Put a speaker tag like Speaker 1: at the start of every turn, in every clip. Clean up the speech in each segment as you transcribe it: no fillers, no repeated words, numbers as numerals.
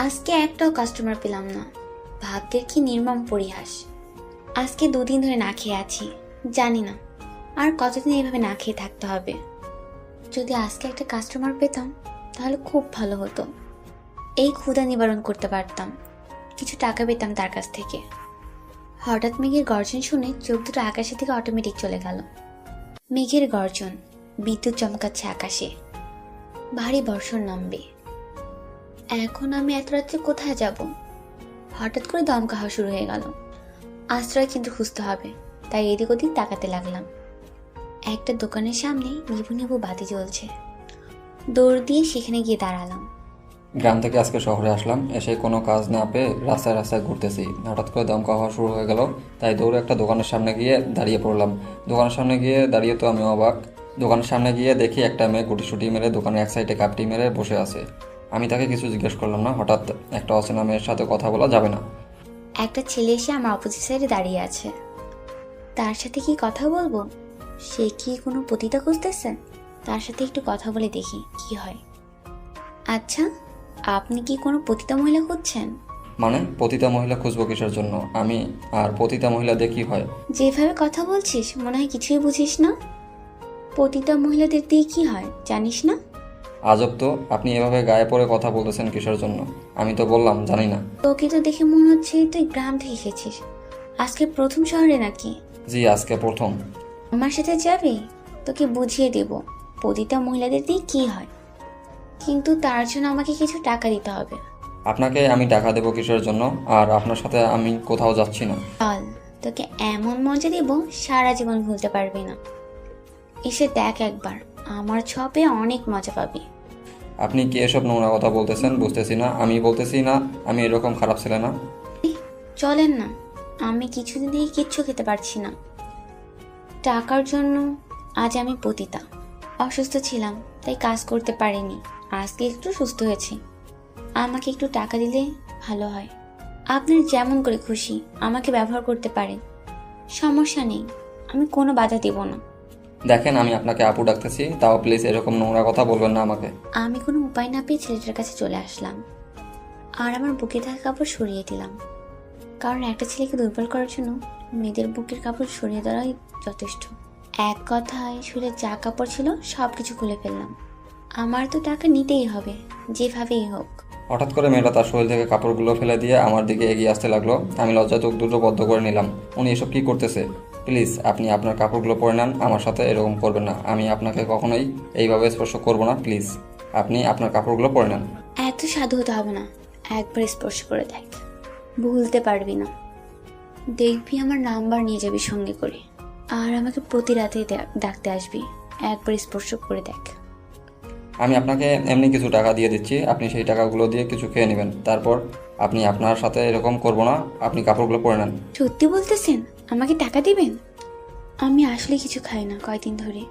Speaker 1: আজকে একটাও কাস্টমার পেলাম না। ভাগ্যের কি নির্মম পরিহাস। আজকে 2 দিন ধরে না খেয়ে আছি। জানি না আর কতদিন এইভাবে না খেয়ে থাকতে হবে। যদি আজকে একটা কাস্টমার পেতাম তাহলে খুব ভালো হতো। এই ক্ষুধা নিবারণ করতে পারতাম, কিছু টাকা পেতাম তার কাছ থেকে। হঠাৎ মেঘের গর্জন শুনে চোখ দুটো আকাশের দিকে অটোমেটিক চলে গেল। মেঘের গর্জন, বিদ্যুৎ চমকাচ্ছে আকাশে, ভারী বর্ষণ নামবে। এখন আমি এত রাত্রে কোথায় যাব? হঠাৎ করে দমকা হওয়া শুরু হয়ে গেল। আশ্রয় কিন্তু খুঁজতে হবে, তাই এদিক ওদিক তাকাতে লাগলাম। একটা দোকানের সামনে নিভু নিভু বাতি জ্বলছে। দৌড় দিয়ে সেখানে গিয়ে দাঁড়ালাম।
Speaker 2: গ্রাম থেকে আজকে শহরে আসলাম, এসে কোনো কাজ না পেয়ে রাস্তায় রাস্তায় ঘুরতেছি। হঠাৎ করে দমকা হওয়া শুরু হয়ে গেল, তাই দৌড়ে একটা দোকানের সামনে গিয়ে দাঁড়িয়ে পড়লাম। দোকানের সামনে গিয়ে দাঁড়িয়ে তো আমি অবাক। দোকানের সামনে গিয়ে দেখি একটা মেয়ে গুটিসুটি মেরে দোকানের এক সাইডে কাপটি মেরে বসে আছে। আমি তাকে কিছু জিজ্ঞেস করলাম না। হঠাৎ একটা অচেনা মেয়ের সাথে কথা বলা যাবে না।
Speaker 1: একটা ছেলে এসে আমার অপোজিট সাইডে দাঁড়িয়ে আছে। তার সাথে কি কথা বলবো? সে কি কোনো পতিতা খুঁজতেছে? তার সাথে একটু কথা বলে দেখি কি হয়। আচ্ছা, আপনি কি কোনো পতিতা মহিলা খুঁজছেন?
Speaker 2: মানে পতিতা মহিলা খুঁজবো কিসের জন্য? আমি আর পতিতা মহিলা দিয়ে কি হয়?
Speaker 1: যেভাবে কথা বলছিস মনে হয় কিছুই বুঝিস না। পতিতা মহিলাদের দিয়ে কি হয় জানিস না?
Speaker 2: আজব তো, আপনি এভাবে গায়ে পড়ে কথা বলতেছেন কিসের জন্য? আমি তো বললাম জানি না।
Speaker 1: তোকে তো দেখে মনে হচ্ছে তুই গ্রাম থেকে এসেছিস। আজকে প্রথম শহরে নাকি?
Speaker 2: জি, আজকে প্রথম।
Speaker 1: আমার সাথে যাবি? তোকে বুঝিয়ে দেব পতিতা মহিলাদের দিয়ে কি হয়। কিন্তু তার জন্য আমাকে কিছু টাকা দিতে হবে।
Speaker 2: আপনাকে আমি টাকা দেবো কিসের জন্য? আর আপনার সাথে আমি কোথাও যাচ্ছি না।
Speaker 1: চল, তোকে এমন মজা দেব সারা জীবন ভুলতে পারবি না। এসে দেখ একবার, আমার ছপে অনেক মজা পাবি।
Speaker 2: আপনি কি এসব নোংরা কথা বলতেছেন? বুঝতেছি না। আমি বলতেছি না আমি এরকম খারাপ ছেলে না।
Speaker 1: চলেন না, আমি কিছুদিন থেকে কিচ্ছু খেতে পারছি না। টাকার জন্য আজ আমি পতিতা। অসুস্থ ছিলাম তাই কাজ করতে পারিনি। আজকে একটু সুস্থ হয়েছি। আমাকে একটু টাকা দিলে ভালো হয়। আপনার যেমন করে খুশি আমাকে ব্যবহার করতে পারেন, সমস্যা নেই, আমি কোনো বাধা দেব না।
Speaker 2: দেখেন, আমি আপনাকে আপু ডাকতেছি, তাও প্লিজ এরকম নোংরা কথা বলবেন না আমাকে।
Speaker 1: আমি কোনো উপায় না পেয়ে ছেলেটার কাছে চলে আসলাম আর আমার বুকে থাকা কাপড় সরিয়ে দিলাম। কারণ একটা ছেলেকে দুর্বল করার জন্য মেয়েদের বুকের কাপড় সরিয়ে দেওয়াই যথেষ্ট। এক কথায় শুলে যা কাপড় ছিল সব কিছু খুলে ফেললাম। আমার তো টাকা নিতেই হবে, যেভাবেই হোক।
Speaker 2: হঠাৎ করে মেয়েটা তার শরীর থেকে কাপড়গুলো ফেলে দিয়ে আমার দিকে এগিয়ে আসতে লাগলো। আমি লজ্জায় চোখ দুটো বদ্ধ করে নিলাম। উনি এসব কি করতেছে? প্লিজ আপনি আপনার কাপড়গুলো পরে নেন, আমার সাথে এরকম করবেন না। আমি আপনাকে কখনোই এইভাবে স্পর্শ করব না। প্লিজ আপনি আপনার কাপড়গুলো পরে নেন।
Speaker 1: এত সাধু হতে হবে না, একবার স্পর্শ করে দেখ, ভুলতে পারবি না। দেখবি আমার নাম্বার নিয়ে যাবি সঙ্গে করে, আর আমাকে প্রতি রাতে ডাকতে আসবি। একবার স্পর্শ করে দেখ।
Speaker 2: আমি আপনাকে এমনি কিছু টাকা দিয়ে দিচ্ছি, আপনি সেই টাকাগুলো দিয়ে কিছু খেয়ে নেবেন। তারপর আপনি আপনার সাথে এরকম করব না, আপনি কাপড়গুলো পরে নেন।
Speaker 1: সত্যি বলতেছেন? আমাকে টাকা দিবেন? আমি আসলে কিছু খাই না কয়দিন ধরে,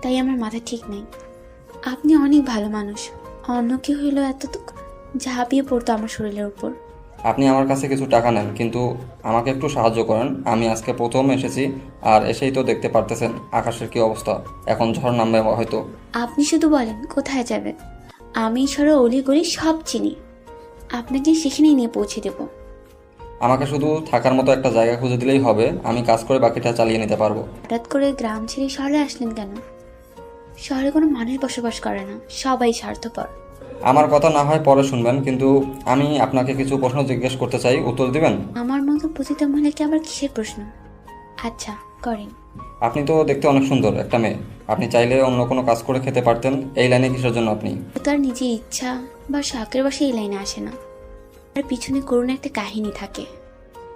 Speaker 1: তাই আমার মাথা ঠিক নেই। আপনি অনেক ভালো মানুষ। অন্য কেউ হইলেও এতটুক ঝাঁপিয়ে পড়তো আমার শরীরের উপর।
Speaker 2: আপনি আমার কাছে কিছু টাকা নেন, কিন্তু আমাকে একটু সাহায্য করেন। আমি আজকে প্রথম এসেছি, আর এসেই তো দেখতে পারতেছেন আকাশের কি অবস্থা। এখন ঝড় নামবে হয়তো।
Speaker 1: আপনি শুধু বলেন কোথায় যাবেন, আমি শহরে অলি গলি সব চিনি। আপনাকে সেখানেই নিয়ে পৌঁছে দেব।
Speaker 2: আমাকে শুধু থাকার মতো একটা জায়গা খুঁজে দিলেই হবে, আমি কাজ করে বাকিটা চালিয়ে নিতে পারবো।
Speaker 1: হঠাৎ করে গ্রাম ছেড়ে শহরে আসলেন কেন? শহরে কোনো মানুষ বসবাস করে না, সবাই স্বার্থপর।
Speaker 2: আমার কথা না হয় পরে শুনবেন, কিন্তু আমি আপনাকে কিছু প্রশ্ন জিজ্ঞেস করতে চাই, উত্তর দিবেন?
Speaker 1: আমার মতো পতিতা মহিলাকে আবার কিসের প্রশ্ন? আচ্ছা, করেন।
Speaker 2: আপনি তো দেখতে অনেক সুন্দর একটা মেয়ে, আপনি চাইলে অন্য কোনো কাজ করে খেতে পারতেন। এই লাইনে কিসের জন্য আপনি?
Speaker 1: ও তার নিজের ইচ্ছা বা শখের বসে এই লাইনে আসে না। আর পিছনে করুণ একটা কাহিনী থাকে।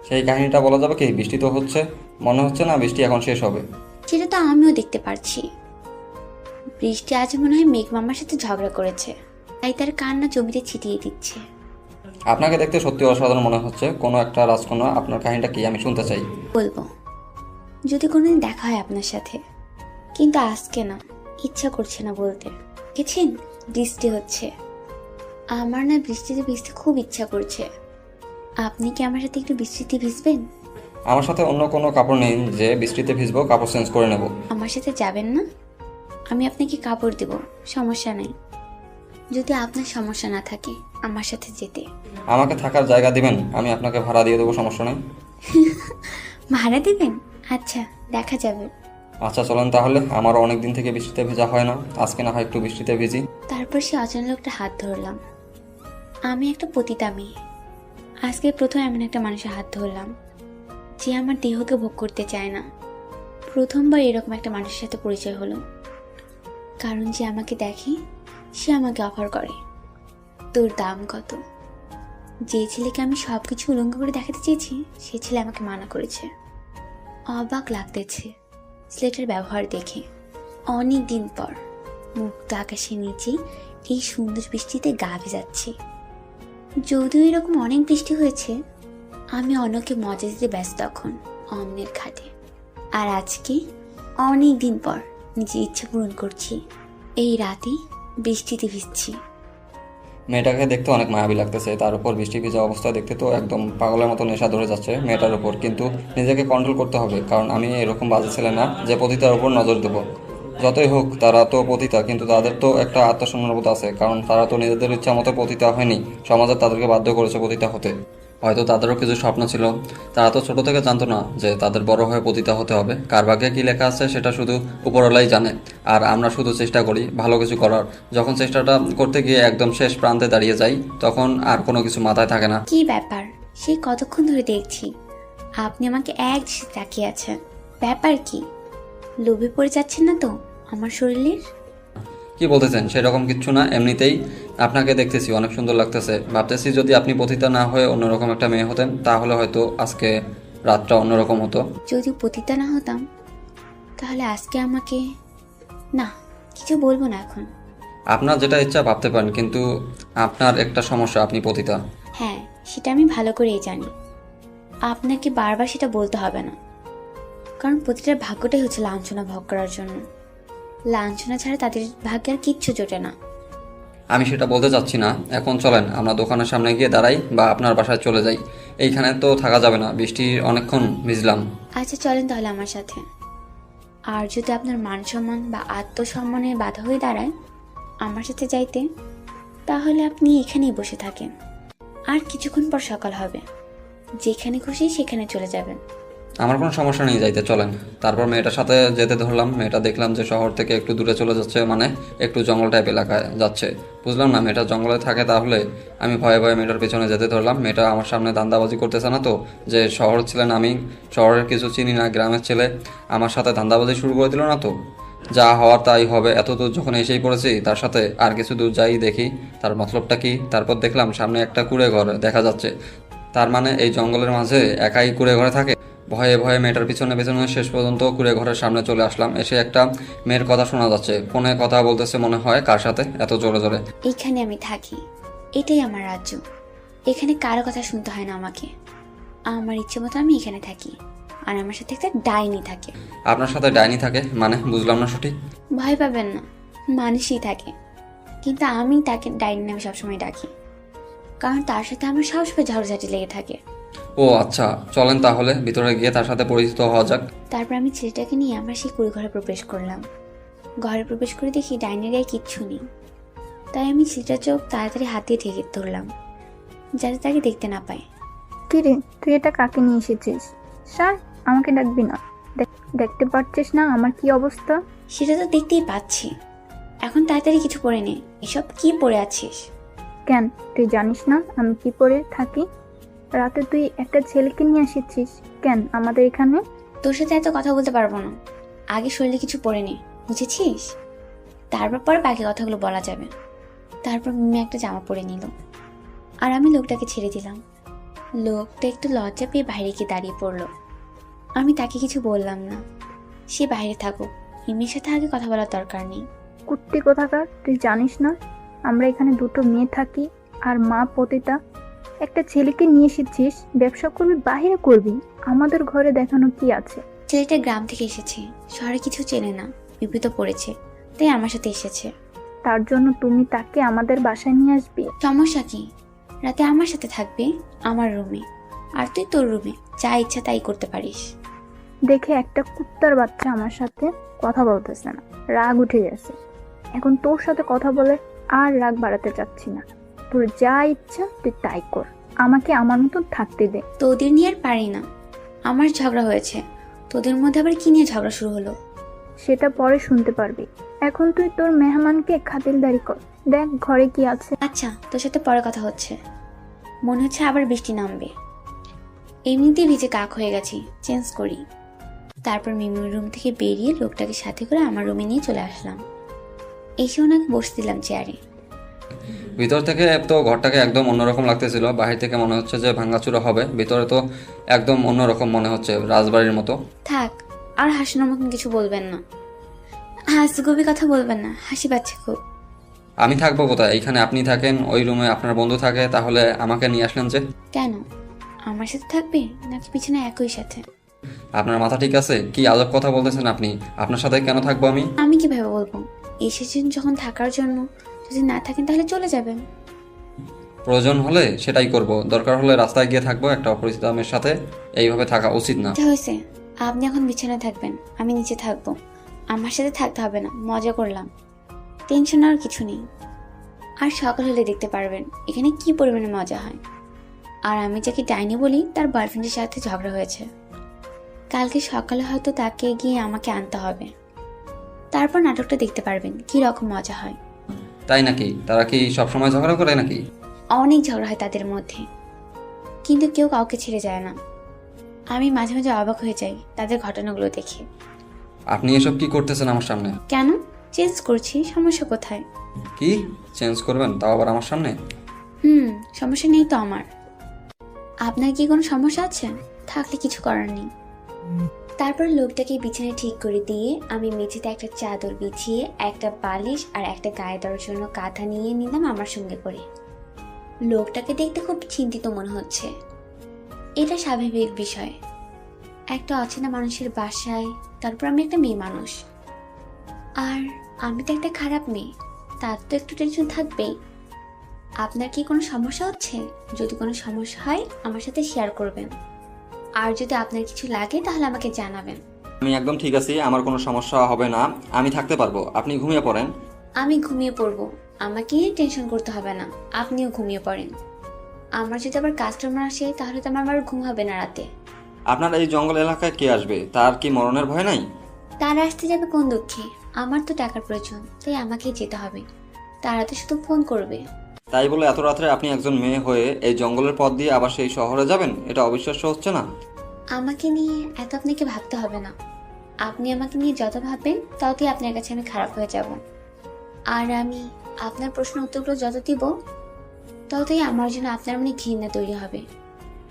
Speaker 2: সেই কাহিনীটা বলা যাবে কি? বৃষ্টি তো হচ্ছে, মনে হচ্ছে না বৃষ্টি এখন শেষ হবে?
Speaker 1: সেটা তো আমিও দেখতে পারছি। বৃষ্টি আজ মনে হয় মেঘ মামার সাথে ঝগড়া করেছে, তাই তার কান্না জমিতে ছিটিয়ে দিচ্ছে।
Speaker 2: আপনাকে দেখতে সত্যি অসাধারণ মনে হচ্ছে, কোনো একটা রাজকন্যা। আপনার কাহিনীটা কি আমি শুনতে চাই।
Speaker 1: বলবো যদি কোনোদিন দেখা হয় আপনার সাথে, কিন্তু আজকে না, ইচ্ছা করছে না বলতে। দেখেছেন বৃষ্টি হচ্ছে, আমার না বৃষ্টিতে ভিজতে খুব ইচ্ছা করছে। আপনি কি আমার সাথে একটু বৃষ্টিতে ভিজবেন?
Speaker 2: আমার সাথে অন্য কোনো কাপড় নেই যে বৃষ্টিতে ভিজবো, কাপড় চেঞ্জ করে নেব।
Speaker 1: আমার সাথে যাবেন না? আমি আপনাকে কাপড় দেব, সমস্যা নেই। যদি আপনার সমস্যা না থাকে আমার সাথে যেতে।
Speaker 2: আমাকে থাকার জায়গা দিবেন, আমি আপনাকে ভাড়া দিয়ে দেবো, সমস্যা নেই।
Speaker 1: ভাড়া দেবেন? আচ্ছা, দেখা যাবে।
Speaker 2: আচ্ছা চলেন তাহলে, আমারও অনেক দিন থেকে বৃষ্টিতে ভেজা হয় না, আজকে না হয় একটু বৃষ্টিতে ভিজি।
Speaker 1: তারপর সে অচেনা লোকটা হাত ধরলাম। আমি একটা পতিতা মেয়ে, আজকে প্রথম এমন একটা মানুষের হাত ধরলাম যে আমার দেহকে ভোগ করতে চায় না। প্রথমবার এরকম একটা মানুষের সাথে পরিচয় হলো, কারণ যে আমাকে দেখে সে আমাকে অফার করে, তোর দাম কত? যে ছেলেকে আমি সব কিছু উলঙ্গ করে দেখাতে চেয়েছি সে ছেলে আমাকে মানা করেছে। অবাক লাগতেছে ছেলেটার ব্যবহার দেখে। অনেক দিন পর মুক্ত আকাশের নিচেই এই সুন্দর বৃষ্টিতে গা ভেজাচ্ছি। যদিও এরকম অনেক বৃষ্টি হয়েছে, আমি অন্যকে মজা দিতে ব্যস্ত তখন অন্যের খাটে। আর আজকে অনেক দিন পর নিজের ইচ্ছা পূরণ করছি, এই রাতে বৃষ্টিতে ভিজছি।
Speaker 2: মেয়েটাকে দেখতে অনেক মায়াবী লাগতেছে, তার উপর বৃষ্টি ভিজা অবস্থায় দেখতে তো একদম পাগলের মতো নেশা ধরে যাচ্ছে মেয়েটার উপর। কিন্তু নিজেকে কন্ট্রোল করতে হবে, কারণ আমি এরকম বাজে ছেলে না যে পতিতার উপর নজর দেবো। যতই হোক তারা তো পতিতা, কিন্তু তাদের তো একটা আত্মসম্মানবোধ আছে, কারণ তারা তো নিজেদের ইচ্ছা মতো পতিতা হয়নি, সমাজে তাদেরকে বাধ্য করেছে পতিতা হতে। হয়তো তাদেরও কিছু স্বপ্ন ছিল, তারা তো ছোট থেকে জানতো না যে তাদের বড় হয়ে পতিতা হতে হবে। কার ভাগ্যে কী লেখা আছে সেটা শুধু উপরওয়ালাই জানে, আর আমরা শুধু চেষ্টা করি ভালো কিছু করার। যখন চেষ্টাটা করতে গিয়ে একদম শেষ প্রান্তে দাঁড়িয়ে যাই, তখন আর কোনো কিছু মাথায় থাকে না।
Speaker 1: কি ব্যাপার? সেই কতক্ষণ ধরে দেখছি আপনি আমাকে এক দৃষ্টিতে তাকিয়ে আছেন। ব্যাপার কি? লোভে পড়ে যাচ্ছেন না তো আমার শরীরের?
Speaker 2: কি বলতেছেন? সেরকম কিচ্ছু না, এমনিতেই আপনাকে দেখতেছি অনেক সুন্দর লাগতেছে। ভাবতেছি যদি আপনি পতিতা না হয়ে অন্যরকম একটা মেয়ে হতেন তাহলে হয়তো আজকে রাতটা অন্যরকম হতো।
Speaker 1: যদি পতিতা না হতাম তাহলে আজকে আমাকে... না, কিছু বলবো না এখন।
Speaker 2: আপনার যেটা ইচ্ছা ভাবতে পারেন, কিন্তু আপনার একটা সমস্যা, আপনি পতিতা।
Speaker 1: হ্যাঁ, সেটা আমি ভালো করেই জানি। আপনাকে বারবার সেটা বলতে হবে না, কারণ প্রতিটার ভাগ্যটাই হচ্ছে লাঞ্ছনা ভোগ করার জন্য। লাঞ্ছনা ছাড়া তাদের ভাগ্যে আর কিচ্ছু জোটে না।
Speaker 2: আমি সেটা বলতে চাচ্ছি না। এখন চলেন আমরা দোকানের সামনে গিয়ে দাঁড়াই বা আপনার বাসায় চলে যাই, এইখানে তো থাকা যাবে না, বৃষ্টি অনেকক্ষণ ভিজলাম।
Speaker 1: আচ্ছা চলেন তাহলে আমার সাথে। আর যদি আপনার মান সম্মান বা আত্মসম্মানে বাধা হয়ে দাঁড়ায় আমার সাথে যাইতে, তাহলে আপনি এখানেই বসে থাকেন। আর কিছুক্ষণ পর সকাল হবে, যেখানে খুশি সেখানে চলে যাবেন।
Speaker 2: আমার কোনো সমস্যা নেই, যাইতে চলেন। তারপর মেয়েটার সাথে যেতে ধরলাম। মেয়েটা দেখলাম যে শহর থেকে একটু দূরে চলে যাচ্ছে, মানে একটু জঙ্গল টাইপ এলাকায় যাচ্ছে। বুঝলাম না মেয়েটা জঙ্গলে থাকে, তাহলে আমি ভয়ে ভয়ে মেয়েটার পেছনে যেতে ধরলাম। মেয়েটা আমার সামনে ধান্দাবাজি করতেছে না তো, যে শহর ছিলেন, আমি শহরের কিছু চিনি না, গ্রামের ছেলে, আমার সাথে ধান্দাবাজি শুরু করে দিল না তো? যা হওয়ার তাই হবে। এত দূর যখন এসেই পড়েছি, তার সাথে আর কিছু দূর যাই দেখি তার মতলবটা কি। তারপর দেখলাম সামনে একটা কুঁড়ে ঘর দেখা যাচ্ছে। তার মানে এই জঙ্গলের মাঝে একাই কুঁড়ে ঘরে থাকে। ভয়ে ভয়ে মেয়েটার পিছনে পিছনে শেষ পর্যন্ত কুঁড়ে ঘরের সামনে চলে আসলাম। এসে একটা মেয়ের কথা শোনা যাচ্ছে, ফোনে কথা বলতেছে মনে হয়। কার সাথে এত জোরে জোরে?
Speaker 1: এইখানে আমি থাকি, এটাই আমার রাজ্য। এখানে কারো কথা শুনতে হয় না আমাকে। আমার ইচ্ছে মতো আমি এখানে থাকি, আর আমার সাথে একটা ডাইনি থাকে।
Speaker 2: আপনার সাথে ডাইনি থাকে মানে? বুঝলাম না সঠিক।
Speaker 1: ভয় পাবেন না, মানুষই থাকে, কিন্তু আমি তাকে ডাইনি নামে সবসময় ডাকি, কারণ তার সাথে আমার সবসময় ঝগড়াঝাটি লেগে থাকে।
Speaker 2: ও আচ্ছা, চলেন তাহলে ভিতরে গিয়ে তার সাথে পরিচিত হওয়া যাক।
Speaker 1: তারপর আমি ছেলেটাকে নিয়ে আমার সেই কুড়ি ঘরে প্রবেশ করলাম। ঘরে প্রবেশ করে দেখি ডাইনির গায়ে কিচ্ছু নেই। তাই আমি ছেলেটার চোখ তাড়াতাড়ি হাত দিয়ে ঢেকে ধরলাম, যাতে তাকে দেখতে না পায়।
Speaker 3: কিরে, তুই এটা কাকে নিয়ে এসেছিস? স্যার, আমাকে ডাকবি না? দেখতে পাচ্ছিস না আমার কি অবস্থা?
Speaker 1: সেটা তো দেখতেই পাচ্ছি। এখন তাড়াতাড়ি কিছু পরে নে। এসব কি পরে আছিস?
Speaker 3: কেন, তুই জানিস না আমি কি পরে থাকি? রাতে তুই একটা ছেলেকে নিয়ে এসেছিস কেন আমাদের এখানে?
Speaker 1: তোর সাথে এত কথা বলতে পারবো না। আগে শরীরে কিছু পরে নে, বুঝেছিস? তারপর পরে বাকি কথাগুলো বলা যাবে। তারপর মিমি একটা জামা পরে নিল, আর আমি লোকটাকে ছেড়ে দিলাম। লোকটা একটু লজ্জা পেয়ে বাইরে গিয়ে দাঁড়িয়ে পড়লো। আমি তাকে কিছু বললাম না। সে বাইরে থাকুক, মিমির সাথে আগে কথা বলার দরকার নেই।
Speaker 3: কুত্তি কোথাকার, তুই জানিস না আমরা এখানে দুটো মেয়ে থাকি আর মা পতিতা? একটা ছেলেকে নিয়ে এসেছিস, ব্যবসা করবি বাহিরে করবি, আমাদের ঘরে দেখানো কি আছে?
Speaker 1: ছেলেটা গ্রাম থেকে এসেছে, শহরে কিছু চেনে না, বিপদে পড়েছে, তাই আমার সাথে এসেছে।
Speaker 3: তার জন্য তুমি তাকে আমাদের বাসায় নিয়ে আসবি?
Speaker 1: সমস্যা কি? রাতে আমার সাথে থাকবে, আমার রুমে, আর তুই তোর রুমে যা ইচ্ছা তাই করতে পারিস।
Speaker 3: দেখে একটা কুত্তার বাচ্চা আমার সাথে কথা বলতেছে না, রাগ উঠে গেছে। এখন তোর সাথে কথা বলে আর রাগ বাড়াতে চাচ্ছি না। তোর যা ইচ্ছা তুই তাই কর, আমাকে আমার মতন থাকতে দে।
Speaker 1: তোদের নিয়ে আর পারি না। আমার ঝগড়া হয়েছে, তোদের মধ্যে আবার কি নিয়ে ঝগড়া শুরু হলো?
Speaker 3: সেটা পরে শুনতে পারবি। এখন তুই তোর মেহমানকে খাতিরদারি কর, দেখ ঘরে কি আছে।
Speaker 1: আচ্ছা, তোর সাথে পরে কথা হচ্ছে। মনে হচ্ছে আবার বৃষ্টি নামবে। এমনিতেই ভিজে কাক হয়ে গেছি, চেঞ্জ করি। তারপর মিমির রুম থেকে বেরিয়ে লোকটাকে সাথে করে আমার রুমে নিয়ে চলে আসলাম। এসে ওনাকে বসে দিলাম চেয়ারে।
Speaker 2: ভিতর থেকে তো ঘরটাকে একদম অন্যরকম লাগতেছিল, বাহির থেকে মনে হচ্ছে যে ভাঙাচুরা হবে, ভিতরে তো একদম অন্যরকম মনে হচ্ছে, রাজবাড়ির মতো।
Speaker 1: থাক, আর হাসানোর মতন কিছু বলবেন না। হাসিগবি কথা বলবেন না, হাসি পাচ্ছে খুব।
Speaker 2: আমি থাকবো কোথায়? এইখানে আপনি থাকেন, ওই রুমে আপনার বন্ধু থাকে, তাহলে আমাকে নিয়ে আসলেন যে?
Speaker 1: কেন, আমার সাথে থাকবে নাকি পিছনে একই সাথে?
Speaker 2: আপনার মাথা ঠিক আছে? কি আজব কথা বলতেছেন আপনি? আপনার সাথে কেন থাকবো আমি?
Speaker 1: আমি কিভাবে বলবো? এসেছেন যখন থাকার জন্য, যদি না থাকেন তাহলে চলে যাবেন।
Speaker 2: প্রয়োজন হলে সেটাই করব, দরকার হলে রাস্তায় গিয়ে থাকবো একটা অপরিচিত মেয়ের সাথে। এইভাবে থাকা উচিত না।
Speaker 1: যা হয়েছে, আপনি এখন বিছানায় থাকবেন, আমি নিচে থাকবো। আমার সাথে থাকতে হবে না, মজা করলাম। টেনশন আর কিছু নেই। আর সকাল হলে দেখতে পারবেন এখানে কি পরিমাণে মজা হয়। আর আমি যাকে ডাইনি বলি তার বয়ফ্রেন্ডের সাথে ঝগড়া হয়েছে। কালকে সকালে হয়তো তাকে গিয়ে আমাকে আনতে হবে। তারপর নাটকটা দেখতে পারবেন কি রকম মজা হয়।
Speaker 2: তাই নাকি? তারা কি সবসময় ঝগড়া করে নাকি?
Speaker 1: অনেক ঝগড়া হয় তাদের মধ্যে, কিন্তু কেউ কাউকে ছেড়ে যায় না। আমি মাঝে মাঝে অবাক হয়ে যাই তাদের ঘটনাগুলো দেখে।
Speaker 2: আপনি এসব কি করতেছেন আমার সামনে?
Speaker 1: কেন চেঞ্জ করছি, সমস্যা কোথায়?
Speaker 2: কি চেঞ্জ করবেন, তাও আবার আমার সামনে?
Speaker 1: সমস্যা নেই তো আমার। আপনার কি কোনো সমস্যা আছে? থাকলে কিছু করার নেই। তারপর লোকটাকে বিছানায় ঠিক করে দিয়ে আমি মেঝেতে একটা চাদর বিছিয়ে একটা বালিশ আর একটা গায়ে দেওয়ার জন্য কাঁথা নিয়ে নিলাম আমার সঙ্গে করে। লোকটাকে দেখতে খুব চিন্তিত মনে হচ্ছে। এটা স্বাভাবিক বিষয়, একটা অচেনা মানুষের বাসায়, তারপর আমি একটা মেয়ে মানুষ। আর আমি তো একটা খারাপ মেয়ে, তার তো একটু টেনশন থাকবেই। আপনার কি কোনো সমস্যা হচ্ছে? যদি কোনো সমস্যা হয় আমার সাথে শেয়ার করবেন, আর যদি আপনার কিছু লাগে তাহলে আমাকে জানাবেন।
Speaker 2: আমি একদম ঠিক আছি, আমার কোনো সমস্যা হবে না, আমি থাকতে পারবো, আপনি ঘুমিয়ে পড়েন।
Speaker 1: আমি ঘুমিয়ে পড়বো, আমাকে নিয়ে টেনশন করতে হবে না, আপনিও ঘুমিয়ে পড়েন। আমার যদি আবার কাস্টমার আসে তাহলে তো আমার আবার ঘুম হবে না রাতে।
Speaker 2: আপনার এই জঙ্গল এলাকায় কে আসবে? তার কি মরণের ভয় নাই?
Speaker 1: তারা আসতে যাবে কোন দুঃখে? আমার তো টাকার প্রয়োজন, তাই আমাকেই যেতে হবে। তারা তো শুধু ফোন করবে।
Speaker 2: তাই বলে এত রাত্রে আপনি একজন মেয়ে হয়ে এই জঙ্গলের পথ দিয়ে আবার সেই শহরে যাবেন? এটা অবিশ্বাস্য হচ্ছে না?
Speaker 1: আমাকে নিয়ে এত আপনাকে ভাবতে হবে না। আপনি আমাকে নিয়ে যত ভাববেন ততই আপনার কাছে আমি খারাপ হয়ে যাব। আর আমি আপনার প্রশ্ন উত্তরগুলো যত দিব ততই আমার জন্য আপনার মনে ঘৃণা তৈরি হবে।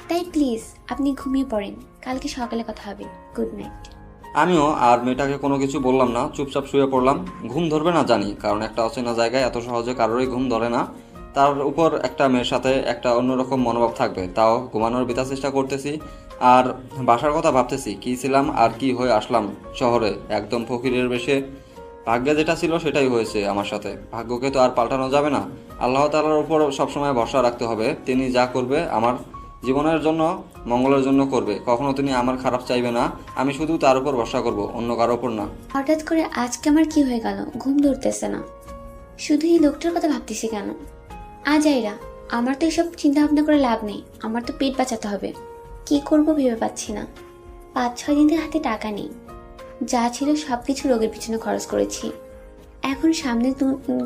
Speaker 1: তাই প্লিজ আপনি ঘুমিয়ে পড়েন, কালকে সকালে কথা হবে। Good night.
Speaker 2: আমিও আর মেয়েটাকে কোনো কিছু বললাম না, চুপচাপ শুয়ে পড়লাম। ঘুম ধরবে না জানি, কারণ একটা অচেনা জায়গায় এত সহজে কারোরই ঘুম ধরে না। তার উপর একটা মেয়ের সাথে একটা অন্যরকম মনোভাব থাকবে, তাও ঘুমানোর বিতার চেষ্টা করতেছি। আর বাসার কথা ভাবতেছি, কী ছিলাম আর কি হয়ে আসলাম শহরে, একদম ফকিরের বেশে। ভাগ্যে যেটা ছিল সেটাই হয়েছে আমার সাথে, ভাগ্যকে তো আর পাল্টানো যাবে না। আল্লাহ তাআলার উপর সবসময় ভরসা রাখতে হবে, তিনি যা করবে আমার জীবনের জন্য মঙ্গলের জন্য করবে, কখনো তিনি আমার খারাপ চাইবে না। আমি শুধু তার উপর ভরসা করব, অন্য কারোর উপর না।
Speaker 1: হঠাৎ করে আজকে আমার কি হয়ে গেল, ঘুম ধরতেছে না। শুধু এই লোকটার কথা ভাবতেছি কেন? আজাইরা, আমার তো এসব চিন্তা ভাবনা করে লাভ নেই, আমার তো পেট বাঁচাতে হবে। কি করব ভেবে পাচ্ছি না। 5-6 দিন থেকে হাতে টাকা নেই, যা ছিল সবকিছু রোগের পিছনে খরচ করেছি। এখন সামনে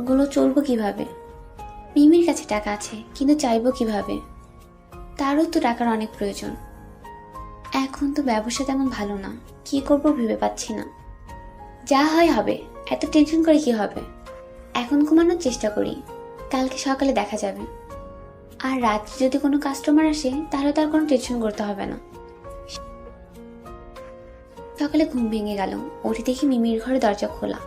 Speaker 1: গুলো চলবো কিভাবে? মিমির কাছে টাকা আছে, কিন্তু চাইবো কিভাবে? তারও তো টাকার অনেক প্রয়োজন। এখন তো ব্যবসা তেমন ভালো না, কি করব ভেবে পাচ্ছি না। যা হয় হবে, এত টেনশন করে কি হবে? এখন ঘুমানোর চেষ্টা করি, কালকে সকালে দেখা যাবে। আর রাত্রে যদি কোনো কাস্টমার আসে তাহলে তার কোনো টেনশন করতে হবে না। সকালে ঘুম ভেঙে গেল, উঠে দেখি মিমির ঘরে দরজা খোলা।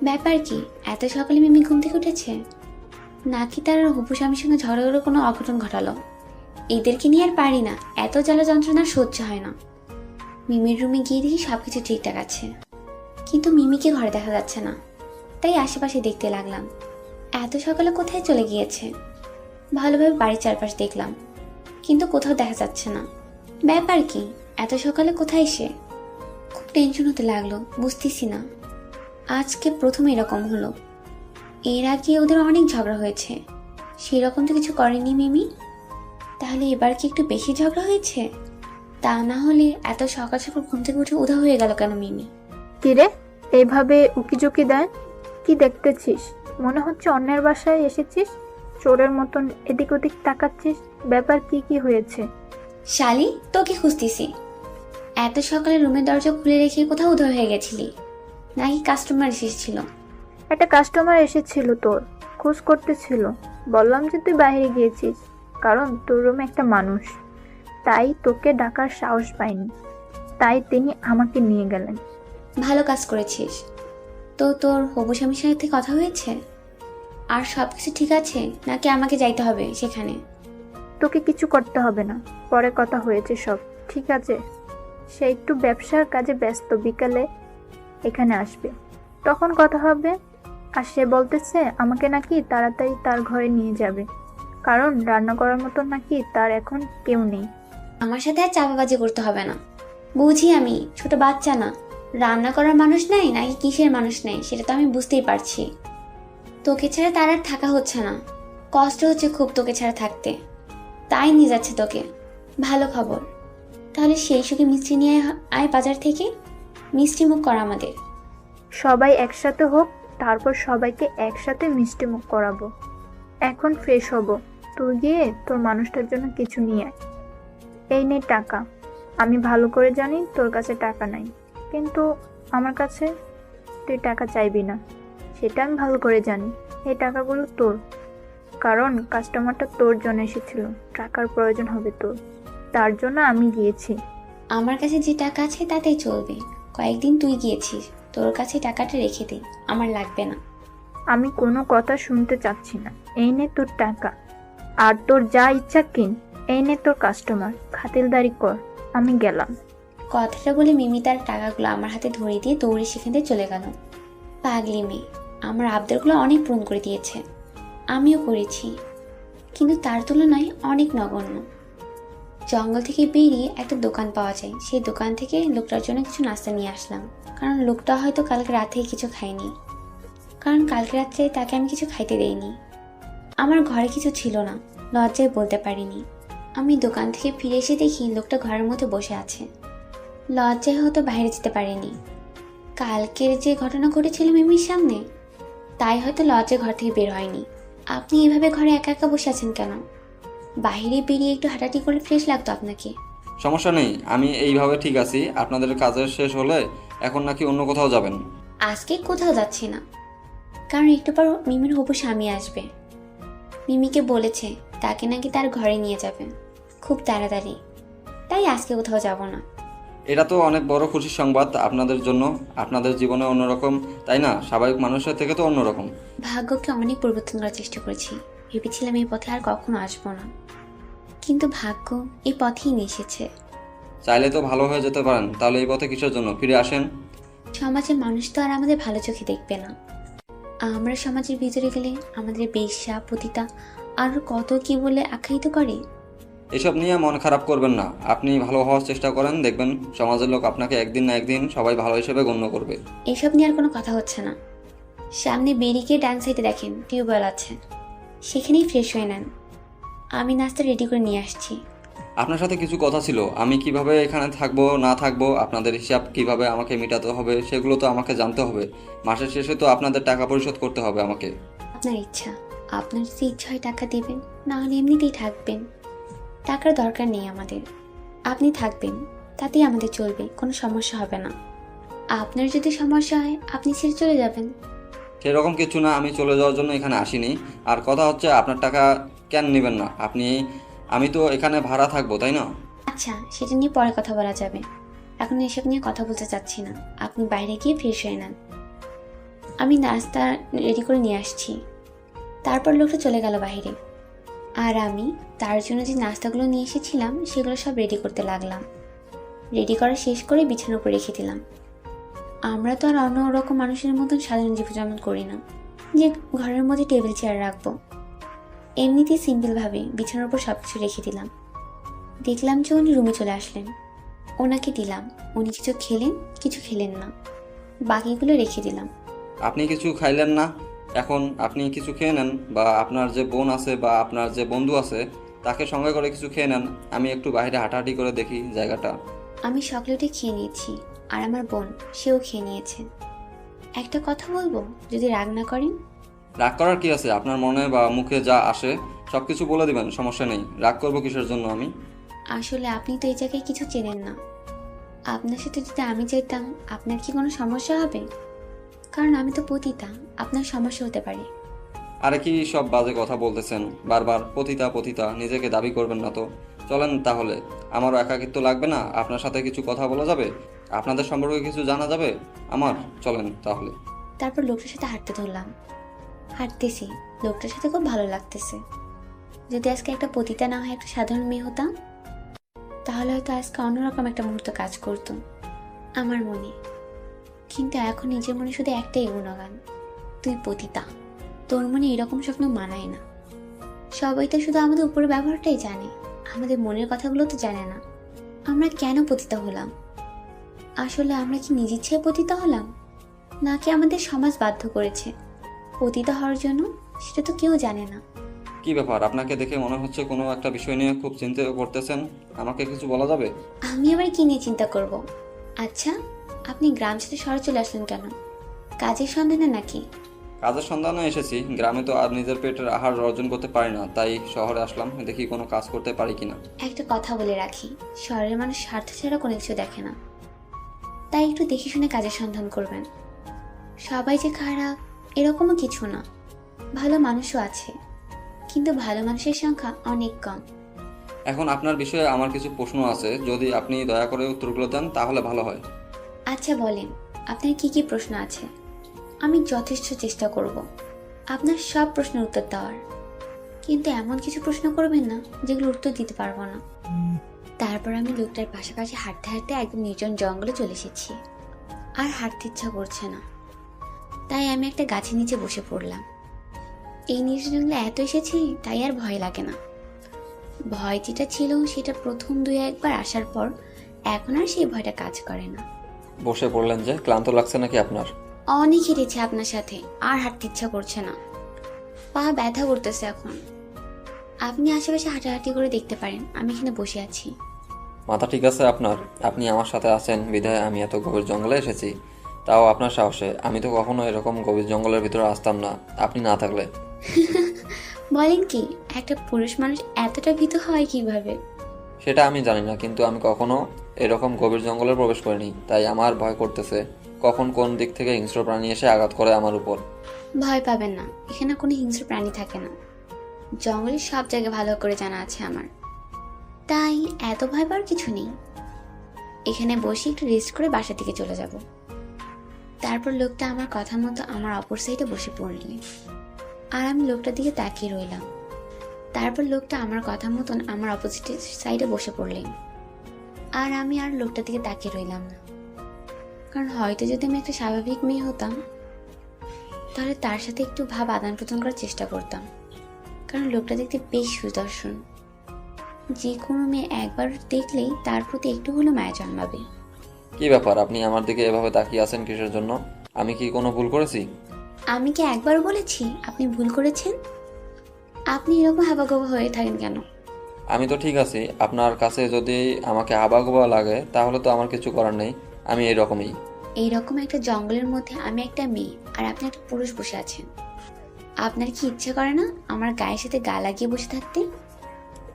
Speaker 1: ব্যাপার কি, এত সকালে মিমি ঘুম থেকে উঠেছে? নাকি তার হবু স্বামীর সঙ্গে ঝগড়া কোনো অঘটন ঘটালো? এদেরকে নিয়ে আর পারি না, এত জ্বালা যন্ত্রণা সহ্য হয় না। মিমির রুমে গিয়ে দেখি সবকিছু ঠিকঠাক আছে, কিন্তু মিমিকে ঘরে দেখা যাচ্ছে না। তাই আশেপাশে দেখতে লাগলাম, এত সকালে কোথায় চলে গিয়েছে। ভালোভাবে বাড়ির চারপাশ দেখলাম, কিন্তু কোথাও দেখা যাচ্ছে না। ব্যাপার কি, এত সকালে কোথায় সে? খুব টেনশন হতে লাগলো, বুঝতেছি না। আজকে প্রথম এরকম হলো। এর আগে ওদের অনেক ঝগড়া হয়েছে, সেরকম তো কিছু করেনি মিমি। তাহলে এবার কি একটু বেশি ঝগড়া হয়েছে? তা না হলে এত সকাল সকাল ঘুম থেকে উঠে উধাও হয়ে গেল কেন মিমি?
Speaker 3: কিরে, এইভাবে উকিঝুঁকি দেয়? কি দেখতেছিস? মনে হচ্ছে অন্যের বাসায় এসেছিস, চোরের মতন এদিক ওদিক তাকাচ্ছিস। ব্যাপার কি কি হয়েছে?
Speaker 1: শালি, তোকে খুঁজতেছি। এত সকালে রুমের দরজা খুলে রেখে কোথাও উধাও হয়ে গেছিলি? নাকি কাস্টমার এসেছিল?
Speaker 3: একটা কাস্টমার এসেছিল, তোর খোঁজ করতেছিল। বললাম যে তুই বাইরে গিয়েছিস, কারণ তোর রুমে একটা মানুষ, তাই তোকে ডাকার সাহস পাইনি, তাই তিনি আমাকে নিয়ে গেলেন।
Speaker 1: ভালো কাজ করেছিস। তো তোর হবু স্বামীর সাথে কথা হয়েছে? আর সব কিছু ঠিক আছে নাকি আমাকে যাইতে হবে সেখানে?
Speaker 3: তোকে কিছু করতে হবে না, পরে কথা হয়েছে, সব ঠিক আছে। সে একটু ব্যবসার কাজে ব্যস্ত, বিকালে এখানে আসবে, তখন কথা হবে। আর সে বলতেছে আমাকে নাকি তাড়াতাড়ি তার ঘরে নিয়ে যাবে, কারণ রান্না করার মতো নাকি তার এখন কেউ নেই।
Speaker 1: আমার সাথে আর চাপাবাজি করতে হবে না। বুঝি আমি ছোট বাচ্চা না। রান্না করার মানুষ নাই নাকি কিসের মানুষ নাই সেটা তো আমি বুঝতেই পারছি। তোকে ছাড়া তার আর থাকা হচ্ছে না, কষ্ট হচ্ছে খুব তোকে ছাড়া থাকতে, তাই নিয়ে যাচ্ছে তোকে। ভালো খবর। তাহলে সেই সুখে মিষ্টি নিয়ে আয় বাজার থেকে, মিষ্টি মুখ কর আমাদের।
Speaker 3: সবাই একসাথে হোক, তারপর সবাইকে একসাথে মিষ্টি মুখ করাবো। এখন ফ্রেশ হব, তুই গিয়ে তোর মানুষটার জন্য কিছু নিয়ে আয়। এই নে টাকা। আমি ভালো করে জানি তোর কাছে টাকা নাই, কিন্তু আমার কাছে তুই টাকা চাইবি না, সেটা আমি ভালো করে জানি। এই টাকাগুলো তোর, কারণ কাস্টমারটা তোর জন্য এসেছিল, টাকার প্রয়োজন হবে তোর, তার জন্য আমি গিয়েছি।
Speaker 1: আমার কাছে যে টাকা আছে তাতেই চলবে। কয়েকদিন তুই গিয়েছিস, তোর কাছে টাকাটা রেখে দে, আমার লাগবে না।
Speaker 3: আমি কোনো কথা শুনতে চাচ্ছি না। এই নে তোর টাকা, আর তোর যা ইচ্ছা কিন। এই নে তোর কাস্টমার, খাতিরদারি কর। আমি গেলাম।
Speaker 1: কথাটা বলে মিমি তার টাকাগুলো আমার হাতে ধরিয়ে দিয়ে দৌড়ে সেখান থেকে চলে গেল। পাগলি মেয়ে, আমার আবদারগুলো অনেক পূরণ করে দিয়েছে, আমিও করেছি, কিন্তু তার তুলনায় অনেক নগণ্য। জঙ্গল থেকে বেরিয়ে একটা দোকান পাওয়া যায়, সেই দোকান থেকে লোকটার জন্য কিছু নাস্তা নিয়ে আসলাম, কারণ লোকটা হয়তো কালকে রাত থেকে কিছু খায়নি, কারণ কালকে রাত্রে তাকে আমি কিছু খাইতে দেইনি। আমার ঘরে কিছু ছিল না, লজ্জায় বলতে পারিনি। আমি দোকান থেকে ফিরে এসে দেখি লোকটা ঘরের মধ্যে বসে আছে। লজ্জায় হয়তো বাইরে যেতে পারেনি। কালকের যে ঘটনা ঘটেছিল মিমির সামনে, তাই হয়তো লজ্জায় ঘর থেকে বের হয়নি। আপনি এভাবে ঘরে একা একা বসে আছেন কেন? বাইরে বেরিয়ে একটু হাঁটাহাঁটি করলে ফ্রেশ লাগতো আপনাকে।
Speaker 2: সমস্যা নেই, আমি এইভাবে ঠিক আছি। আপনাদের কাজের শেষ হলে এখন নাকি অন্য কোথাও যাবেন?
Speaker 1: আজকে কোথাও যাচ্ছি না, কারণ একটু পর মিমির হবু স্বামী আসবে। মিমিকে বলেছে তাকে নাকি তার ঘরে নিয়ে যাবে খুব তাড়াতাড়ি, তাই আজকে কোথাও যাব না।
Speaker 2: এটা তো অনেক বড় খুশির সংবাদ আপনাদের জন্য। আপনাদের জীবনে অন্যরকম, তাই না? স্বাভাবিক মানুষের থেকে তো অন্যরকম।
Speaker 1: ভাগ্যকে অনেক পরিবর্তন করার চেষ্টা করেছি, ভেবেছিলাম এই পথে আর কখনো আসবো না, কিন্তু ভাগ্য এই পথেই নিয়ে এসেছে।
Speaker 2: চাইলে তো ভালো হয়ে যেতে পারেন, তাহলে এই পথে কিসের জন্য? ফিরে আসেন।
Speaker 1: সমাজের মানুষ তো আর আমাদের ভালো চোখে দেখবে না। আমরা সমাজের ভিতরে গেলে আমাদের বেশ্যা পতিতা আরো কত কি বলে আখ্যায়িত করে।
Speaker 2: এসব নিয়ে মন খারাপ করবেন না, আপনি ভালো হওয়ার চেষ্টা করেন, দেখবেন সমাজের লোক আপনাকে একদিন না একদিন সবাই ভালো হিসেবে গণ্য করবে।
Speaker 1: এসব নিয়ে আর কোনো কথা হচ্ছে না। সামনে বেরিয়ে ডান সাইডে দেখেন টিউবওয়েল আছে, সেখানেই ফ্রেশ হয়ে নেন। আমি নাস্তা রেডি করে নিয়ে আসছি।
Speaker 2: আপনার সাথে কিছু কথা ছিল। আমি কিভাবে এখানে থাকবো না থাকবো, আপনাদের হিসাব কিভাবে আমাকে মেটাতে হবে, সেগুলো তো আমাকে জানতে হবে। মাসের শেষে তো আপনাদের টাকা পরিশোধ করতে হবে আমাকে।
Speaker 1: আপনার ইচ্ছা, আপনার যদি ইচ্ছা হয় টাকা দিবেন, না হলে এমনিতেই থাকবেন। টাকার দরকার নেই আমাদের, আপনি থাকবেন তাতেই আমাদের চলবে, কোনো সমস্যা হবে না। আপনার যদি সমস্যা হয় আপনি ছেড়ে চলে যাবেন।
Speaker 2: সেরকম কিছু না, আমি চলে যাওয়ার জন্য এখানে আসিনি। আর কথা হচ্ছে আপনার টাকা কেন নেবেন না আপনি? আমি তো এখানে ভাড়া থাকবো, তাই না?
Speaker 1: আচ্ছা, সেটা নিয়ে পরে কথা বলা যাবে, এখন এসব নিয়ে কথা বলতে চাচ্ছি না। আপনি বাইরে গিয়ে ফ্রেশ হয়ে নেন, আমি নাস্তা রেডি করে নিয়ে আসছি। তারপর লোকটা চলে গেল বাইরে, আর আমি তার জন্য যে নাস্তাগুলো নিয়ে এসেছিলাম সেগুলো সব রেডি করতে লাগলাম। রেডি করা শেষ করে বিছানার উপর রেখে দিলাম। আমরা তো আর অন্য রকম মানুষের মতন সাধারণ জীবনযাপন করি না যে ঘরের মধ্যে টেবিল চেয়ার রাখবো। এমনিতেই সিম্পলভাবে বিছানার উপর সব কিছু রেখে দিলাম। দেখলাম যে উনি রুমে চলে আসলেন, ওনাকে দিলাম। উনি কিছু খেলেন, কিছু খেলেন না, বাকিগুলো রেখে দিলাম।
Speaker 2: আপনি কিছু খাইলেন না? এখন আপনি কিছু খেয়ে নেন, বা আপনার যে বোন আছে বা আপনার যে বন্ধু আছে তাকে সঙ্গে করে কিছু খেয়ে নেন। আমি একটু বাইরে হাঁটাহাঁটি করে দেখি জায়গাটা।
Speaker 1: আমি সকালে উঠে খেয়ে নিয়েছি, আর আমার বোন সেও খেয়ে নিয়েছে। একটা কথা বলবো, যদি রাগ না করেন?
Speaker 2: রাগ করার কি আছে? আপনার মনে বা মুখে যা আসে সব কিছু বলে দিবেন, সমস্যা নেই। রাগ করবো কিসের জন্য আমি?
Speaker 1: আসলে আপনি তো এই জায়গায় কিছু চেনেন না। আপনার সাথে যদি আমি যেতাম, আপনার কি কোনো সমস্যা হবে? কারণ আমি তো পতিতা, আপনার সমস্যা হতে পারে।
Speaker 2: আরে কি সব বাজে কথা বলতেছেন বারবার? পতিতা পতিতা নিজেকে দাবি করবেন না তো। চলেন তাহলে, আমারও একাকিত্ব লাগবে না, আপনার সাথে কিছু কথা বলা যাবে, আপনাদের সম্পর্কে কিছু জানা যাবে আমার। চলেন তাহলে।
Speaker 1: তারপর লোকটার সাথে হাঁটতে ধরলাম। হাঁটতেছি, লোকটার সাথে খুব ভালো লাগতেছে। যদি আজকে একটা পতিতা না হয় একটা সাধারণ মেয়ে হতাম, তাহলে হয়তো আজকে অন্যরকম একটা মুহূর্ত কাজ করতো আমার মনে। কিন্তু এখন নিজের মনে শুধু একটাই গুণগান, তুই পতিতা, তোর মনে এরকম স্বপ্ন মানায় না। সবাই তো শুধু আমাদের উপরের ব্যবহারটাই জানে, আমাদের মনের কথাগুলো তো জানে না। আমরা কেন পতিতা হলাম? আসলে আমরা কি নিজের ইচ্ছায় পতিতা হলাম, নাকি আমাদের সমাজ বাধ্য করেছে পতিতা হওয়ার জন্য? সেটা তো কেউ জানে না।
Speaker 2: কি ব্যাপার, আপনাকে দেখে মনে হচ্ছে কোনো একটা বিষয় নিয়ে খুব চিন্তা করতেছেন। আমাকে কিছু বলা যাবে?
Speaker 1: আমি আবার কি নিয়ে চিন্তা করব? আচ্ছা, আপনি গ্রাম ছেড়ে শহরে চলে আসলেন কেন? কাজের সন্ধানে নাকি?
Speaker 2: কাজের সন্ধানে এসেছি। গ্রামে তো আর নিজের পেটের আহার অর্জন করতে পারি না, তাই শহরে আসলাম, দেখি কোনো কাজ করতে পারি কিনা।
Speaker 1: একটা কথা বলে রাখি, শহরের মানুষ স্বার্থ ছাড়া কোনো কিছু দেখে না। তাই একটু দেখে শুনে কাজের সন্ধান করবেন। সবাই যে খারাপ এরকমও কিছু না, ভালো মানুষও আছে, কিন্তু ভালো মানুষের সংখ্যা অনেক কম।
Speaker 2: এখন আপনার বিষয়ে আমার কিছু প্রশ্ন আছে, যদি আপনি দয়া করে উত্তরগুলো দেন তাহলে ভালো হয়।
Speaker 1: আচ্ছা বলেন, আপনার কি কি প্রশ্ন আছে? আমি যথেষ্ট চেষ্টা করব আপনার সব প্রশ্নের উত্তর দেওয়ার, কিন্তু এমন কিছু প্রশ্ন করবেন না যেগুলো উত্তর দিতে পারবো না। তারপর আমি লোকটার পাশাপাশি হাঁটতে হাঁটতে একদম নির্জন জঙ্গলে চলে এসেছি। আর হাঁটতে ইচ্ছা করছে না, তাই আমি একটা গাছের নিচে বসে পড়লাম। এই নির্জন জঙ্গলে এত এসেছি তাই আর ভয় লাগে না। ভয় যেটা ছিল সেটা প্রথম 2-1 বার আসার পর এখন আর সেই ভয়টা কাজ করে না।
Speaker 2: বসে পড়লেন যে, ক্লান্ত লাগছে নাকি আপনার?
Speaker 1: অনেক হেঁটেছি আপনার সাথে, আর হাঁটতে ইচ্ছা করছে না, পা ব্যথা করতেছে এখন। আপনি আশেপাশে হাঁটাহাঁটি করে দেখতে পারেন, আমি এখানে বসে আছি।
Speaker 2: মাথা ঠিক আছে আপনার? আপনি আমার সাথে আছেন বিধায় আমি এত গভীর জঙ্গলে এসেছি, তাও আপনার সাহসে। আমি তো কখনো এরকম গভীর জঙ্গলের ভিতরে আসতাম না আপনি না থাকলে।
Speaker 1: বলেন কি, একটা পুরুষ মানুষ এতটা ভীতু হয় কিভাবে?
Speaker 2: সেটা আমি জানি না, কিন্তু আমি কখনো এরকম গভীর জঙ্গলে প্রবেশ করিনি, তাই আমার ভয় করতেছে কখন কোন দিক থেকে হিংস্র প্রাণী এসে আঘাত করে আমার উপর।
Speaker 1: ভয় পাবেন না, এখানে কোনো হিংস্র প্রাণী থাকে না। জঙ্গলের সব জায়গা ভালো করে জানা আছে আমার, তাই এত ভয় পাওয়ার কিছু নেই। এখানে বসে একটু রেস্ট করে বাসা থেকে চলে যাব। তারপর লোকটা আমার কথা মতো আমার অপর সাইডে বসে পড়লেন, আর আমি লোকটার দিকে তাকিয়ে রইলাম। তারপর লোকটা আমার কথা মতন আমার অপোজিট সাইডে বসে পড়লেন, আর আমি আর লোকটার দিকে তাকিয়ে রইলাম না। কারণ হয়তো যদি আমি একটা স্বাভাবিক মেয়ে হতাম, তাহলে তার সাথে একটু ভাব আদান প্রদান করার চেষ্টা করতাম। কারণ লোকটা দেখতে বেশ সুদর্শন, যে কোনো মেয়ে একবার দেখলেই তার প্রতি একটু হলেও মায়া জন্মাবে।
Speaker 2: কি ব্যাপার, আপনি আমার দিকে এভাবে তাকিয়ে আছেন কিসের জন্য? আমি কি কোনো ভুল করেছি?
Speaker 1: আমি কি একবার বলেছি আপনি ভুল করেছেন? আপনি এরকম হাবাগোবা হয়ে থাকেন কেন?
Speaker 2: আমি তো ঠিক আছি। আপনার কাছে যদি আমাকে হাবাগোবা লাগে তাহলে তো আমার কিছু করার নেই, আমি এরকমই।
Speaker 1: এইরকম একটা জঙ্গলের মধ্যে আমি একটা মেয়ে আর আপনি একটা পুরুষ বসে আছেন, আপনার কি ইচ্ছে করে না আমার গায়ের সাথে গা লাগিয়ে বসে থাকতে?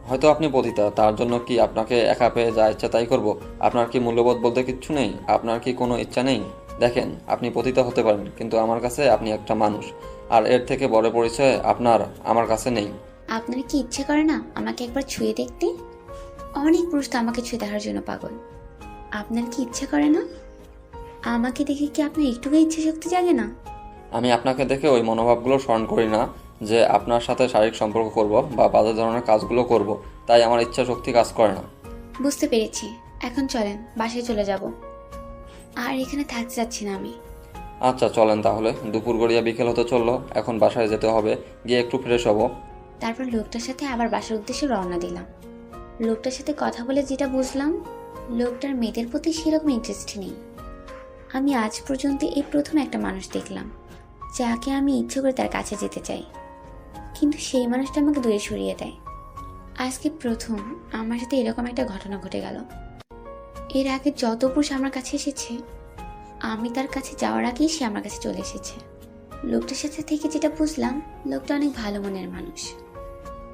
Speaker 2: হয়তো আপনি পতিতা, তার জন্য কি আপনাকে একা পেয়ে যা ইচ্ছা তাই করব? আপনার কি মূল্যবোধ বলতে কিচ্ছু নেই? আপনার কি কোনো ইচ্ছা নেই? দেখেন, আপনি পতিতা হতে পারেন, কিন্তু আমার কাছে আপনি একটা মানুষ, আর এর থেকে বড় পরিচয় আপনার আমার কাছে নেই।
Speaker 1: আপনার কি ইচ্ছে করে না আমাকে একবার ছুঁয়ে দেখতে? অনেক পুরুষ তো আমাকে ছুঁয়ে দেখার জন্য পাগল, আপনার কি ইচ্ছে করে না? আমাকে দেখে কি আপনার একটুকু ইচ্ছে শক্তি জাগে না?
Speaker 2: আমি আপনাকে দেখে ওই মনোভাবগুলো স্মরণ করি না যে আপনার সাথে শারীরিক সম্পর্ক করব বা বাজে ধরনের কাজগুলো করব, তাই আমার ইচ্ছা শক্তি কাজ করে না।
Speaker 1: বুঝতে পেরেছি, এখন চলেন বাসায় চলে যাব, আর এখানে থাকতে চাচ্ছি না আমি।
Speaker 2: আচ্ছা চলেন তাহলে, দুপুর গড়িয়া বিকেল হতে চললো, এখন বাসায় যেতে হবে, গিয়ে একটু ফ্রেশ হব।
Speaker 1: তারপর লোকটার সাথে আবার বাসার উদ্দেশ্যে রওনা দিলাম। লোকটার সাথে কথা বলে যেটা বুঝলাম, লোকটার মেয়েদের প্রতি সেরকম ইন্টারেস্ট নেই। আমি আজ পর্যন্ত এই প্রথম একটা মানুষ দেখলাম যাকে আমি ইচ্ছে করে তার কাছে যেতে চাই, কিন্তু সেই মানুষটা আমাকে দূরে সরিয়ে দেয়। আজকে প্রথম আমার সাথে এরকম একটা ঘটনা ঘটে গেল। এর আগে যত পুরুষ আমার কাছে এসেছে, আমি তার কাছে যাওয়ার আগেই সে আমার কাছে চলে এসেছে। লোকটার সাথে থেকে যেটা বুঝলাম, লোকটা অনেক ভালো মনের মানুষ।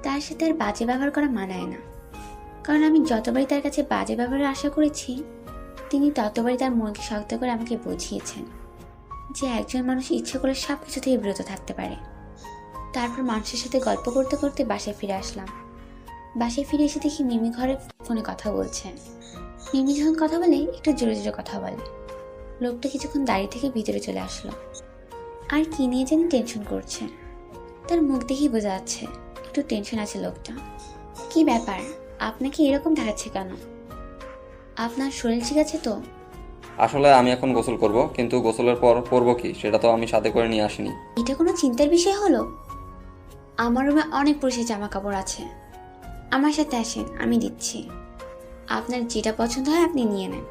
Speaker 1: তার সাথে আর বাজে ব্যবহার করা মানায় না, কারণ আমি যতবারই তার কাছে বাজে ব্যবহারের আশা করেছি, তিনি ততবারই তার মনকে শক্ত করে আমাকে বুঝিয়েছেন যে একজন মানুষ ইচ্ছে করে সব কিছু থেকে বিরত থাকতে পারে। তারপর মানুষের সাথে গল্প করতে করতে বাসায় ফিরে আসলাম। বাসায় ফিরে এসে দেখি মিমি ঘরে ফোনে কথা বলছে। মিমি যখন কথা বলে একটু জোরে জোরে কথা বলে। লোকটা কিছুক্ষণ দাঁড়িয়ে থেকে ভিতরে চলে আসলো, আর কি নিয়ে জানি টেনশন করছে। তার মুখ দেখেই বোঝা যাচ্ছে একটু টেনশন আছে লোকটা। কি ব্যাপার, আপনাকে এরকম দেখাচ্ছে কেন? আপনার শরীর ঠিক আছে তো?
Speaker 2: আসলে আমি এখন গোসল করব, কিন্তু গোসলের পর করবো কি সেটা তো আমি সাথে করে নিয়ে আসিনি।
Speaker 1: এটা কোনো চিন্তার বিষয় হলো? আমার রুমে অনেক পুরুষের জামা কাপড় আছে, আমার সাথে আসেন, আমি দিচ্ছি। আপনার যেটা পছন্দ হয় আপনি নিয়ে নেন।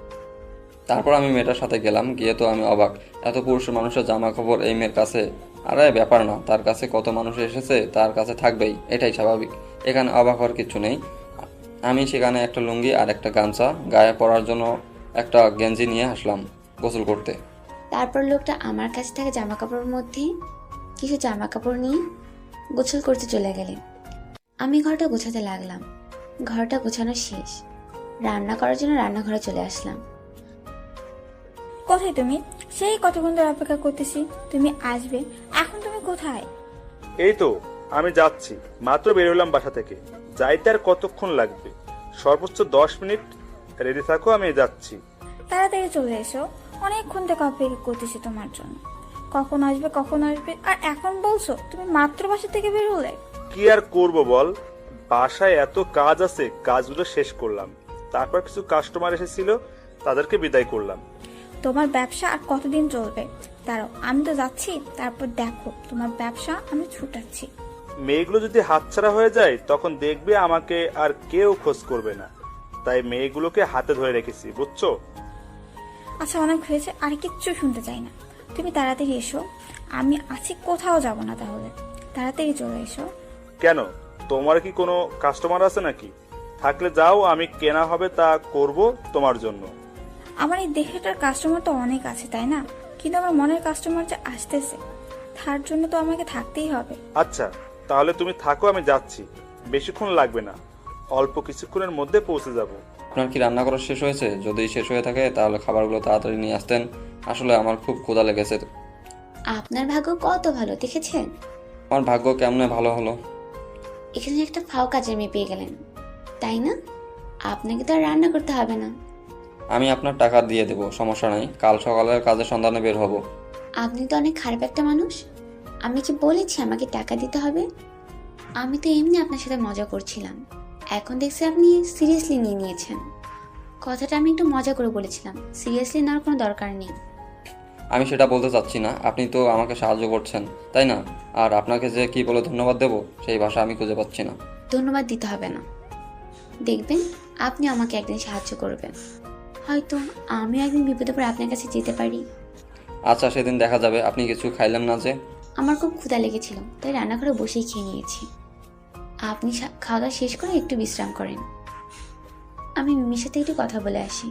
Speaker 2: তারপর আমি মেয়েটার সাথে গেলাম, গিয়ে তো আমি অবাক, এত পুরুষ মানুষের জামা কাপড় এই মেয়ের কাছে। আরে ব্যাপার না, তার কাছে কত মানুষ এসেছে, তার কাছে থাকবেই, এটাই স্বাভাবিক। এখানে অবাক হওয়ার কিছু নেই। আমি সেখানে একটা লুঙ্গি আর একটা গামছা, গায়ে পরার জন্য একটা গেঞ্জি নিয়ে আসলাম গোসল করতে।
Speaker 1: তারপর লোকটা আমার কাছে থাকা জামা কাপড়ের মধ্যে কিছু জামা কাপড় নিয়ে গোসল করতে চলে গেলেন। আমি ঘরটা গোছাতে লাগলাম। ঘরটা গোছানো শেষ, রান্না করার জন্য রান্নাঘরে চলে আসলাম।
Speaker 4: কোথায় তুমি? সেই কতক্ষণ ধরে অপেক্ষা করতেছি, তুমি আসবে। এখন তুমি কোথায়?
Speaker 5: এই তো আমি যাচ্ছি, মাত্র বেরোলাম বাসা থেকে। যাইতে আর কতক্ষণ লাগবে? সর্বোচ্চ 10 মিনিট। রেডি থাকো, আমি যাচ্ছি।
Speaker 4: তাড়াতাড়ি চলে এসো, অনেকক্ষণ থেকে অপেক্ষা করতেছি তোমার জন্য। কখন আসবে কখন আসবে, আর এখন বলছো তুমি মাত্র বাসা থেকে বের হলে।
Speaker 5: কি আর করব বল, বাসায় এত কাজ আছে, কাজগুলো শেষ করলাম। তারপর কিছু কাস্টমার এসেছিল, তাদেরকে বিদায় করলাম।
Speaker 4: তোমার ব্যবসা আর কতদিন চলবে? দাঁড়াও, আমি তো যাচ্ছি, তারপর দেখো তোমার ব্যবসা আমি ছুটাচ্ছি।
Speaker 5: মেয়েগুলো যদি হাতছাড়া হয়ে যায়, তখন দেখবে আমাকে আর কেউ খোঁজ করবে না। তাই মেয়েগুলোকে হাতে ধরে রেখেছি, বুঝছো?
Speaker 4: আচ্ছা অনেক হয়েছে, আর কিচ্ছু শুনতে চাই না। তুমি তাড়াতাড়ি এসো, আমি আছি, কোথাও যাব না। তাহলে তাড়াতাড়ি চলে এসো।
Speaker 5: কেন, তোমার কি কোনো কাস্টমার আছে নাকি? থাকলে যাও, আমি কেনা হবে তা করব তোমার জন্য।
Speaker 4: আমার এই দেহটার কাস্টমার তো অনেক আছে, তাই না? কিন্তু আমার মনের কাস্টমার যে আসতেছে, তার জন্য তো আমাকে থাকতেই হবে।
Speaker 5: আচ্ছা, তাহলে তুমি থাকো, আমি যাচ্ছি। বেশিক্ষণ লাগবে না, অল্প কিছুক্ষণের মধ্যে পৌঁছে যাব।
Speaker 2: আপনার কি রান্না করা শেষ হয়েছে? যদি শেষ হয়ে থাকে তাহলে খাবারগুলো তাড়াতাড়ি নিয়ে আসতেন, আসলে আমার খুব ক্ষুধা লেগেছে।
Speaker 1: আপনার ভাগ্য কত ভালো দেখেছেন,
Speaker 2: আমার ভাগ্য কেমনে ভালো হলো?
Speaker 1: এখানে একটা ফাও কাজের মেয়ে পেয়ে গেলেন, তাই না? আপনাকে তো আর রান্না করতে হবে না।
Speaker 2: আমি আপনার টাকা দিয়ে দেবো, সমস্যা নাই। কাল সকালের কাজের সন্ধানে বের হব।
Speaker 1: আপনি তো অনেক খারাপ একটা মানুষ। আমি কি বলেছি আমাকে টাকা দিতে হবে? আমি তো এমনি আপনার সাথে মজা করছিলাম, এখন দেখছি আপনি সিরিয়াসলি নিয়ে নিয়েছেন। কথাটা আমি একটু মজা করে বলেছিলাম, সিরিয়াসলি নেওয়ার কোনো দরকার নেই।
Speaker 2: আমি সেটা বলতে চাচ্ছি না, আপনি তো আমাকে সাহায্য করছেন, তাই না? আর আপনাকে যে কি বলে ধন্যবাদ দেবো সেই ভাষা আমি খুঁজে পাচ্ছি না।
Speaker 1: ধন্যবাদ দিতে হবে না, দেখবেন আপনি আমাকে একদিন সাহায্য করবেন। হয়তো আমিও একদিন বিপদে পড়ে আপনার কাছে যেতে পারি।
Speaker 2: আচ্ছা, সেদিন দেখা যাবে। আপনি কিছু খাইলেন না যে?
Speaker 1: আমার খুব ক্ষুধা লেগেছিল, তাই রান্নাঘরে বসেই খেয়ে নিয়েছি। আপনি খাওয়া দাওয়া শেষ করে একটু বিশ্রাম করেন, আমি মিমির সাথে একটু কথা বলে আসি।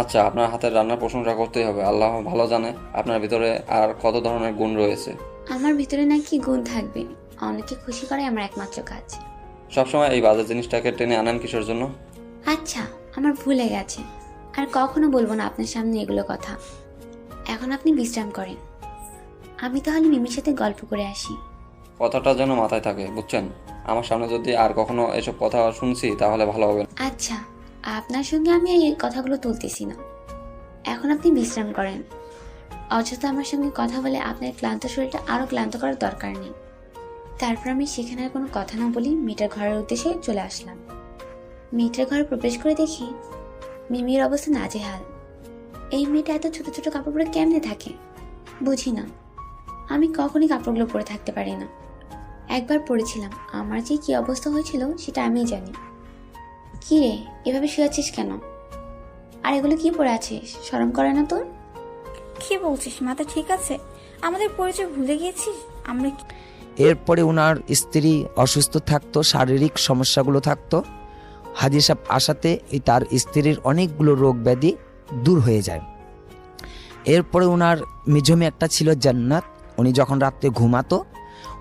Speaker 2: আচ্ছা, আপনার হাতের রান্নার প্রশংসা করতেই হবে। আল্লাহ ভালো জানে আপনার ভিতরে আর কত ধরনের গুণ রয়েছে।
Speaker 1: আমার ভিতরে নাকি গুণ থাকবে? অনেকে খুশি করে আমার একমাত্র কাজ।
Speaker 2: সবসময় এই বাজে জিনিসটাকে টেনে আনেন কিসের জন্য?
Speaker 1: আচ্ছা, আমার ভুলে গেছে, আর কখনো বলবো না আপনার সামনে এগুলো কথা। এখন আপনি বিশ্রাম করেন, আমি তাহলে মিমির সাথে গল্প করে আসি।
Speaker 2: কথাটা যেন মাথায় থাকে, বুঝছেন? আমার সামনে যদি আর কখনো এসব কথা শুনছি তাহলে ভালো হবে না।
Speaker 1: আচ্ছা, আপনার সঙ্গে আমি এই কথাগুলো তুলতেছি না, এখন আপনি বিশ্রাম করেন। অযথা আমার সঙ্গে কথা বলে আপনার ক্লান্ত শরীরটা আরও ক্লান্ত করার দরকার নেই। তারপর আমি সেখানে আর কোনো কথা না বলি মেয়েটার ঘরের উদ্দেশ্যে চলে আসলাম। মেয়েটার ঘরে প্রবেশ করে দেখি মিমির অবস্থা নাজেহাল। এই মেয়েটা এত ছোট ছোট কাপড় পরে কেমনে থাকে বুঝি না। আমি কখনই কাপড়গুলো পরে থাকতে পারি না, একবার পরেছিলাম, আমার যে কি অবস্থা হয়েছিল সেটা আমিই জানি। কি রে, এভাবে শুয়ে আছিস কেন? আর এগুলো কি পরে আছিস, শরম করে না তোর?
Speaker 4: কি বলছিস, মাথা ঠিক আছে? আমাদের পরিচয় ভুলে গিয়েছিস? আমরা
Speaker 6: এরপরে ওনার স্ত্রী অসুস্থ থাকতো, শারীরিক সমস্যাগুলো থাকতো। হাজি সাহেব আসাতে তার স্ত্রীর অনেকগুলো রোগ ব্যাধি দূর হয়ে যায়। এরপরে ওনার মেজমে একটা ছিল জান্নাত। উনি যখন রাত্রে ঘুমাতো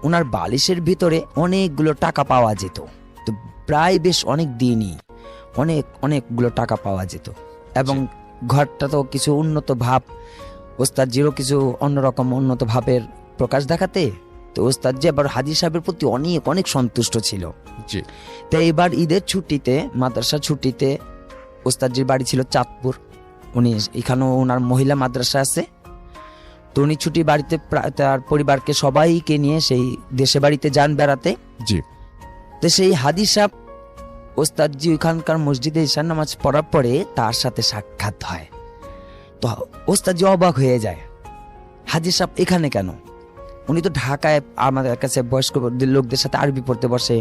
Speaker 6: ওনার বালিশের ভিতরে অনেকগুলো টাকা পাওয়া যেত। তো প্রায় বেশ অনেক দিনই অনেকগুলো টাকা পাওয়া যেত। এবং ঘরটা তো কিছু উন্নত ভাব, ওস্তাদজিরও কিছু অন্যরকম উন্নত ভাবের প্রকাশ দেখাতে, তো ওস্তাদজি আবার হাজি সাহেবের প্রতি অনেক সন্তুষ্ট ছিল।
Speaker 7: জি।
Speaker 6: তো এবার ঈদের ছুটিতে, মাদ্রাসা ছুটিতে, ওস্তাদজির বাড়ি ছিল চাঁদপুর। উনি এখানেও ওনার মহিলা মাদ্রাসা আছে। তো উনি ছুটি বাড়িতে তার পরিবারকে সবাইকে নিয়ে সেই দেশে বাড়িতে যান বেড়াতে।
Speaker 7: জি।
Speaker 6: তো সেই হাজি সাহেব ওস্তাদজি ওইখানকার মসজিদে ঈশার নামাজ পড়ার পরে তার সাথে সাক্ষাৎ হয়। তো ওস্তাদজি অবাক হয়ে যায়, হাজি সাহেব এখানে কেন? উনি তো ঢাকায় আমাদের কাছে বয়স্ক লোকদের সাথে আরবি পড়তে বসে,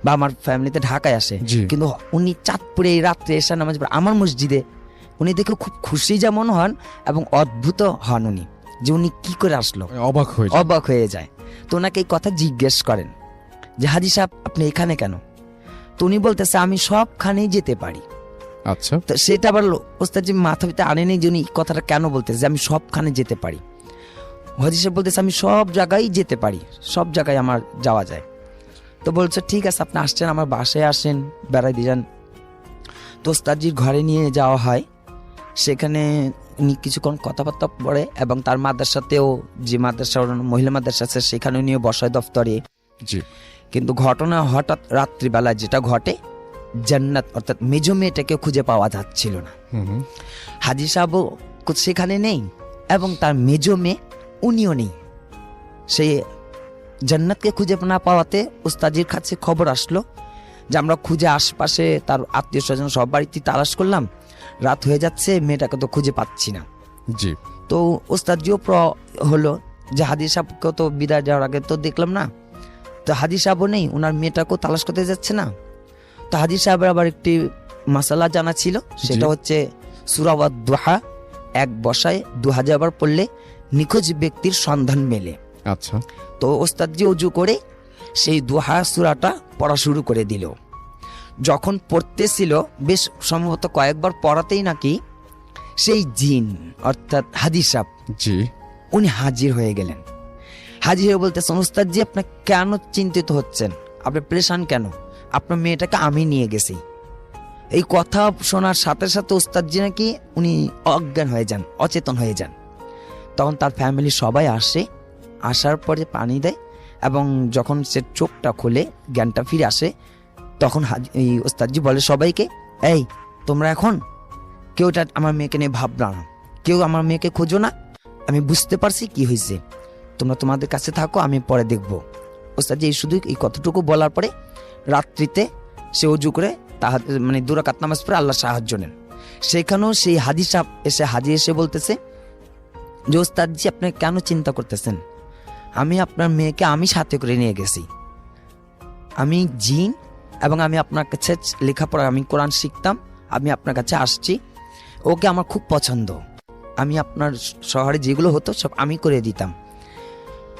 Speaker 6: বা আমার ফ্যামিলিতে ঢাকায় আসে,
Speaker 7: জি।
Speaker 6: কিন্তু উনি চাঁদপুরে এই রাত্রে ঈশার নামাজ পড়ে আমার মসজিদে। উনি দেখে খুব খুশি যেমন হন এবং অদ্ভুত হন উনি, যে উনি কি করে আসলো, অবাক হয়ে যায়। তো ওনাকে এই কথা জিজ্ঞেস করেন যে হাজি সাহেব আপনি এখানে কেন? তো উনি বলতেছে আমি সবখানেই যেতে পারি।
Speaker 7: আচ্ছা।
Speaker 6: তো সেটা আবার ওস্তাদজি মাথা ভিতরে আনেনি যে উনি কথাটা কেন বলতেছে যে আমি সবখানে যেতে পারি। হাজি সাহেব বলতেছে আমি সব জায়গায় যেতে পারি, সব জায়গায় আমার যাওয়া যায়। তো বলছে ঠিক আছে আপনি আসছেন, আমার বাসায় আসেন, বেড়াই দিয়ে যান। তো ওস্তাদজির ঘরে নিয়ে যাওয়া হয়। সেখানে উনি কিছুক্ষণ কথাবার্তা পড়ে এবং তার মাদ্রাসাতেও, যে মাদ্রাসা মহিলা মাদ্রাসা আছে সেখানে নিয়ে বসায় দফতরে।
Speaker 7: জি।
Speaker 6: কিন্তু ঘটনা হঠাৎ রাত্রিবেলায় যেটা ঘটে, জান্নাত অর্থাৎ মেজো মেয়েটাকে খুঁজে পাওয়া যাচ্ছিল না। হাজি সাহেবও সেখানে নেই এবং তার মেজো মেয়ে উনিও নেই। সেই জান্নাতকে খুঁজে না পাওয়াতে ওস্তাদের কাছে খবর আসলো যে আমরা খুঁজে আশপাশে তার আত্মীয় স্বজন সব বাড়িতে তালাশ করলাম, রাত হয়ে যাচ্ছে, মেয়েটাকে তো খুঁজে পাচ্ছি না।
Speaker 7: জি।
Speaker 6: তো ওস্তাদজিও হলো যে হাজি সাহেবকে তো বিদায় দেওয়ার আগে তো দেখলাম না, তো হাজি সাহেবও নেই, ওনার মেয়েটাকেও তালাশ করতে যাচ্ছে না। তো হাজি সাহেবের আবার একটি মাসালা জানা ছিল, সেটা হচ্ছে সূরা ওয়াদ-দুহা এক বসায় 2000 বার পড়লে নিখোঁজ ব্যক্তির সন্ধান মেলে।
Speaker 7: আচ্ছা।
Speaker 6: তো ওস্তাদজি অজু করে সেই দুহা সূরাটা পড়া শুরু করে দিল। যখন পড়তেছিল বেশ সম্ভবত কয়েকবার পড়াতেই নাকি সেই জিন অর্থাৎ হাজি সাহেব,
Speaker 7: জি,
Speaker 6: উনি হাজির হয়ে গেলেন। হাজির হয়ে বলতেছেন ওস্তাদজি আপনি কেন চিন্তিত হচ্ছেন, আপনি পরেশান কেন? আপনার মেয়েটাকে আমি নিয়ে গেছি। এই কথা শোনার সাথে সাথে ওস্তাদজি নাকি উনি অজ্ঞান হয়ে যান, অচেতন হয়ে যান। তখন তার ফ্যামিলি সবাই আসে, আসার পরে পানি দেয় এবং যখন সে চোখটা খুলে জ্ঞানটা ফিরে আসে তখন এই ওস্তাদজি বলে সবাইকে, এই তোমরা এখন কেউ আমার মেয়েকে নিয়ে ভাবনা না, কেউ আমার মেয়েকে খোঁজো না, আমি বুঝতে পারছি কি হয়েছে, তোমরা তোমাদের কাছে থাকো, আমি পরে দেখব। ওস্তাদজি এই শুধু এই কতটুকু বলার পরে রাত্রিতে সে অজু করে মানে 2 রাকাত নামাজ পড়ে আল্লাহ সাহায্য নেন। সেখানেও সেই হাজি সাহেব হাজি এসে বলতেছে যে ওস্তাদজি আপনি কেন চিন্তা করতেছেন, আমি আপনার মেয়েকে আমি সাথে করে নিয়ে গেছি, আমি জিন এবং আমি আপনার কাছে লেখাপড়া, আমি কোরআন শিখতাম, আমি আপনার কাছে আসছি, ওকে আমার খুব পছন্দ, আমি আপনার শহরে যেগুলো হতো সব আমি করে দিতাম।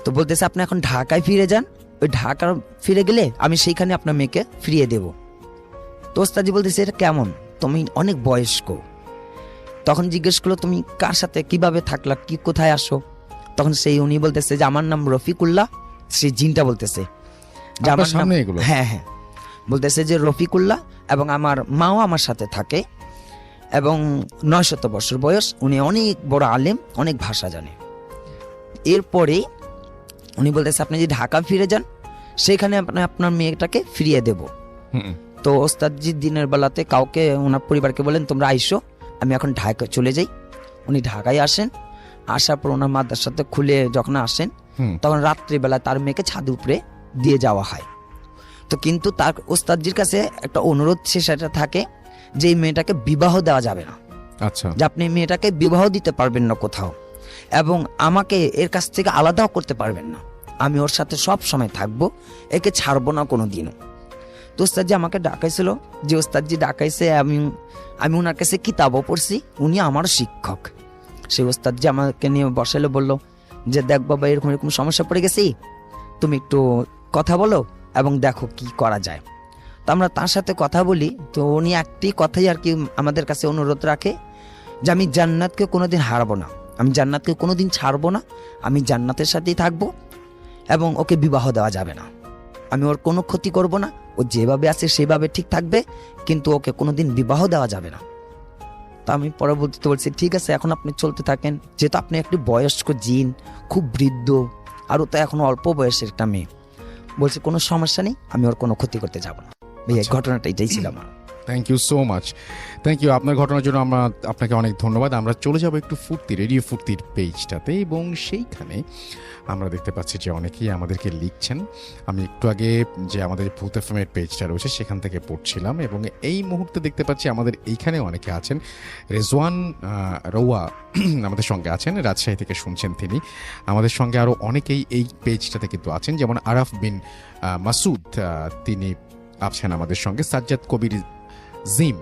Speaker 6: তো বলতেছে আপনি এখন ঢাকায় ফিরে যান, ওই ঢাকা ফিরে গেলে আমি সেইখানে আপনার মেয়েকে ফিরিয়ে দেব। তো ওস্তাদজি বলতেছে এটা কেমন, তুমি অনেক বয়স্ক। তখন জিজ্ঞেস করলো তুমি কার সাথে কিভাবে থাকলা, কি কোথায় আসো? তখন সেই উনি বলতেছে যে আমার নাম রফিকুল্লাহ। সেই জিনটা বলতেছে যে আমার নাম, হ্যাঁ হ্যাঁ, বলতেছে যে রফিকুল্লাহ এবং আমার মাও আমার সাথে থাকে এবং 900 বছর বয়স, উনি অনেক বড় আলেম, অনেক ভাষা জানে। এরপরে উনি বলতেছে আপনি যদি ঢাকা ফিরে যান সেখানে আপনার মেয়েটাকে ফিরিয়ে দেব। তো ওস্তাদজি দিনের বেলাতে কাউকে ওনার পরিবারকে বলেন তোমরা আইসো, আমি এখন ঢাকা চলে যাই। উনি ঢাকায় আসেন, আসার পর ওনার মাদ্রাসাতে খুলে যখন আসেন তখন রাত্রিবেলা তার মেয়েকে ছাদ উপরে দিয়ে যাওয়া হয়। তো কিন্তু তার ওস্তাদজির কাছে একটা অনুরোধ সেটা থাকে যে এই মেয়েটাকে বিবাহ দেওয়া যাবে না।
Speaker 7: আচ্ছা।
Speaker 6: যে আপনি মেয়েটাকে বিবাহ দিতে পারবেন না কোথাও, এবং আমাকে এর কাছ থেকে আলাদাও করতে পারবেন না, আমি ওর সাথে সব সময় থাকবো, একে ছাড়বো না কোনো দিনও। তো ওস্তাদজি আমাকে ডাকাইছিল, যে ওস্তাদজি ডাকাইছে, আমি ওনার কাছে কিতাবও পড়ছি, উনি আমারও শিক্ষক। সেই ওস্তাদজি আমাকে নিয়ে বসাইলে বলল যে দেখ বাবা এরকম এরকম সমস্যা পড়ে গেছি, তুমি একটু কথা বলো এবং দেখো কি করা যায়। তো আমরা তার সাথে কথা বলি, তো উনি একটি কথাই আর কি আমাদের কাছে অনুরোধ রাখে যে আমি জান্নাতকে কোনোদিন হারাবো না, আমি জান্নাতকে কোনোদিন ছাড়বো না, আমি জান্নাতের সাথেই থাকবো এবং ওকে বিবাহ দেওয়া যাবে না, আমি ওর কোনো ক্ষতি করব না, ও যেভাবে আছে সেভাবে ঠিক থাকবে, কিন্তু ওকে কোনোদিন বিবাহ দেওয়া যাবে না। তা আমি পরবর্তীতে বলছি ঠিক আছে এখন আপনি চলতে থাকেন, যেহেতু আপনি একটি বয়স্ক জিন, খুব বৃদ্ধ, আর ও তো এখনো অল্প বয়সের একটা মেয়ে, বলছে কোনো সমস্যা নেই, আমি ওর কোনো ক্ষতি করতে যাব না। ভাই এই ঘটনাটা এটাই ছিল আমার।
Speaker 7: Thank you so much, thank you আপনার ঘটনার জন্য। আমরা আপনাকে অনেক ধন্যবাদ। আমরা চলে যাব একটু ফুর্তি, রেডিও ফুর্তির পেজটাতে, এবং সেইখানে আমরা দেখতে পাচ্ছি যে অনেকেই আমাদেরকে লিখছেন। আমি একটু আগে যে আমাদের ভূত এফএমের পেজটা রয়েছে সেখান থেকে পড়ছিলাম, এবং এই মুহূর্তে দেখতে পাচ্ছি আমাদের এইখানে অনেকে আছেন। রেজওয়ান রৌয়া আমাদের সঙ্গে আছেন, রাজশাহী থেকে শুনছেন তিনি। আমাদের সঙ্গে আরও অনেকেই এই পেজটাতে কিন্তু আছেন, যেমন আরাফ বিন মাসুদ, তিনি আছেন আমাদের সঙ্গে। সাজ্জাদ কবির জিম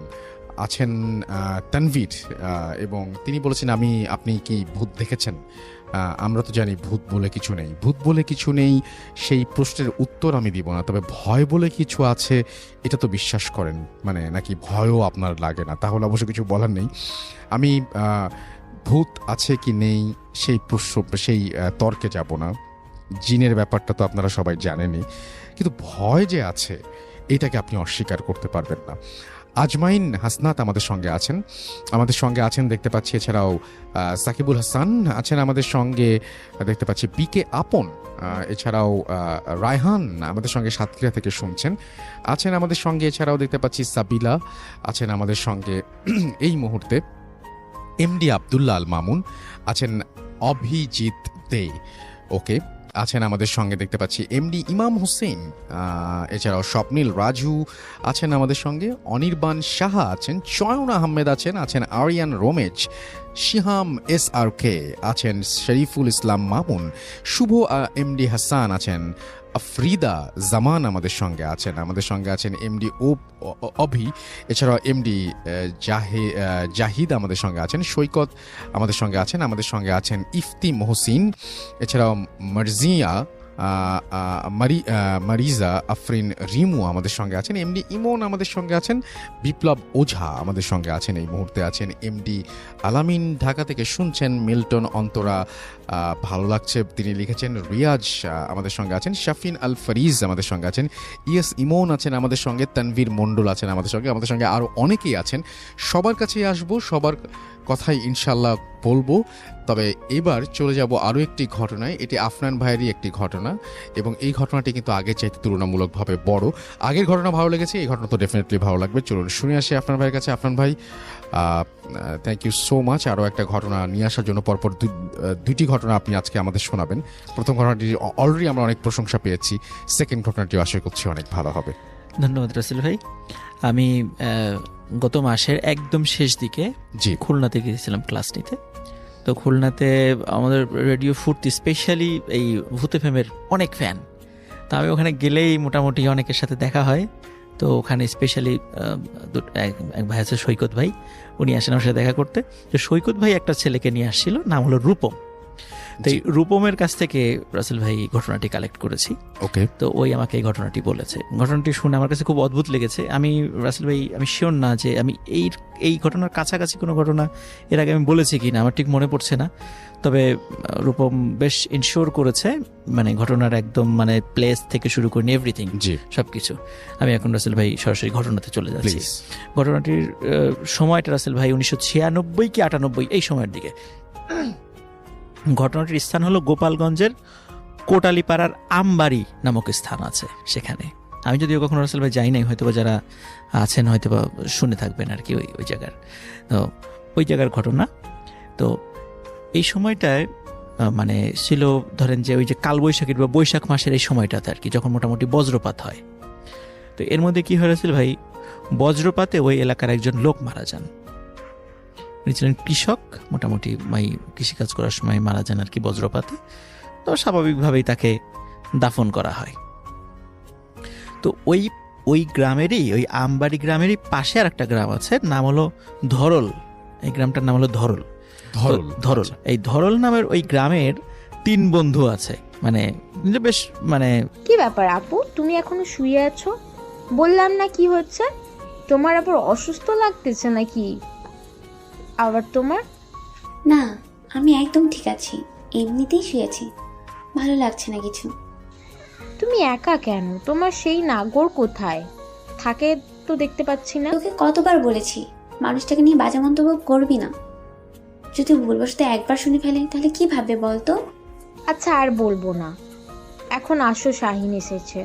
Speaker 7: আছেন, তানভীর, এবং তিনি বলেছেন আপনি কি ভূত দেখেছেন? আমরা তো জানি ভূত বলে কিছু নেই, ভূত বলে কিছু নেই, সেই প্রশ্নের উত্তর আমি দিব না, তবে ভয় বলে কিছু আছে এটা তো বিশ্বাস করেন, মানে নাকি ভয়ও আপনার লাগে না, তাহলে অবশ্য কিছু বলার নেই। আমি ভূত আছে কি নেই সেই প্রশ্ন, সেই তর্কে যাব না। জিনের ব্যাপারটা তো আপনারা সবাই জানেনই, কিন্তু ভয় যে আছে এটাকে আপনি অস্বীকার করতে পারবেন না। আজমাইন হাসনাত আমাদের সঙ্গে আছেন দেখতে পাচ্ছি। এছাড়াও সাকিবুল হাসান আছেন আমাদের সঙ্গে দেখতে পাচ্ছি, বিকে আপন, এছাড়াও রায়হান আমাদের সঙ্গে সাতক্ষীরা থেকে শুনছেন, আছেন আমাদের সঙ্গে। এছাড়াও দেখতে পাচ্ছি সাবিলা আছেন আমাদের সঙ্গে এই মুহূর্তে। এমডি আব্দুল্লাহ আল মামুন আছেন, অভিজিৎ দে ওকে আছেন আমাদের সঙ্গে দেখতে পাচ্ছি, এমডি ইমাম হোসেন, এছাড়াও স্বপ্নীল রাজু আছেন আমাদের সঙ্গে, অনির্বাণ সাহা আছেন, চয়ন আহমেদ আছেন আরিয়ান রোমেজ, শিহাম SRK আছেন, শরীফুল ইসলাম মামুন, শুভ এমডি হাসান আছেন, আফরিদা জামান আমাদের সঙ্গে আছেন এমডি অভি, এছাড়াও এমডি জাহিদ আমাদের সঙ্গে আছেন, সৈকত আমাদের সঙ্গে আছেন ইফতি মহসিন, এছাড়াও মারজিয়া মারিজা আফরিন রিমু আমাদের সঙ্গে আছেন, এমডি ইমন আমাদের সঙ্গে আছেন, বিপ্লব ওঝা আমাদের সঙ্গে আছেন, এই মুহূর্তে আছেন এমডি আলামিন ঢাকা থেকে শুনছেন, মিল্টন অন্তরা ভালো লাগছে তিনি লিখেছেন, রিয়াজ আমাদের সঙ্গে আছেন, শাফিন আল ফরিজ আমাদের সঙ্গে আছেন, ইয়েস ইমন আছেন আমাদের সঙ্গে, তানভীর মণ্ডল আছেন আমাদের সঙ্গে আরও অনেকেই আছেন। সবার কাছেই আসবো, সবার কথাই ইনশাল্লাহ বলবো। তবে এবার চলে যাব আরও একটি ঘটনায়। এটি আফনান ভাইয়েরই একটি ঘটনা, এবং এই ঘটনাটি কিন্তু আগের চাইতে তুলনামূলকভাবে বড়। আগের ঘটনা ভালো লেগেছে, এই ঘটনা তো ডেফিনেটলি ভালো লাগবে। চলুন শুনে আসি আফনান ভাইয়ের কাছে। আফনান ভাই, থ্যাংক ইউ সো মাচ আরও একটা ঘটনা নিয়ে আসার জন্য। পরপর দুইটি ঘটনা আপনি আজকে আমাদের শোনাবেন। প্রথম ঘটনাটি অলরেডি আমরা অনেক প্রশংসা পেয়েছি, সেকেন্ড ঘটনাটিও আশা করছি অনেক ভালো হবে।
Speaker 8: ধন্যবাদ রাসেল ভাই। আমি গত মাসের একদম শেষ দিকে খুলনাতে গিয়েছিলাম ক্লাস নিতে। তো খুলনাতে আমাদের রেডিও ফুর্তি স্পেশালি এই ভূত এফএমের অনেক ফ্যান, তো আমি ওখানে গেলেই মোটামুটি অনেকের সাথে দেখা হয়। তো ওখানে স্পেশালি এক ভাই আছে সৈকত ভাই, উনি আসেন আমার সাথে দেখা করতে। তো সৈকত ভাই একটা ছেলেকে নিয়ে আসছিল, নাম হলো রূপম। তো এই রূপমের কাছ থেকে রাসেল ভাই ঘটনাটি কালেক্ট করেছি।
Speaker 7: ওকে,
Speaker 8: তো ওই আমাকে এই ঘটনাটি বলেছে। ঘটনাটি শুনে আমার কাছে খুব অদ্ভুত লেগেছে। আমি রাসেল ভাই আমি শিওর না যে আমি এই ঘটনার কাছাকাছি কোনো ঘটনা এর আগে আমি বলেছি কি না, আমার ঠিক মনে পড়ছে না। তবে রূপম বেশ ইনশিওর করেছে, মানে ঘটনার একদম মানে প্লেস থেকে শুরু করে এভরিথিং সব কিছু। আমি এখন রাসেল ভাই সরাসরি ঘটনাতে চলে যাচ্ছি। ঘটনাটির সময়টা রাসেল ভাই 1996 কি 98 এই সময়ের দিকে। ঘটনাটির স্থান হলো গোপালগঞ্জের কোটালীপাড়ার আমবাড়ি নামক স্থান আছে সেখানে। আমি যদিও কখনো রাসেল ভাই যাই নাই, হয়তো বা যারা আছেন হয়তো বা শুনে থাকবেন আর কি ওই জায়গার। তো ওই জায়গার ঘটনা। তো এই সময়টায় মানে ছিল ধরেন যে ওই যে কালবৈশাখীর বা বৈশাখ মাসের এই সময়টাতে আর কি, যখন মোটামুটি বজ্রপাত হয়। তো এর মধ্যে কি হয়েছিল ভাই, বজ্রপাতে ওই এলাকার একজন লোক মারা যান। উনি ছিলেন কৃষক, মোটামুটি কৃষিকাজ করার সময় মারা যান আর কি বজ্রপাতে। তো স্বাভাবিকভাবেই তাকে দাফন করা হয়। তো ওই গ্রামেরই, ওই আমবাড়ি গ্রামেরই পাশে আর একটা গ্রাম আছে, নাম হলো ধরল। এই গ্রামটার নাম হলো ধরল। এই ধরল নামের ওই গ্রামের 3 বন্ধু আছে, মানে যে বেশ মানে
Speaker 9: কি ব্যাপার আপু, তুমি এখনো শুয়ে আছো? বললাম না কি হচ্ছে? তোমার আবার অসুস্থ লাগতেছে নাকি আবার তোমার?
Speaker 1: না, আমি একদম ঠিক আছি, এমনিতেই শুয়েছি, ভালো লাগছে না কিছু।
Speaker 9: তুমি একা কেন? তোমার সেই নাগর কোথায় থাকে তো দেখতে পাচ্ছি না।
Speaker 1: তোকে কতবার বলেছি মানুষটাকে নিয়ে বাজে মন্তব্য করবি না। যদি ভুলবশত একবার শুনে ফেলে তাহলে কি ভাববে বলতো?
Speaker 9: আচ্ছা আর বলবো না, এখন আসো, শাহিন এসেছে,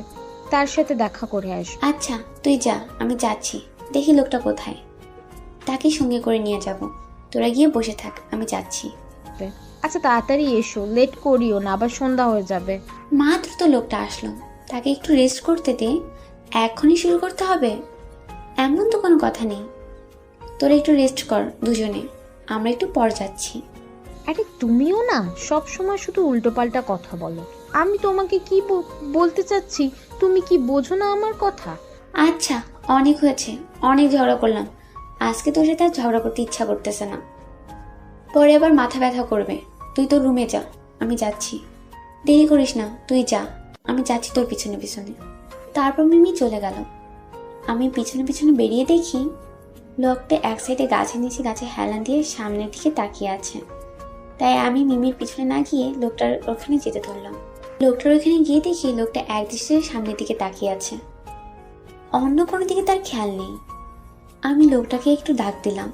Speaker 9: তার সাথে দেখা করে আসো।
Speaker 1: আচ্ছা তুই যা, আমি যাচ্ছি, দেখি লোকটা কোথায়, তাকে সঙ্গে করে নিয়ে যাব। তোরা গিয়ে বসে থাক, আমি যাচ্ছি।
Speaker 9: আচ্ছা তাড়াতাড়ি এসো, লেট করিও না, আবার সন্ধ্যা হয়ে যাবে।
Speaker 1: মাত্র তো লোকটা আসলো, তাকে একটু রেস্ট করতে দে, এখনই শুরু করতে হবে এমন তো কোনো কথা নেই। তোরা একটু রেস্ট কর দুজনে, আমরা একটু পর যাচ্ছি।
Speaker 9: আরে তুমিও না সব সময় শুধু উল্টোপাল্টা কথা বলো। আমি তোমাকে কি বলতে চাচ্ছি, তুমি কি বোঝো না আমার কথা?
Speaker 1: আচ্ছা অনেক হয়েছে, অনেক ঝগড়া করলাম, আজকে তোর সাথে আর ঝগড়া করতে ইচ্ছা করতেছে না, পরে আবার মাথা ব্যথা করবে। তুই তোর রুমে যা, আমি যাচ্ছি। দেরি করিস না, তুই যা, আমি যাচ্ছি তোর পিছনে পিছনে। তারপর মিমি চলে গেল। আমি পিছনে পিছনে বেরিয়ে দেখি লোকটা এক সাইডে গাছের নিচে গাছে হেলান দিয়ে সামনের দিকে তাকিয়ে আছে। তাই আমি মিমির পিছনে না গিয়ে লোকটার ওখানে যেতে ধরলাম। লোকটার ওখানে গিয়ে দেখি লোকটা এক দৃষ্টিতে সামনের দিকে তাকিয়ে আছে, অন্য কোনো দিকে তার খেয়াল নেই। আমি লোকটাকে একটু ডাক দিলাম।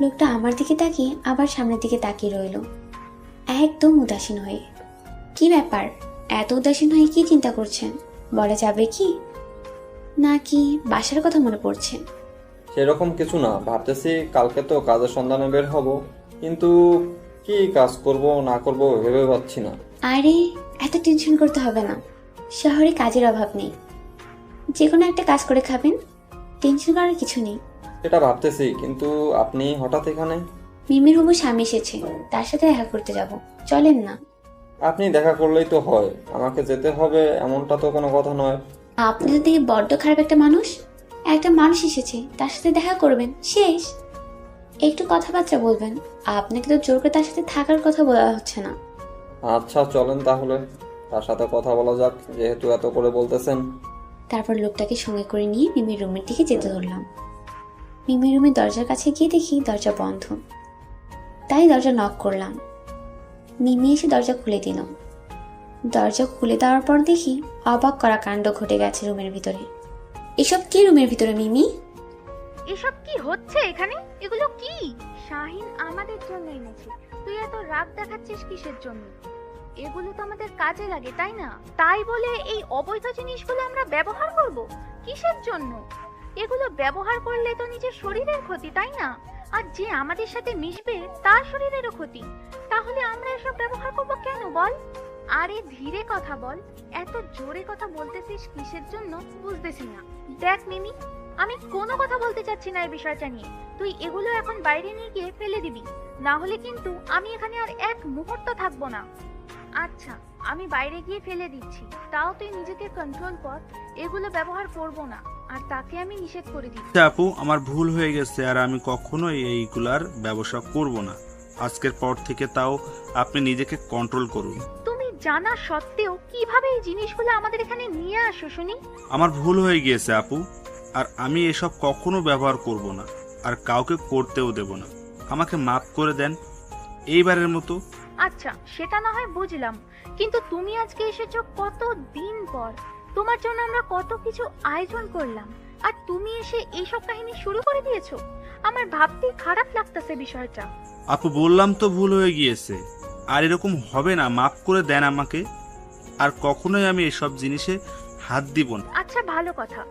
Speaker 1: লোকটা আমার দিকে তাকিয়ে আবার সামনের দিকে তাকিয়ে রইল, একদম উদাসীন হয়ে। কি ব্যাপার, এত উদাসীন হয়ে কি চিন্তা করছেন বলা যাবে কি? নাকি বাসার কথা মনে পড়ছে?
Speaker 2: সেরকম কিছু না, ভাবতেছি কালকে তো কাজের সন্ধানে বের হব, কিন্তু কি কাজ করব না করব ভেবে পাচ্ছি না।
Speaker 1: আরে এত টেনশন করতে হবে না, শহরে কাজের অভাব নেই, যে কোনো একটা কাজ করে খাবেন, টেনশন করার কিছু নেই।
Speaker 2: এটা ভাবতেছি, কিন্তু আপনি হঠাৎ এখানে?
Speaker 1: মিমির হবু স্বামী এসেছে, তার সাথে দেখা করতে যাব, চলেন না।
Speaker 2: আপনি দেখা করলেই তো হয়, আমাকে যেতে হবে এমনটা তো কোনো কথা নয়।
Speaker 1: আপনি তো দেখি বড্ড খারাপ একটা মানুষ। একটা মানুষ এসেছে, তার সাথে দেখা করবেন, শেষ। একটু কথাবার্তা বলবেন, আপনাকে তো জোর করে তার সাথে থাকার কথা বলা হচ্ছে না।
Speaker 2: আচ্ছা চলেন তাহলে, তার সাথে কথা বলা যাক, যেহেতু এত করে বলতেছেন।
Speaker 1: তারপর লোকটাকে সঙ্গে করে নিয়ে মিমির রুমের দিকে যেতে ধরলাম। মিমির রুমের দরজার কাছে গিয়ে দেখি দরজা বন্ধ, তাই দরজা নক করলাম। মিমি এসে দরজা খুলে দিল। দরজা খুলে দেওয়ার পর দেখি অবাক করা কাণ্ড ঘটে গেছে রুমের ভিতরে। এসব কি রুমের ভিতরে মিমি?
Speaker 3: এসব কি হচ্ছে এখানে? এগুলো কি? শাহিন আমাদের জন্য এনেছে, তুই এত রাগ দেখাচ্ছিস কিসের জন্য? এগুলো তো আমাদের কাজে লাগে তাই না? তাই বলে এই অবৈধ জিনিসগুলো আমরা ব্যবহার করব কিসের জন্য? এগুলো ব্যবহার করলে তো নিজের শরীরের ক্ষতি তাই না? আর যে আমাদের সাথে মিশবে তার শরীরেরও ক্ষতি, তাহলে আমরা এসব ব্যবহার করব কেন বল? আরে ধীরে কথা বল, এত জোরে কথা বলতেছিস কিসের জন্য বুঝতেছি না। দেখ মিমি, আমি কোনো কথা বলতে চাচ্ছি না এই বিষয়টা নিয়ে, তুই এগুলো এখন বাইরে নিয়ে গিয়ে ফেলে দিবি, না হলে কিন্তু আমি এখানে আর এক মুহূর্ত থাকবো না। আচ্ছা আমি বাইরে গিয়ে ফেলে দিচ্ছি, তাও তুই নিজেকে কন্ট্রোল কর, এগুলো ব্যবহার করব না, আর তাকে আমি নিষেধ করে দিচ্ছি।
Speaker 5: আপু আমার ভুল হয়ে গেছে, আর আমি কখনোই এইগুলার ব্যবসা করব না। আজকের পর থেকে তাও আপনি নিজেকে কন্ট্রোল করুন।
Speaker 3: তুমি জানা সত্ত্বেও কিভাবে এই জিনিসগুলো আমাদের এখানে নিয়ে আসো শুনি?
Speaker 5: আমার ভুল হয়ে গিয়েছে আপু, আর আমি এসব কখনো ব্যবহার করব না, আর কাউকে করতেও দেব না। আমাকে মাফ করে দেন এইবারের মতো।
Speaker 3: আচ্ছা সেটা না হয় বুঝলাম, কিন্তু তুমি আজকে এসেছো কত দিন পর, তোমার জন্য আমরা কত কিছু আয়োজন করলাম, আর তুমি এসে এইসব কাহিনী শুরু করে দিয়েছো। আমার ভাবতেই খারাপ লাগতেছে বিষয়টা।
Speaker 5: আপু বললাম তো ভুল হয়ে গিয়েছে, আর এরকম হবে না, মাফ করে দেন আমাকে, আর কখনোই আমি এসব জিনিসে হাত দিব না।
Speaker 3: আচ্ছা ভালো কথা,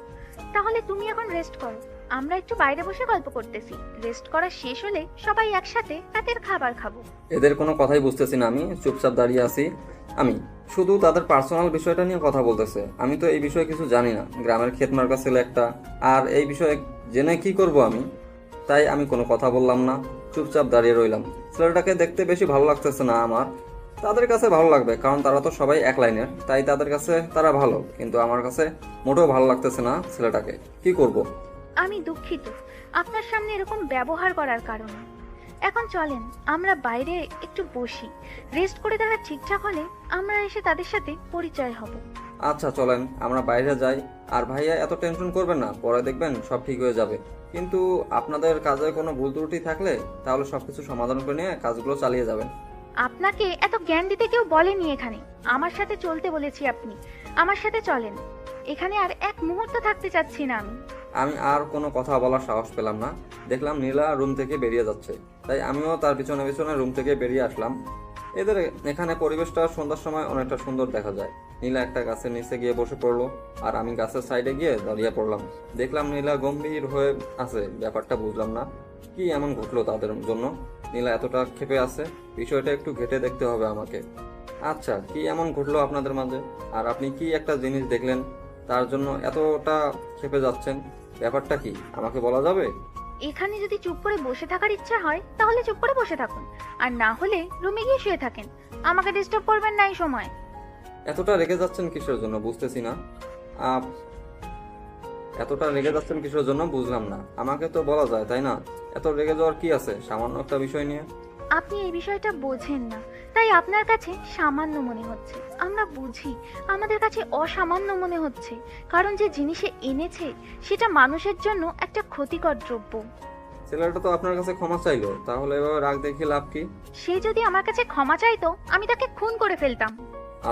Speaker 3: তাহলে তুমি এখন রেস্ট করো, আমরা একটু বাইরে বসে গল্প করতেছি, রেস্ট করা শেষ হলে সবাই একসাথে রাতের খাবার খাবো।
Speaker 2: এদের কোনো কথাই বুঝতেছি না, আমি চুপচাপ দাঁড়িয়ে আছি। আমি শুধু তাদের পার্সোনাল বিষয়টা নিয়ে কথা বলতেছে, আমি তো এই বিষয়ে কিছু জানি না। গ্রামের ক্ষেত মার্কা ছেলে একটা, আর এই বিষয়ে জেনে কি করব আমি? তাই আমি কোনো কথা বললাম না, চুপচাপ দাঁড়িয়ে রইলাম। ছেলেটাকে দেখতে বেশি ভালো লাগতেছে না আমার। তাদের কাছে ভালো লাগবে, কারণ তারা তো সবাই এক লাইনের, তাই তাদের কাছে তারা ভালো, কিন্তু আমার কাছে মোটেও ভালো লাগতেছে না ছেলেটাকে। কি করব?
Speaker 3: আমি দুঃখিত আপনার সামনে এরকম ব্যবহার করার কারণে, এখন চলেন আমরা বাইরে একটু বসি, রেস্ট করে তারা ঠিকঠাক হলে আমরা এসে তাদের সাথে পরিচয় হব।
Speaker 2: আচ্ছা চলেন আমরা বাইরে যাই। আর ভাইয়া এত টেনশন করবেন না, পরে দেখবেন সব ঠিক হয়ে যাবে। কিন্তু আপনাদের কাজে কোনো ভুল ত্রুটি থাকলে তাহলে সবকিছু সমাধান করে নিয়ে কাজগুলো চালিয়ে যাবেন।
Speaker 3: আপনাকে এত জ্ঞান দিতে কেউ বলেনি এখানে, আমার সাথে চলতে বলেছি আপনি। আমার সাথে চলেন, এখানে আর এক মুহূর্ত থাকতে চাচ্ছি না আমি।
Speaker 2: আমি আর কোনো কথা বলার সাহস পেলাম না। দেখলাম নীলা রুম থেকে বেরিয়ে যাচ্ছে, তাই আমিও তার পিছনে পিছনে রুম থেকে বেরিয়ে আসলাম। এদের এখানে পরিবেশটা সন্ধ্যার সময় অনেকটা সুন্দর দেখা যায়। নীলা একটা গাছের নিচে গিয়ে বসে পড়লো, আর আমি গাছের সাইডে গিয়ে দাঁড়িয়ে পড়লাম। দেখলাম নীলা গম্ভীর হয়ে আছে, ব্যাপারটা বুঝলাম না কি এমন ঘটলো তাদের জন্য। নীলা এতটা ক্ষেপে আছে, বিষয়টা একটু ঘেঁটে দেখতে হবে আমাকে। আচ্ছা, কি এমন ঘটলো আপনাদের মাঝে, আর আপনি কি একটা জিনিস দেখলেন তার জন্য এতটা ক্ষেপে যাচ্ছেন? ব্যাপারটা কি আমাকে বলা যাবে?
Speaker 3: এখানে যদি চুপ করে বসে থাকার ইচ্ছা হয় তাহলে চুপ করে বসে থাকুন, আর না হলে রুমে গিয়ে শুয়ে থাকেন। আমাকে ডিস্টার্ব করবেন না এই সময়।
Speaker 2: এতটা রেগে যাচ্ছেন কিসের জন্য বুঝতেছি না। এতটা রেগে যাচ্ছেন কিসের জন্য বুঝলাম না। আমাকে তো বলা যায় তাই না? এত রেগে যাওয়ার কি আছে সামান্য একটা বিষয় নিয়ে?
Speaker 3: আপনি এই বিষয়টা বোঝেন না, তাই আপনার কাছে সামান্য মনে হচ্ছে। আমরা বুঝি, আমাদের কাছে অসামান্য মনে হচ্ছে, কারণ যে জিনিসে এনেছে সেটা মানুষের জন্য একটা ক্ষতিকর দ্রব্য।
Speaker 2: ছেলেটা তো আপনার কাছে ক্ষমা চাইলো, তাহলে এভাবে রাগ দেখিয়ে লাভ কি?
Speaker 3: সে যদি আমার কাছে ক্ষমা চাইতো আমি তাকে খুন করে ফেলতাম।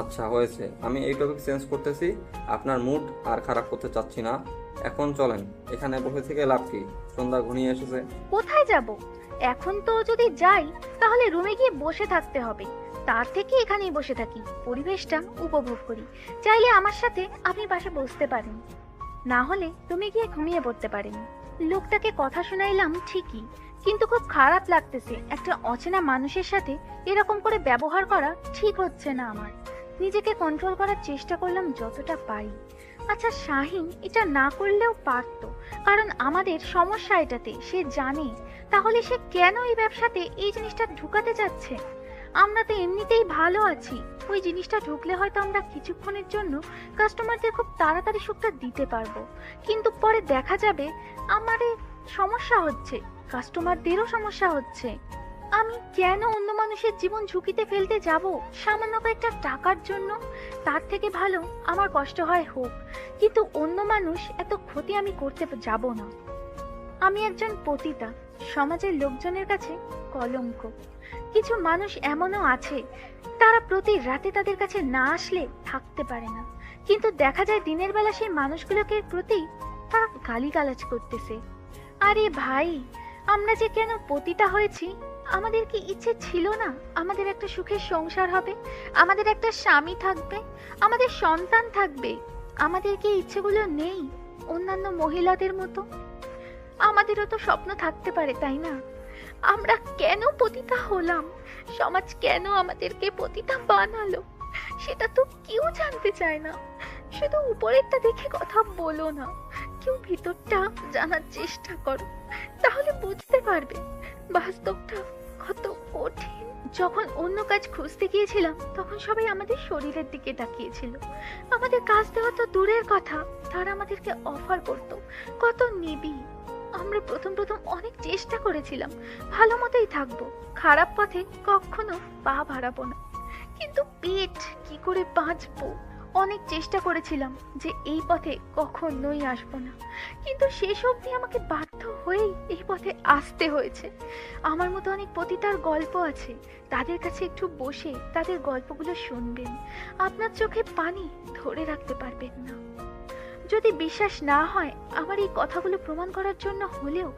Speaker 2: আচ্ছা হয়েছে, আমি এই টপিক চেঞ্জ করতেছি। আপনার মুড আর খারাপ করতে চাচ্ছি না। এখন চলেন, এখানে বসে থেকে লাভ কি? সন্ধ্যা ঘনিয়ে এসেছে।
Speaker 3: কোথায় যাব? এখন তো যদি যাই তাহলে রুমে গিয়ে বসে থাকতে হবে, তার থেকে এখানেই বসে থাকি, পরিবেশটা উপভোগ করি। চাইলে আমার সাথে আপনি পাশে বসতে পারেন, না হলে রুমে গিয়ে ঘুমিয়ে পড়তে পারেন। লোকটাকে কথা শোনাইলাম ঠিকই, কিন্তু খুব খারাপ লাগতেছে। একটা অচেনা মানুষের সাথে এরকম করে ব্যবহার করা ঠিক হচ্ছে না আমার। নিজেকে কন্ট্রোল করার চেষ্টা করলাম যতটা পারি। আচ্ছা শাহিন এটা না করলেও পারতো, কারণ আমাদের সমস্যা এটাতে সে জানে। তাহলে সে কেন এই ব্যবসাতে এই জিনিসটা ঢুকাতে যাচ্ছে? আমরা তো এমনিতেই ভালো আছি, ওই জিনিসটা ঢুকলে হয়তো আমরা কিছুক্ষণের জন্য কাস্টমারদের খুব তাড়াতাড়ি সুখটা দিতে পারবো, কিন্তু পরে দেখা যাবে আমাদের সমস্যা হচ্ছে, কাস্টমারদেরও সমস্যা হচ্ছে। আমি কেন অন্য মানুষের জীবন ঝুঁকিতে ফেলতে যাব সামান্য কয়েকটা টাকার জন্য? তার থেকে ভালো আমার কষ্ট হয় হোক, কিন্তু অন্য মানুষ এত ক্ষতি আমি করতে যাব না। আমি একজন পতিতা, সমাজের লোকজনের কাছে কলঙ্ক। কিছু মানুষ এমনও আছে তারা প্রতি রাতে তাদের কাছে না আসলে থাকতে পারে না, কিন্তু দেখা যায় দিনের বেলা সেই মানুষগুলোকে প্রতি তারা গালিগালাজ করতেছে। আরে ভাই, আমরা যে কেন পতিতা হয়েছি? আমাদের কি ইচ্ছে ছিল না আমাদের একটা সুখের সংসার হবে, আমাদের একটা স্বামী থাকবে, আমাদের সন্তান থাকবে? আমাদের কি ইচ্ছেগুলো নেই অন্যান্য মহিলাদের মতো? আমাদেরও তো স্বপ্ন থাকতে পারে, তাই না? আমরা কেন পতিতা হলাম? সমাজ কেন আমাদেরকে পতিতা বানালো? সেটা তো কেউ জানতে চায় না। শুধু উপরেরটা দেখে কথা বলো না, কেউ ভিতরটা জানার চেষ্টা করো, তাহলে বুঝতে পারবে বাস্তবটা কত কঠিন। যখন অন্য কাজ খুঁজতে গিয়েছিলাম তখন সবাই আমাদের শরীরের দিকে তাকিয়েছিল। আমাদের কাজ দেওয়া তো দূরের কথা, তারা আমাদেরকে অফার করতো কত নিবি। আমরা প্রথম অনেক চেষ্টা করেছিলাম ভালো মতোই থাকবো, খারাপ পথে কখনো পা বাড়াবো না, কিন্তু পেট কি করে বাঁচবো? অনেক চেষ্টা করেছিলাম যে এই পথে কখনোই আসবো না, কিন্তু শেষ অবধি আমাকে বাধ্য হয়েই এই পথে আসতে হয়েছে। আমার মতো অনেক পতিতার গল্প আছে, তাদের কাছে একটু বসে তাদের গল্পগুলো শুনবেন, আপনার চোখে পানি ধরে রাখতে পারবেন না। যদি বিশ্বাস না হয় আমার এই কথাগুলো প্রমাণ করার জন্য হলেও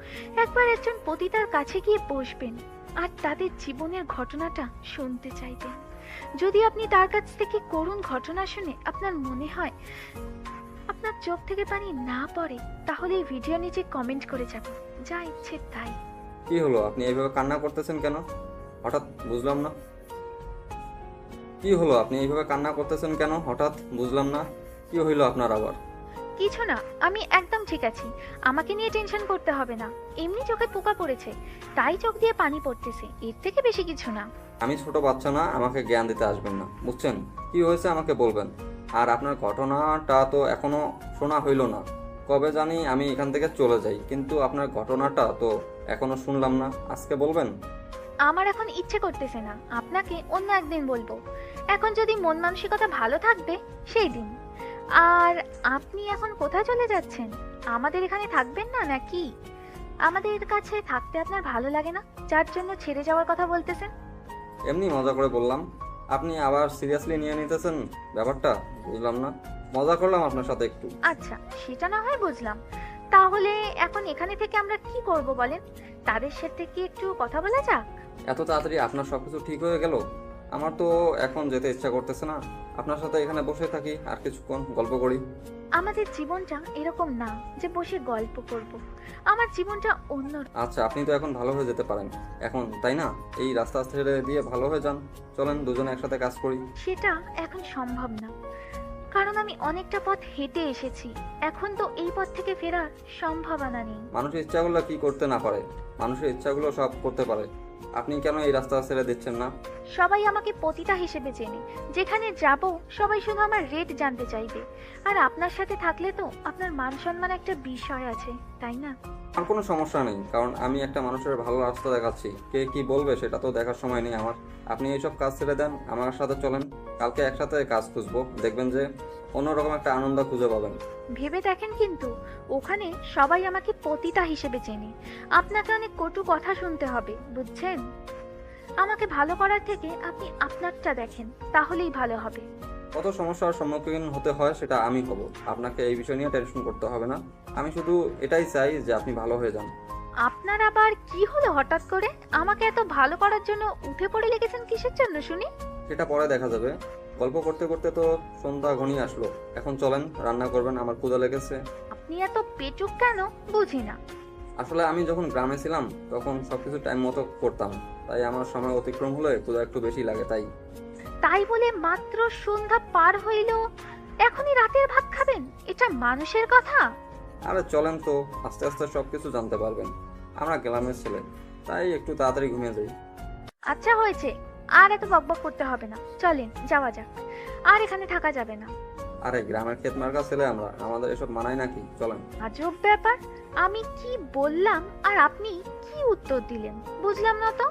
Speaker 3: একবার একজন পতিতার কাছে গিয়ে বসবেন আর তাদের জীবনের ঘটনাটা শুনতে চাইবেন। যদি আপনি তার কাছ থেকে করুণ ঘটনা শুনে আপনার মনে হয় আপনার চোখ থেকে পানি না পড়ে, তাহলে এই ভিডিও নিচে কমেন্ট করে যাবেন, যা ইচ্ছে তাই।
Speaker 2: কি হলো, আপনি এইভাবে কান্না করতেছেন কেন? হঠাৎ বুঝলাম না। কি হলো, আপনি এইভাবে কান্না করতেছেন কেন? হঠাৎ বুঝলাম না। কি হইলো আপনার আবার?
Speaker 3: কিছু না, আমি একদম ঠিক আছি, আমাকে নিয়ে টেনশন করতে হবে না। এমনি চোখে পোকা পড়েছে, তাই চোখ দিয়ে পানি পড়তেছে, এর থেকে বেশি কিছু না।
Speaker 2: আমি ছোট বাচ্চা না, আমাকে জ্ঞান দিতে আসবেন না, বুঝছেন? কি হয়েছে আমাকে বলবেন। আর আপনার ঘটনাটা তো এখনো শোনা হইল না। কবে জানি আমি এখান থেকে চলে যাই, কিন্তু আপনার ঘটনাটা তো এখনো শুনলাম না, আজকে বলবেন?
Speaker 3: আমার এখন ইচ্ছে করতেছে না, আপনাকে অন্য একদিন বলবো। এখন যদি মন মানসিকতা ভালো থাকবে সেই দিন। আর আপনি এখন কোথায় চলে যাচ্ছেন? আমাদের এখানে থাকবেন না নাকি? আমাদের কাছে থাকতে আপনার ভালো লাগে না, যার জন্য ছেড়ে যাওয়ার কথা বলতেছেন?
Speaker 2: এমনি মজা করে বললাম, আপনি আবার সিরিয়াসলি নিয়ে নিতেছেন ব্যাপারটা, বুঝলাম না। মজা করলাম আপনার সাথে একটু।
Speaker 3: আচ্ছা, সেটা না হয় বুঝলাম। তাহলে এখন এখানে থেকে আমরা কি করব বলেন? তাদের সাথে কি একটু কথা বলা যাক?
Speaker 2: এত তাড়াতাড়ি আপনার সবকিছু ঠিক হয়ে গেল? আমার তো এখন যেতে ইচ্ছা করতেছে না। আপনার সাথে এখানে বসে থাকি, আর কিছুক্ষণ গল্প করি।
Speaker 3: আমাদের জীবনটা এরকম না যে বসে গল্প করব। আমার জীবনটা অন্য।
Speaker 2: আচ্ছা, আপনি তো এখন ভালো হয়ে যেতে পারেন এখন, তাই না? এই রাস্তা ছেড়ে দিয়ে ভালো হয়ে যান, চলেন দুজনে একসাথে কাজ করি।
Speaker 3: সেটা এখন সম্ভব না, কারণ আমি অনেকটা পথ হেঁটে এসেছি। এখন তো এই পথ থেকে ফেরার সম্ভাবনা নেই।
Speaker 2: মানুষের ইচ্ছাগুলো কি করতে না পারে? মানুষের ইচ্ছাগুলো সব করতে পারে। আপনি কেন এই রাস্তা ছেড়ে দিচ্ছেন না?
Speaker 3: সবাই আমাকে পতিতা হিসেবে চেনে। যেখানে যাব সবাই শুধু আমার রেট জানতে চাইবে। আর আপনার সাথে থাকলে তো আপনার মান সম্মান একটা বিষয় আছে, তাই না?
Speaker 2: আমার কোনো সমস্যা নেই, কারণ আমি একটা মানুষের ভালো রাস্তা দেখাচ্ছি। কে কি বলবে সেটা তো দেখার সময় নেই আমার। আপনি এইসব কাজ ছেড়ে দেন, আমার সাথে চলেন। কালকে একসাথে কাজ খুঁজবো, দেখবেন যে অন্যরকম একটা আনন্দ খুঁজে পাবেন।
Speaker 3: ভেবে দেখেন, কিন্তু ওখানে সবাই আমাকে পতিতা হিসেবে চেনে। আপনাকে অনেক কটু কথা শুনতে হবে, বুঝছেন? আমাকে ভালো করার থেকে আপনি আপনারটা দেখেন, তাহলেই ভালো হবে।
Speaker 2: কত সমস্যার সম্মুখীন হতে হয় সেটা আমি হব, আপনাকে এই বিষয় নিয়ে টেনশন করতে হবে না। আমি শুধু এটাই চাই যে আপনি ভালো হয়ে যান।
Speaker 3: আপনার আবার কি হলো হঠাৎ করে? আমাকে এত ভালো করার জন্য উঠে পড়ে লেগেছেন কিসের জন্য শুনি?
Speaker 2: সেটা পরে দেখা যাবে। গল্প করতে করতে তো সন্ধ্যা ঘনিয়ে আসলো। এখন চলেন, রান্না করবেন, আমার ক্ষুধা লেগেছে।
Speaker 3: আপনি এত পেটুক কেন বুঝি না।
Speaker 2: আসলে আমি যখন গ্রামে ছিলাম তখন সবকিছু টাইম মতো করতাম, তাই আমার সময় অতিক্রম হলে ক্ষুধা একটু বেশি লাগে।
Speaker 3: তাই বলে মাত্র সন্ধ্যা পার হইল এখনই রাতের ভাত খাবেন? এটা মানুষের কথা?
Speaker 2: আরে চলেন তো, আস্তে আস্তে সবকিছু জানতে পারবেন। আমরা গ্রামের ছেলে, তাই একটু তাড়াতাড়ি ঘুমিয়ে যাই।
Speaker 3: আচ্ছা হয়েছে, আর এত বকবক করতে হবে না, চলেন যাওয়া যাক। আর এখানে থাকা যাবে না।
Speaker 2: আরে গ্রামের ক্ষেত মার্কা ছেলে আমরা, আমাদের এসব মানায় নাকি? চলেন।
Speaker 3: আজব ব্যাপার, আমি কি বললাম আর আপনি কি উত্তর দিলেন বুঝলাম না তো।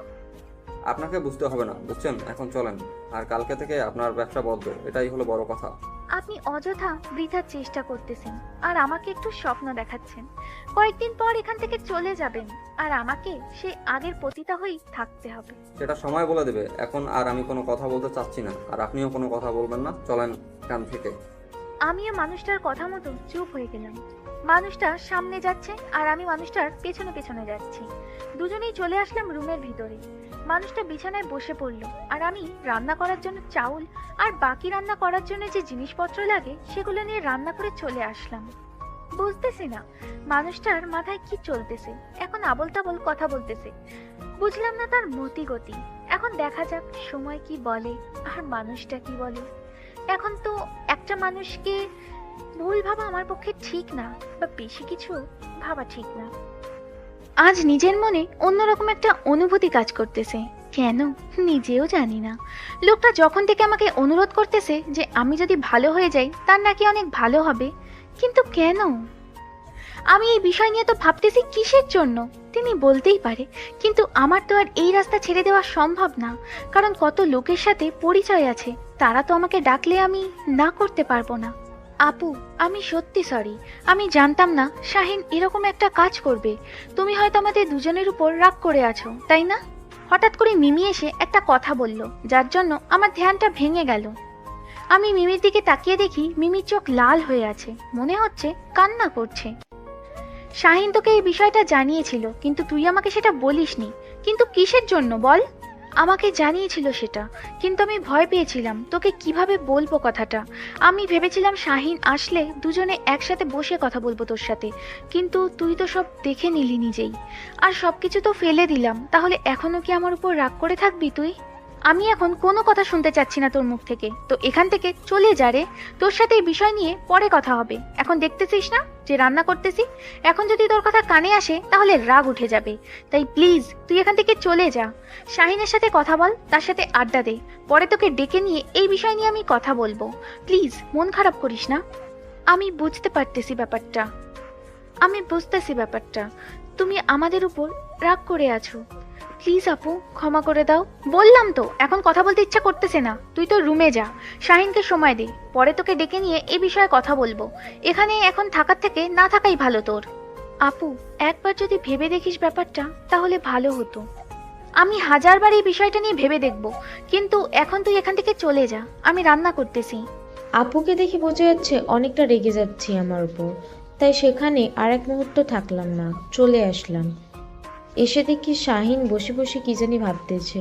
Speaker 2: আপনাকে বুঝতে হবে না, বুঝছেন? এখন চলেন। আর কালকে থেকে আপনার ব্যবসা বন্ধ, এটাই হলো বড় কথা।
Speaker 3: আপনি অযথা বৃথার চেষ্টা করতেছেন আর আমাকে একটু স্বপ্ন দেখাচ্ছেন। কয়েকদিন পর এখান থেকে চলে যাবেন আর আমাকে সে আগের পতিতা হয়েই থাকতে হবে।
Speaker 2: সেটা সময় বলে দেবে। এখন আর আমি কোনো কথা বলতে চাচ্ছি না, আর আপনিও কোনো কথা বলবেন না। চলেন এখান থেকে।
Speaker 3: আমিও মানুষটার কথা মতো চুপ হয়ে গেলাম। মানুষটা সামনে যাচ্ছে আর আমি মানুষটার পেছনে পেছনে যাচ্ছি। দুজনেই চলে আসলাম রুমের ভিতরে। মানুষটা বিছানায় বসে পড়লো আর আমি রান্না করার জন্য চাউল আর বাকি রান্না করার জন্য যে জিনিসপত্র লাগে সেগুলো নিয়ে রান্না করে চলে আসলাম। বুঝতেছি না মানুষটার মাথায় কি চলতেছে, এখন আবল তাবল কথা বলতেছে। বুঝলাম না তার মতি গতি। এখন দেখা যাক সময় কি বলে আর মানুষটা কি বলে। এখন তো একটা মানুষকে ভুল ভাবা আমার পক্ষে ঠিক না, বা বেশি কিছু ভাবা ঠিক না। আজ নিজের মনে অন্যরকম একটা অনুভূতি কাজ করতেছে, কেন নিজেও জানি না। লোকটা যখন থেকে আমাকে অনুরোধ করতেছে যে আমি যদি ভালো হয়ে যাই তার নাকি অনেক ভালো হবে, কিন্তু কেন? আমি এই বিষয় নিয়ে তো ভাবতেছি কিসের জন্য। তিনি বলতেই পারে, কিন্তু আমার তো আর এই রাস্তা ছেড়ে দেওয়া সম্ভব না, কারণ কত লোকের সাথে পরিচয় আছে, তারা তো আমাকে ডাকলে আমি না করতে পারবো না। আপু, আমি সত্যি সরি। আমি জানতাম না শাহিন এরকম একটা কাজ করবে। তুমি হয়তো আমাদের দুজনের উপর রাগ করে আছো, তাই না? হঠাৎ করে মিমি এসে একটা কথা বলল, যার জন্য আমার ধ্যানটা ভেঙে গেল। আমি মিমির দিকে তাকিয়ে দেখি মিমির চোখ লাল হয়ে আছে, মনে হচ্ছে কান্না করছে। শাহিন তোকে এই বিষয়টা জানিয়েছিল, কিন্তু তুই আমাকে সেটা বলিসনি। কিন্তু কিসের জন্য বল? আমাকে জানিয়েছিল সেটা, কিন্তু আমি ভয় পেয়েছিলাম তোকে কিভাবে বলবো কথাটা। আমি ভেবেছিলাম শাহিন আসলে দুজনে একসাথে বসে কথা বলবো তোর সাথে, কিন্তু তুই তো সব দেখে নিলি নিজেই, আর সবকিছু তো ফেলে দিলাম। তাহলে এখনো কি আমার উপর রাগ করে থাকবি তুই? আমি এখন কোনো কথা শুনতে চাচ্ছি না তোর মুখ থেকে, তো এখান থেকে চলে যা রে। তোর সাথে এই বিষয় নিয়ে পরে কথা হবে। এখন দেখতেছিস না যে রান্না করতেছি? এখন যদি তোর কথা কানে আসে তাহলে রাগ উঠে যাবে, তাই প্লিজ তুই এখান থেকে চলে যা। শাহিনের সাথে কথা বল, তার সাথে আড্ডা দে, পরে তোকে ডেকে নিয়ে এই বিষয় নিয়ে আমি কথা বলবো। প্লিজ মন খারাপ করিস না। আমি বুঝতে পারতেছি ব্যাপারটা। আমি বুঝতেছি ব্যাপারটা, তুমি আমাদের উপর রাগ করে আছো। প্লিজ আপু, ক্ষমা করে দাও। বললাম তো, এখন কথা বলতে ইচ্ছা করতেছে না। তুই তো রুমে যা, শাহিনকে সময় দে, পরে তোকে ডেকে নিয়ে এ বিষয়ে কথা বলবো। এখানে এখন থাকার থেকে না থাকাই ভালো তোর। আপু, একবার যদি ভেবে দেখিস ব্যাপারটা, তাহলে ভালো হতো। আমি হাজারবার এই বিষয়টা নিয়ে ভেবে দেখব, কিন্তু এখন তুই এখান থেকে চলে যা, আমি রান্না করতেছি।
Speaker 9: আপুকে দেখে বোঝা যাচ্ছে অনেকটা রেগে যাচ্ছি আমার উপর, তাই সেখানে আর এক মুহূর্ত থাকলাম না, চলে আসলাম। এসে দেখি শাহিন বসে বসে কি জানি ভাবতেছে।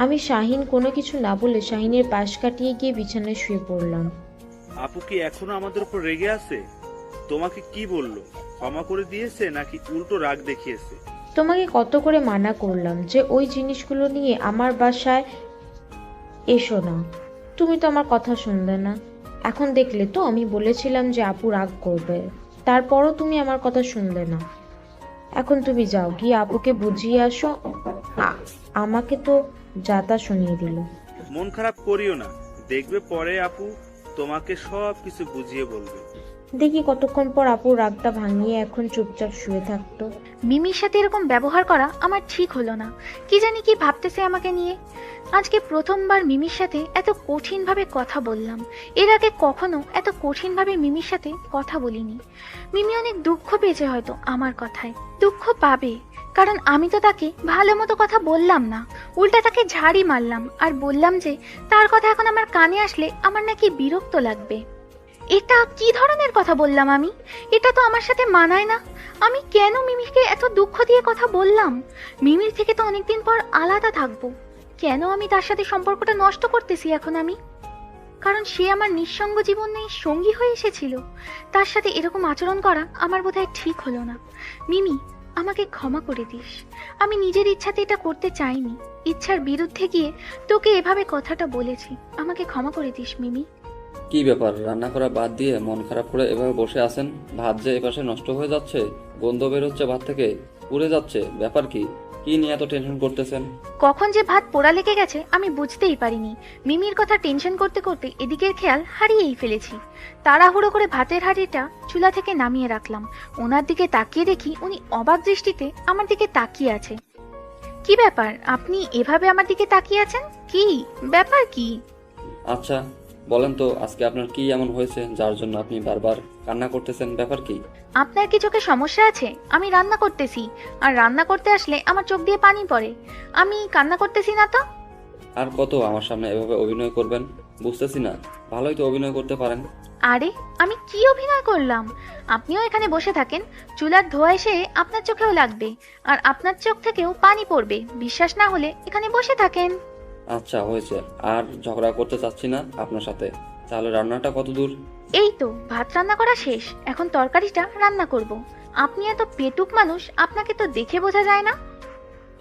Speaker 9: আমি শাহিন কোনো কিছু না বলে শাহিনের পাশ কাটিয়ে গিয়ে বিছানায় শুয়ে পড়লাম।
Speaker 5: আপু কি এখনো আমাদের উপর রেগে আছে? তোমাকে কি বললো? ক্ষমা করে দিয়েছে নাকি উল্টো রাগ দেখিয়েছে?
Speaker 9: তোমাকে কত করে মানা করলাম যে ওই জিনিসগুলো নিয়ে আমার বাসায় এসো না, তুমি তো আমার কথা শুনলে না। এখন দেখলে তো আমি বলেছিলাম যে আপু রাগ করবে, তারপরও তুমি আমার কথা শুনলে না। এখন তুমি যাও, গিয়ে আপুকে বুঝিয়ে আসো। আমাকে তো যাতা শুনিয়ে দিল।
Speaker 5: মন খারাপ করিও না, দেখবে পরে আপু তোমাকে সব কিছু বুঝিয়ে বলবে।
Speaker 9: দেখি কতক্ষণ পর আপুর রাগটা ভাঙিয়ে এখন চুপচাপ শুয়ে থাকতো।
Speaker 3: মিমির সাথে এরকম ব্যবহার করা আমার ঠিক হলো না। কি জানি কি ভাবতেছে আমাকে নিয়ে। আজকে প্রথমবার মিমির সাথে এত কঠিনভাবে কথা বললাম। এর আগে কখনো এত কঠিনভাবে মিমির সাথে কথা বলিনি। মিমি অনেক দুঃখ পেয়েছে হয়তো আমার কথায়। দুঃখ পাবে, কারণ আমি তো তাকে ভালো মতো কথা বললাম না, উল্টা তাকে ঝাড়ি মারলাম আর বললাম যে তার কথা এখন আমার কানে আসলে আমার নাকি বিরক্ত লাগবে। এটা কি ধরনের কথা বললাম আমি? এটা তো আমার সাথে মানায় না। আমি কেন মিমিকে এত দুঃখ দিয়ে কথা বললাম? মিমির থেকে তো অনেকদিন পর আলাদা থাকবো, কেন আমি তার সাথে সম্পর্কটা নষ্ট করতেছি এখন আমি? কারণ সে আমার নিঃসঙ্গ জীবনে সঙ্গী হয়ে এসেছিল। তার সাথে এরকম আচরণ করা আমার বোধহয় ঠিক হলো না। মিমি, আমাকে ক্ষমা করে দিস। আমি নিজের ইচ্ছাতে এটা করতে চাইনি, ইচ্ছার বিরুদ্ধে গিয়ে তোকে এভাবে কথাটা বলেছি। আমাকে ক্ষমা করে দিস মিমি।
Speaker 2: কি ব্যাপার, রান্না করা বাদ দিয়ে মন খারাপ করে এভাবে বসে আছেন? ভাত যে এপাশে নষ্ট হয়ে যাচ্ছে, গন্ধ বেরোচ্ছে ভাত থেকে, পুড়ে যাচ্ছে, ব্যাপার কি? কি নিয়ে এত টেনশন করতেছেন?
Speaker 3: কখন যে ভাত পোড়া লেগে গেছে আমি বুঝতেই পারিনি। মিমির কথা টেনশন করতে করতে এদিকের খেয়াল হারিয়েই ফেলেছি। তাড়াহুড়ো করে ভাতের হাঁড়িটা চুলা থেকে নামিয়ে রাখলাম। ওনার দিকে তাকিয়ে দেখি উনি অবাক দৃষ্টিতে আমার দিকে তাকিয়ে আছে। কি ব্যাপার, আপনি এভাবে আমার দিকে তাকিয়ে আছেন? কি ব্যাপার কি?
Speaker 2: আচ্ছা বলেন তো, আজকে আপনার কি এমন হয়েছে যার জন্য আপনি বারবার কান্না করতেছেন? ব্যাপার কি?
Speaker 3: আপনার কি চোখে সমস্যা আছে? আমি রান্না করতেছি, আর রান্না করতে আসলে আমার চোখ দিয়ে পানি পড়ে। আমি কান্না করতেছি না তো?
Speaker 2: আর কত আমার সামনে এভাবে অভিনয় করবেন? বুঝতেছি না, ভালোই তো অভিনয় করতে পারেন।
Speaker 3: আরে আমি কি অভিনয় করলাম? আপনিও এখানে বসে থাকেন, চুলার ধোঁয়া এসে আপনার চোখেও লাগবে, আর আপনার চোখ থেকেও পানি পড়বে। বিশ্বাস না হলে এখানে বসে থাকেন।
Speaker 2: আচ্ছা হয়েছে, আর ঝগড়া করতে চাচ্ছি না আপনার সাথে। তাহলে রান্নাটা কত দূর?
Speaker 3: এই তো ভাত রান্না করা শেষ, এখন তরকারিটা রান্না করব। আপনি এত পেটুক মানুষ, আপনাকে তো দেখে বোঝা যায় না।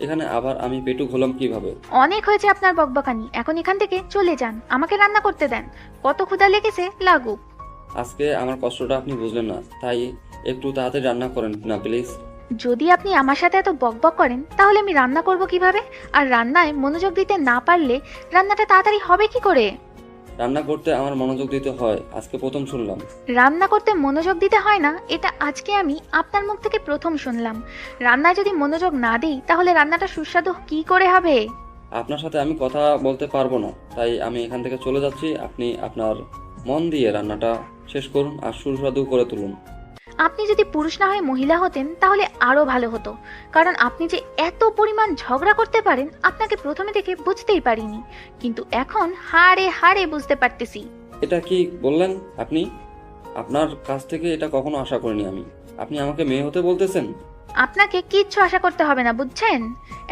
Speaker 2: এখানে আবার আমি পেটুক হলাম কিভাবে?
Speaker 3: অনেক হয়েছে আপনার বকবকানি, এখন এখান থেকে চলে যান, আমাকে রান্না করতে দেন। কত ক্ষুধা লেগেছে লাগুক।
Speaker 2: আজকে আমার কষ্টটা আপনি বুঝলেন না, তাই একটু তাড়াতাড়ি রান্না করেন না প্লিজ।
Speaker 3: যদি আপনি আমার সাথে এত বকবক করেন, তাহলে আমি রান্না করব কিভাবে? আর রান্নায় মনোযোগ দিতে না পারলে রান্নাটা তাড়াতাড়ি হবে কি করে?
Speaker 2: রান্না করতে আমার মনোযোগ দিতে হয়, আজকে প্রথম শুনলাম।
Speaker 3: রান্না করতে মনোযোগ দিতে হয় না, এটা আজকে আমি আপনার মুখ থেকে প্রথম শুনলাম। রান্নায় যদি মনোযোগ না দিই, তাহলে রান্নাটা সুস্বাদু কি করে হবে?
Speaker 2: আপনার সাথে আমি কথা বলতে পারবো না, তাই আমি এখান থেকে চলে যাচ্ছি। আপনি আপনার মন দিয়ে রান্নাটা শেষ করুন আর সুস্বাদু করে তুলুন।
Speaker 3: আপনি যদি পুরুষ না হয়ে মহিলা হতেন তাহলে আরো ভালো হতো, কারণ আপনি যে এত পরিমাণ ঝগড়া করতে পারেন আপনাকে প্রথমে দেখে বুঝতেই পারিনি, কিন্তু এখন হাড়ে হাড়ে বুঝতে পারতেছি।
Speaker 2: এটা কি বললেন আপনি? আপনার কাছ থেকে এটা কখনো আশা করিনি আমি। আপনি আমাকে মেয়ে হতে বলতেছেন?
Speaker 3: আপনাকে কিচ্ছু আশা করতে হবে না, বুঝছেন?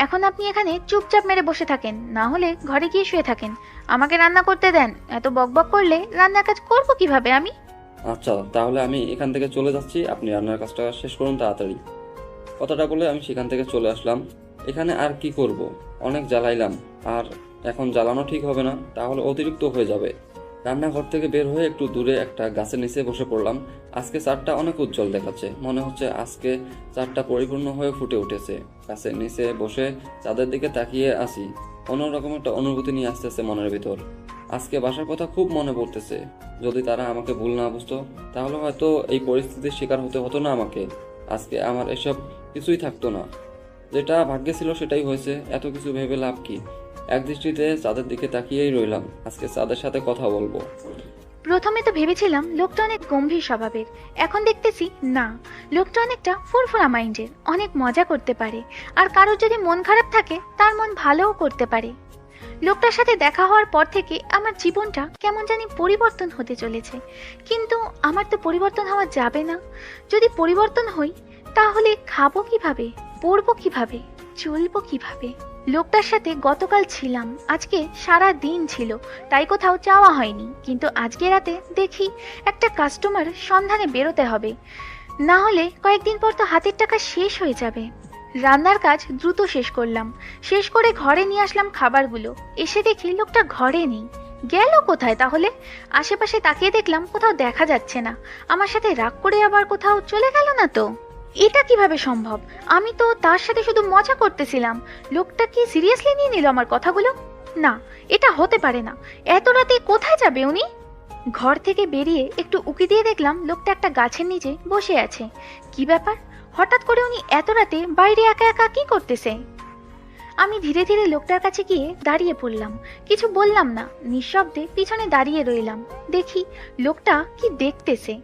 Speaker 3: এখন আপনি এখানে চুপচাপ মেরে বসে থাকেন, না হলে ঘরে গিয়ে শুয়ে থাকেন। আমাকে রান্না করতে দেন। এত বকবক করলে রান্নার কাজ করবো কিভাবে আমি?
Speaker 2: আচ্ছা তাহলে আমি এখান থেকে চলে যাচ্ছি, আপনি রান্নার কাজটা শেষ করুন তাড়াতাড়ি। কথাটা বলে আমি সেখান থেকে চলে আসলাম। এখানে আর কি করব, অনেক জ্বালাইলাম, আর এখন জ্বালানো ঠিক হবে না, তাহলে অতিরিক্ত হয়ে যাবে। রান্নাঘর থেকে বের হয়ে একটু দূরে একটা গাছের নিচে বসে পড়লাম। আজকে চাঁদটা অনেক উজ্জ্বল দেখাচ্ছে, মনে হচ্ছে আজকে চাঁদটা পরিপূর্ণ হয়ে ফুটে উঠেছে। গাছের নিচে বসে চাঁদের দিকে তাকিয়ে আসি, অন্যরকম একটা অনুভূতি নিয়ে আসতেছে মনের ভিতর। আজকে বাসার কথা খুব মনে পড়তেছে। যদি তারা আমাকে ভুল না বুঝতো তাহলে হয়তো এই পরিস্থিতির শিকার হতে হতো না আমাকে। আজকে আমার এসব কিছুই থাকতো না। যেটা ভাগ্যে ছিল সেটাই হয়েছে, এত কিছু ভেবে লাভ কি? এক দৃষ্টিতে চাঁদের দিকে তাকিয়েই রইলাম। আজকে চাঁদের সাথে কথা বলবো।
Speaker 3: প্রথমে তো ভেবেছিলাম লোকটা অনেক গম্ভীর স্বভাবের, এখন দেখতেছি না, লোকটা অনেকটা ফুরফুরা মাইন্ডের, অনেক মজা করতে পারে, আর কারোর যদি মন খারাপ থাকে তার মন ভালোও করতে পারে। লোকটার সাথে দেখা হওয়ার পর থেকে আমার জীবনটা কেমন জানি পরিবর্তন হতে চলেছে, কিন্তু আমার তো পরিবর্তন হওয়া যাবে না। যদি পরিবর্তন হই তাহলে খাবো কিভাবে, পড়বো কিভাবে, চলবো কিভাবে? লোকটার সাথে গতকাল ছিলাম, আজকে সারা দিন ছিল, তাই কোথাও যাওয়া হয়নি, কিন্তু আজকে রাতে দেখি একটা কাস্টমার সন্ধানে বেরোতে হবে, না হলে কয়েকদিন পর তো হাতের টাকা শেষ হয়ে যাবে। রান্নার কাজ দ্রুত শেষ করলাম, শেষ করে ঘরে নিয়ে আসলাম খাবারগুলো। এসে দেখি লোকটা ঘরে নেই। গেল কোথায় তাহলে? আশেপাশে তাকিয়ে দেখলাম কোথাও দেখা যাচ্ছে না। আমার সাথে রাগ করে আবার কোথাও চলে গেল না তো? এটা কিভাবে সম্ভব? আমি তো তার সাথে শুধু মজা করতেছিলাম। লোকটা কি সিরিয়াসলি নিয়ে নিল আমার কথাগুলো? না, এটা হতে পারে না। এত রাতে কোথায় যাবে উনি? ঘর থেকে বেরিয়ে একটু উকি দিয়ে দেখলাম লোকটা একটা গাছের নিচে বসে আছে। কি ব্যাপার, হঠাৎ করে উনি এত রাতে বাইরে একা একা কি করতেছে? আমি ধীরে ধীরে লোকটার কাছে গিয়ে দাঁড়িয়ে পড়লাম। কিছু বললাম না, নিঃশব্দে পিছনে দাঁড়িয়ে রইলাম। দেখি লোকটা কি দেখতেছে।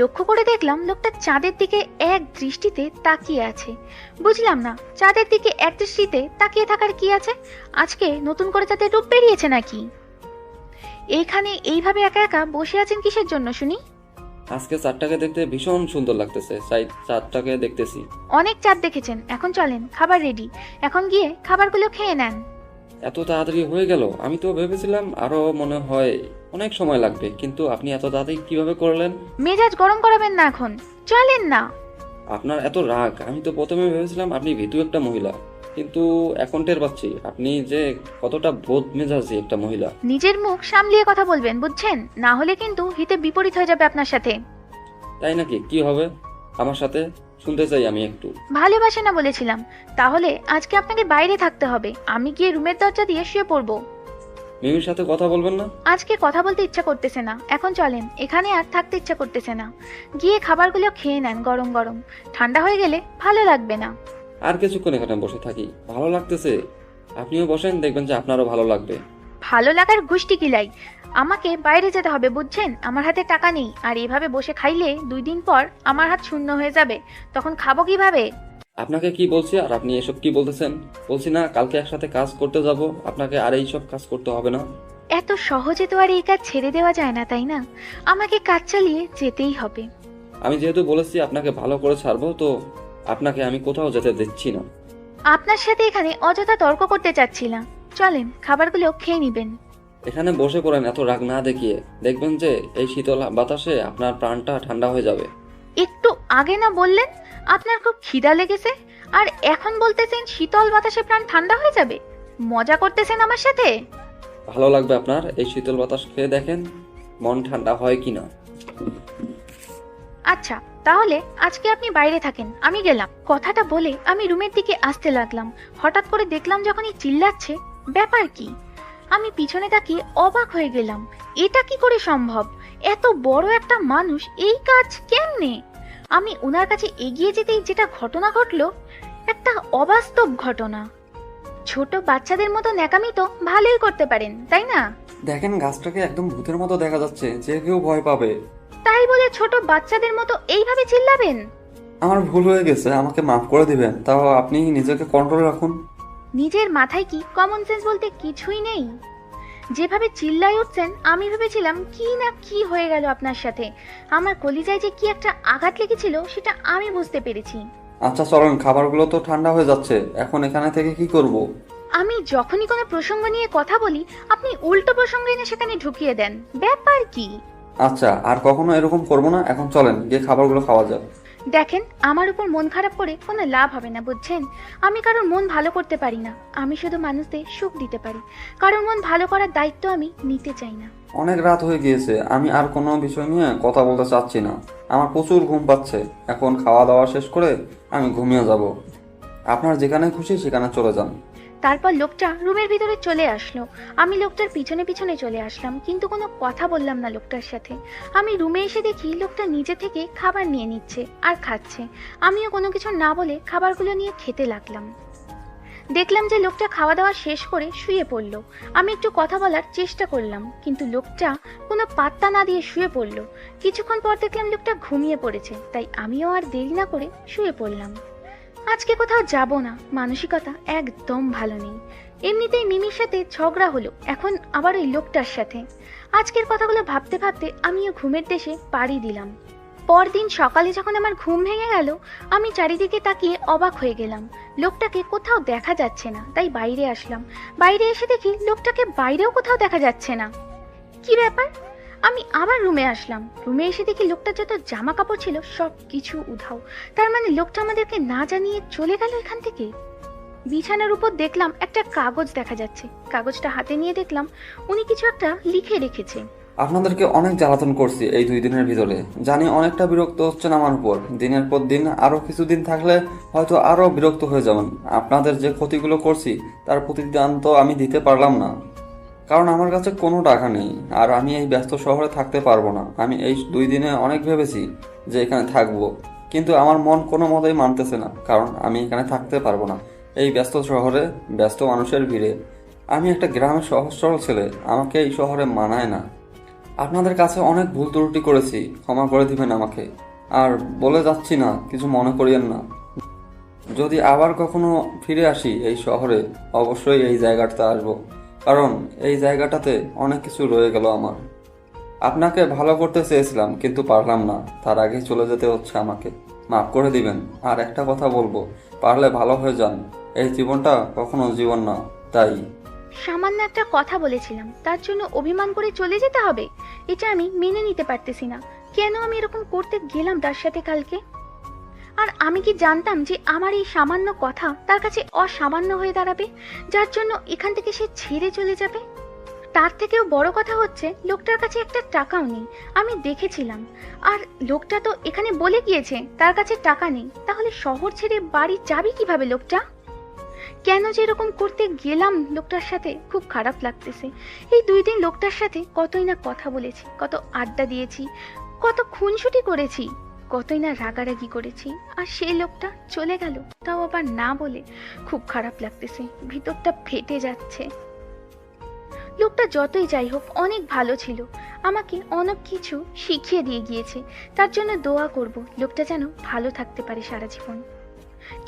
Speaker 3: লক্ষ্য করে দেখলাম লোকটা চাঁদের দিকে এক দৃষ্টিতে তাকিয়ে আছে। বুঝলাম না, চাঁদের দিকে এক দৃষ্টিতে তাকিয়ে থাকার কি আছে? আজকে নতুন করে তাদের রূপ বেরিয়েছে নাকি? এইখানে এইভাবে একা একা বসে আছেন কিসের জন্য শুনি?
Speaker 2: আজকে চাঁদটাকে দেখতে ভীষণ সুন্দর লাগতেছে, তাই চাঁদটাকে দেখতেছি।
Speaker 3: অনেক চাঁদ দেখেছেন, এখন চলেন, খাবার রেডি, এখন গিয়ে খাবারগুলো খেয়ে নেন।
Speaker 2: এত তাড়াতাড়ি হয়ে গেল? আমি তো ভেবেছিলাম আরো মনে হয় অনেক সময় লাগবে, কিন্তু আপনি এত তাড়াতাড়ি কিভাবে করলেন?
Speaker 3: মেজাজ গরম করাবেন না, এখন চলেন না।
Speaker 2: আপনার এত রাগ! আমি তো প্রথমে ভেবেছিলাম আপনি ভীতু একটা মহিলা, কিন্তু এখন টের পাচ্ছি আপনি যে কতটা বোধ মেজাজি একটা মহিলা।
Speaker 3: নিজের মুখ সামলিয়ে কথা বলবেন, বুঝছেন? না হলে কিন্তু হিতে বিপরীত হয়ে যাবে আপনার সাথে।
Speaker 2: তাই নাকি? কি হবে আমার সাথে? শুনতে চাই আমি একটু।
Speaker 3: ভালোবাসে না বলেছিলাম, তাহলে আজকে আপনাকে বাইরে থাকতে হবে। আমি গিয়ে রুমের দরজা দিয়ে শুয়ে পড়বো।
Speaker 2: মিমির সাথে কথা বলবেন না?
Speaker 3: আজকে কথা বলতে ইচ্ছা করতেছে না, এখন চলেন, এখানে আর থাকতে ইচ্ছা করতেছে না। গিয়ে খাবারগুলো খেয়ে নেন, গরম গরম, ঠান্ডা হয়ে গেলে ভালো লাগবে না।
Speaker 2: আর কিছুক্ষণ এখানে বসে থাকি, ভালো লাগতেছে। আপনিও বসেন, দেখবেন যে আপনারও ভালো লাগবে।
Speaker 3: ভালো লাগার গুষ্টি কিলাই। আমাকে বাইরে যেতে হবে, বুঝছেন? আমার হাতে টাকা নেই, আর এভাবে বসে খাইলে 2 দিন পর আমার হাত শূন্য হয়ে যাবে, তখন খাবো কিভাবে?
Speaker 2: আপনাকে কি বলছি আর আপনি এসব কি বলতেছেন? বলছি না কালকে একসাথে কাজ করতে যাব, আপনাকে আর এইসব কাজ করতে হবে না।
Speaker 3: এত সহজে তো আর এই কাজ ছেড়ে দেওয়া যায় না, তাই না? আমাকে কাজ চালিয়ে যেতেই হবে।
Speaker 2: আমি যেহেতু বলেছি আপনাকে ভালো করে ছাড়বো, তো আপনাকে আমি কোথাও যেতে দিচ্ছি না।
Speaker 3: আপনার সাথে এখানে অযথা তর্ক করতে চাচ্ছি না, চলেন খাবারগুলো খেয়ে নিবেন।
Speaker 2: এখানে বসে পড়েন এত রাগ না দেখিয়ে, দেখবেন যে এই শীতল বাতাসে আপনার প্রাণটা ঠান্ডা হয়ে যাবে।
Speaker 3: একটু আগে না বললেন আপনার খুব খিদা লেগেছে, আর এখন বলতেছেন শীতল বাতাসে প্রাণ ঠান্ডা হয়ে যাবে? মজা করতেছেন আমার সাথে?
Speaker 2: ভালো লাগবে আপনার এই শীতল বাতাস খেয়ে দেখেন মন ঠান্ডা হয় কিনা।
Speaker 3: আচ্ছা, তাহলে আজকে আপনি বাইরে থাকেন, আমি গেলাম। কথাটা বলে আমি রুমের দিকে আসতে লাগলাম। হঠাৎ করে দেখলাম যখনই চিল্লাচ্ছে, ব্যাপার কি? আমি পিছনে তাকিয়ে অবাক হয়ে গেলাম। এটা কি করে সম্ভব? এত বড় একটা মানুষ এই কাজ কেমনে? আমি ওনার কাছে এগিয়ে যেতেই যেটা ঘটনা ঘটলো, একটা অবাস্তব ঘটনা। ছোট বাচ্চাদের মতো ন্যাকামি তো ভালোই করতে পারেন, তাই না?
Speaker 2: দেখেন গাছটাকে একদম ভূতের মতো দেখা যাচ্ছে, যে কেউ ভয় পাবে।
Speaker 3: তাই বলে ছোট বাচ্চাদের মতো এইভাবে চিল্লাবেন?
Speaker 2: আমার ভুল হয়ে গেছে, আমাকে মাফ করে দিবেন। তাও আপনি নিজেকে কন্ট্রোল রাখুন।
Speaker 3: নিজের মাথায় কি কমন সেন্স বলতে কিছুই নেই? যেভাবে চিল্লাই উঠছেন, আমি ভেবেছিলাম কি না কি হয়ে গেল আপনার সাথে। আমার কলিজায় যে কি একটা আঘাত লেগেছিল সেটা আমি বুঝতে পেরেছি।
Speaker 2: আচ্ছা চলেন, খাবারগুলো তো ঠান্ডা হয়ে যাচ্ছে, এখন এখানে থেকে কি করব?
Speaker 3: আমি যখনই কোনো প্রসঙ্গ নিয়ে কথা বলি, আপনি উল্টো প্রসঙ্গ এনে সেখানে ঢুকিয়ে দেন, ব্যাপার কি?
Speaker 2: আচ্ছা আর কখনো এরকম করবো না, এখন চলেন গিয়ে খাবারগুলো খাওয়া যাক।
Speaker 3: দেখেন, আমার উপর মন খারাপ করে কোনো লাভ হবে না, বুঝছেন? আমি কারোর মন ভালো করতে পারি না, আমি শুধু মানুষদের সুখ দিতে পারি। কারোর মন ভালো করার দায়িত্ব আমি নিতে চাই না।
Speaker 2: অনেক রাত হয়ে গিয়েছে, আমি আর কোনো বিষয় নিয়ে কথা বলতে চাচ্ছি না। আমার প্রচুর ঘুম পাচ্ছে, এখন খাওয়া দাওয়া শেষ করে আমি ঘুমিয়ে যাব। আপনার যেখানে খুশি সেখানে চলে যান।
Speaker 3: তারপর লোকটা রুমের ভিতরে চলে আসলো। আমি লোকটার পিছনে পিছনে চলে আসলাম, কিন্তু কোনো কথা বললাম না লোকটার সাথে। আমি রুমে এসে দেখি লোকটা নিজে থেকে খাবার নিয়ে নিচ্ছে আর খাচ্ছে। আমিও কোনো কিছু না বলে খাবারগুলো নিয়ে খেতে লাগলাম। দেখলাম যে লোকটা খাওয়া দাওয়া শেষ করে শুয়ে পড়লো। আমি একটু কথা বলার চেষ্টা করলাম, কিন্তু লোকটা কোনো পাত্তা না দিয়ে শুয়ে পড়লো। কিছুক্ষণ পর দেখলাম লোকটা ঘুমিয়ে পড়েছে, তাই আমিও আর দেরি না করে শুয়ে পড়লাম। আজকে কোথাও যাব না, মানসিকতা একদম ভালো নেই। এমনিতেই মিমির সাথে ঝগড়া হলো, এখন আবার ওই লোকটার সাথে। আজকের কথাগুলো ভাবতে ভাবতে আমিও ঘুমের দেশে পাড়ি দিলাম। পরদিন সকালে যখন আমার ঘুম ভেঙে গেল, আমি চারিদিকে তাকিয়ে অবাক হয়ে গেলাম। লোকটাকে কোথাও দেখা যাচ্ছে না, তাই বাইরে আসলাম। বাইরে এসে দেখি লোকটাকে বাইরেও কোথাও দেখা যাচ্ছে না। কি ব্যাপার? আমি আবার রুমে আসলাম। রুমে এসে দেখি লোকটার যত জামা কাপড় ছিল সব কিছু উধাও। তার মানে লোকটা আমাদেরকে না জানিয়ে চলে গেল এখান থেকে। বিছানার উপর দেখলাম একটা কাগজ দেখা যাচ্ছে। কাগজটা হাতে নিয়ে দেখলাম উনি কিছু একটা লিখে রেখেছে।
Speaker 2: আপনাদেরকে অনেক জ্বালাতন করছি এই 2 দিনের ভিতরে, জানি অনেকটা বিরক্ত হচ্ছেন আমার উপর। দিনের পর দিন আরও কিছুদিন থাকলে হয়তো আরও বিরক্ত হয়ে যাবেন। আপনাদের যে ক্ষতিগুলো করছি তার প্রতিদান তো আমি দিতে পারলাম না, কারণ আমার কাছে কোনো টাকা নেই, আর আমি এই ব্যস্ত শহরে থাকতে পারবো না। আমি এই 2 দিনে অনেক ভেবেছি যে এখানে থাকবো, কিন্তু আমার মন কোনো মতেই মানতেছে না, কারণ আমি এখানে থাকতে পারবো না এই ব্যস্ত শহরে, ব্যস্ত মানুষের ভিড়ে। আমি একটা গ্রামের সহজ সরল ছেলে, আমাকে এই শহরে মানায় না। আপনাদের কাছে অনেক ভুল ত্রুটি করেছি, ক্ষমা করে দিবেন আমাকে। আর বলে যাচ্ছি না, কিছু মনে করিয়েন না। যদি আবার কখনো ফিরে আসি এই শহরে, অবশ্যই এই জায়গাটাতে আসবো, কারণ এই জায়গাটাতে অনেক কিছু রয়ে গেল আমার। আপনাকে ভালো করতে চেয়েছিলাম, কিন্তু পারলাম না, তার আগেই চলে যেতে হচ্ছে আমাকে। মাফ করে দিবেন। আর একটা কথা বলবো, পারলে ভালো হয়ে যান। এই জীবনটা কখনো জীবন না, তাই।
Speaker 3: সামান্য একটা কথা বলেছিলাম, তার জন্য অভিমান করে চলে যেতে হবে? এটা আমি মেনে নিতে পারতেছি না। কেন আমি এরকম করতে গেলাম তার সাথে কালকে? আর আমি কি জানতাম যে আমার এই সামান্য কথা তার কাছে অসামান্য হয়ে দাঁড়াবে, যার জন্য এখান থেকে সে ছেড়ে চলে যাবে? তার থেকেও বড় কথা হচ্ছে লোকটার কাছে একটা টাকাও নেই, আমি দেখেছিলাম। আর লোকটা তো এখানে বলে গিয়েছে তার কাছে টাকা নেই। তাহলে শহর ছেড়ে বাড়ি যাবে কিভাবে লোকটা? কেন যে এরকম করতে গেলাম লোকটার সাথে, খুব খারাপ লাগতেছে। এই 2 দিন লোকটার সাথে কতই না কথা বলেছি, কত আড্ডা দিয়েছি, কত খুনসুটি করেছি, কতই না রাগারাগি করেছি। আর সেই লোকটা চলে গেল, তাও আবার না বলে। খুব খারাপ লাগতেছে, ভিতরটা ফেটে যাচ্ছে। লোকটা যতই যাই হোক অনেক ভালো ছিল, আমাকে অনেক কিছু শিখিয়ে দিয়ে গিয়েছে। তার জন্য দোয়া করব লোকটা যেন ভালো থাকতে পারে সারা জীবন।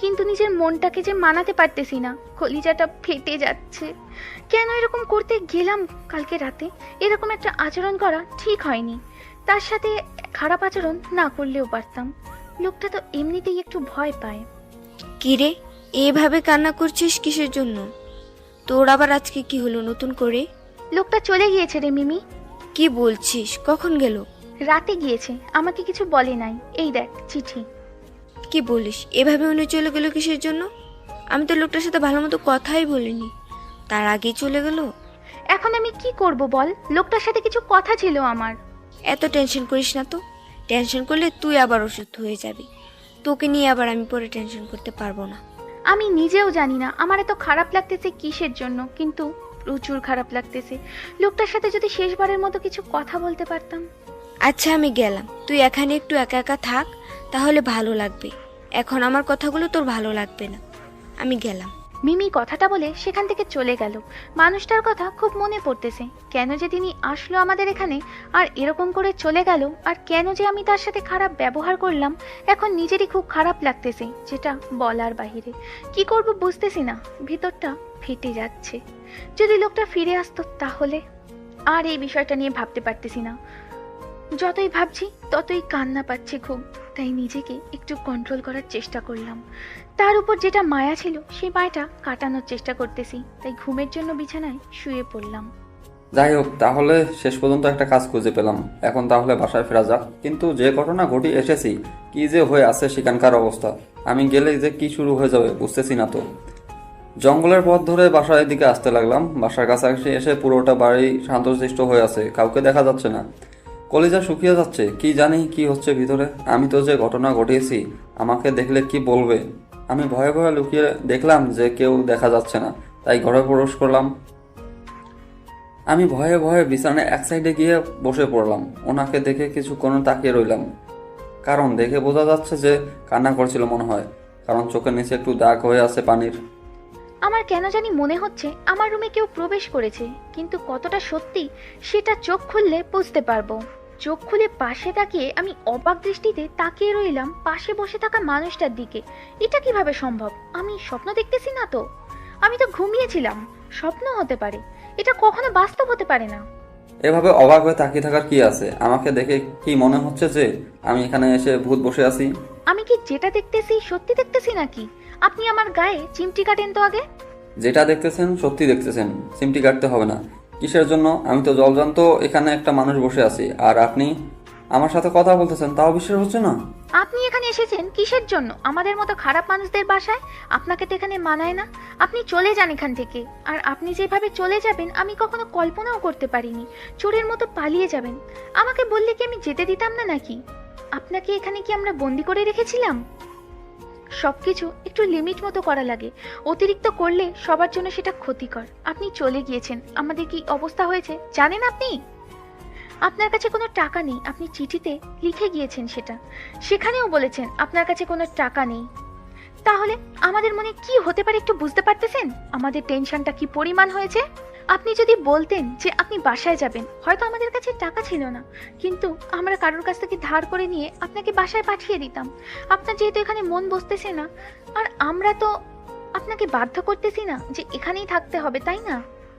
Speaker 3: কিন্তু নিজের মনটাকে যে মানাতে পারতেছি না, কলিজাটা ফেটে যাচ্ছে। কেন এরকম করতে গেলাম কালকে রাতে? এরকম একটা আচরণ করা ঠিক হয়নি। তার সাথে খারাপ আচরণ না করলেও পারতাম। লোকটা তো এমনিতেই একটু ভয় পায়।
Speaker 10: কিরে, এভাবে কান্না করছিস কিসের জন্য? তোর আবার আজকে কি হলো নতুন করে?
Speaker 3: লোকটা চলে গিয়েছে রে মিমি।
Speaker 10: কি বলছিস? কখন গেল?
Speaker 3: রাতে গিয়েছে, আমাকে কিছু বলে নাই। এই দেখ চিঠি।
Speaker 10: কি বলিস? এভাবে উনি চলে গেল কিসের জন্য? আমি তো লোকটার সাথে ভালো মতো কথাই বলিনি, তার আগেই চলে গেল।
Speaker 3: এখন আমি কি করব বল? লোকটার সাথে কিছু কথা ছিল আমার।
Speaker 10: এত টেনশন করিস না তো। টেনশন করলে তুই আবার অসুস্থ হয়ে যাবি। তোকে নিয়ে আবার আমি পরে টেনশন করতে পারবো না।
Speaker 3: আমি নিজেও জানি না আমার এত খারাপ লাগতেছে কিসের জন্য, কিন্তু প্রচুর খারাপ লাগতেছে। লোকটার সাথে যদি শেষবারের মতো কিছু কথা বলতে পারতাম।
Speaker 10: আচ্ছা, আমি গেলাম। তুই এখানে একটু একা একা থাক, তাহলে ভালো লাগবে। এখন আমার কথাগুলো তোর ভালো লাগবে না। আমি গেলাম।
Speaker 3: মিমি কথাটা বলে সেখান থেকে চলে গেল। মানুষটার কথা খুব মনে পড়তেছে। কেন যে তিনি আসলো আমাদের এখানে আর এরকম করে চলে গেল, আর কেন যে আমি তার সাথে খারাপ ব্যবহার করলাম, এখন নিজেরই খুব খারাপ লাগতেছে, যেটা বলার বাহিরে। কি করব বুঝতেছি না, ভিতরটা ফেটে যাচ্ছে। যদি লোকটা ফিরে আসতো তাহলে। আর এই বিষয়টা নিয়ে ভাবতে পারতেছি না। যতই ভাবছি ততই কান্না পাচ্ছে খুব। তাই নিজেকে একটু কন্ট্রোল করার চেষ্টা করলাম। তার উপর যেটা মায়া ছিল সেই মায়াটা কাটানোর চেষ্টা করতেছি। তাই ঘুমের জন্য বিছানায় শুয়ে পড়লাম।
Speaker 2: যাই হোক, তাহলে শেষ পর্যন্ত একটা কাজ খুঁজে পেলাম। এখন তাহলে বাসায় ফেরা যাক। কিন্তু যে ঘটনা ঘটিয়ে এসেছি, কি যে হয়ে আছে সেখানকার অবস্থা, আমি গেলে যে কি শুরু হয়ে যাবে বুঝতেছি না তো। জঙ্গলের পথ ধরে বাসার দিকে আসতে লাগলাম। বাসার কাছাকাছি এসে পুরোটা বাড়ি শান্তশিষ্ট হয়ে আছে, কাউকে দেখা যাচ্ছে না। কলিজা শুকিয়ে যাচ্ছে, কি জানি কি হচ্ছে ভিতরে। আমি তো যে ঘটনা ঘটিয়েছি, আমাকে দেখলে কি বলবে। আমি ভয়ে ভয়ে লুকিয়ে দেখলাম যে কেউ দেখা যাচ্ছে না, তাই ঘরে প্রবেশ করলাম। আমি ভয়ে ভয়ে বিছানায় এক সাইডে গিয়ে বসে পড়লাম। ওনাকে দেখে কিছুক্ষণ তাকিয়ে রইলাম, কারণ দেখে বোঝা যাচ্ছে যে কান্না করছিল মনে হয়, কারণ চোখের নিচে একটু দাগ হয়ে আছে পানির।
Speaker 3: আমার কেন জানি মনে হচ্ছে আমার রুমে কেউ প্রবেশ করেছে, কিন্তু কতটা সত্যি সেটা চোখ খুললে বুঝতে পারবো। চোখ খুলে পাশে তাকিয়ে আমি অবাক দৃষ্টিতে তাকিয়ে রইলাম পাশে বসে থাকা মানুষটার দিকে। এটা কিভাবে সম্ভব? আমি স্বপ্ন দেখতেছি না তো? আমি তো ঘুমিয়েছিলাম, স্বপ্ন হতে পারে, এটা কখনো বাস্তব হতে পারে না।
Speaker 2: এভাবে অবাক হয়ে তাকিয়ে থাকার কি আছে? আমাকে দেখে কি মনে হচ্ছে যে আমি এখানে এসে ভূত বসে আছি?
Speaker 3: আমি কি যেটা দেখতেছি সত্যি দেখতেছি নাকি? আপনি আমার গায়ে চিমটি কাটেন তো আগে।
Speaker 2: যেটা দেখতেছেন সত্যি দেখতেছেন, চিমটি কাটতে হবে না। কিসের জন্য? আমি তো জলজান্ত এখানে একটা মানুষ বসে আছি, আর আপনি আমার সাথে কথা বলতেছেন, তাও বিশ্বাস হচ্ছে না?
Speaker 3: আপনি এখানে এসেছেন কিসের জন্য? আমাদের মতো খারাপ মানুষদের বাসায়? আপনাকে তো এখানে মানায় না। আপনি চলে যান এখান থেকে। আর আপনি যেভাবে চলে যাবেন আমি কখনো কল্পনাও করতে পারিনি। চোরের মতো পালিয়ে যাবেন। আমাকে বললে কি আমি যেতে দিতাম না নাকি? আপনাকে এখানে কি আমরা বন্দি করে রেখেছিলাম? সবকিছু একটু লিমিট মতো করা লাগে, অতিরিক্ত করলে সবার জন্য সেটা ক্ষতিকর। আপনি চলে গিয়েছেন, আমাদের কি অবস্থা হয়েছে জানেন আপনি? আপনার কাছে কোনো টাকা নেই, আপনি চিঠিতে লিখে গিয়েছেন সেটা। সেখানেও বলেছেন আপনার কাছে কোনো টাকা নেই। তাহলে আমাদের মনে কি হতে পারে একটু বুঝতে পারতেছেন? আমাদের টেনশনটা কি পরিমাণ হয়েছে? আপনি যদি বলতেন যে আপনি বাসায় যাবেন, হয়তো আমাদের কাছে টাকা ছিল না, কিন্তু আমরা কারোর কাছ থেকে ধার করে নিয়ে আপনাকে বাসায় পাঠিয়ে দিতাম। আপনার যেহেতু এখানে মন বসতেছে না, আর আমরা তো আপনাকে বাধ্য করতেছি না যে এখানেই থাকতে হবে, তাই না?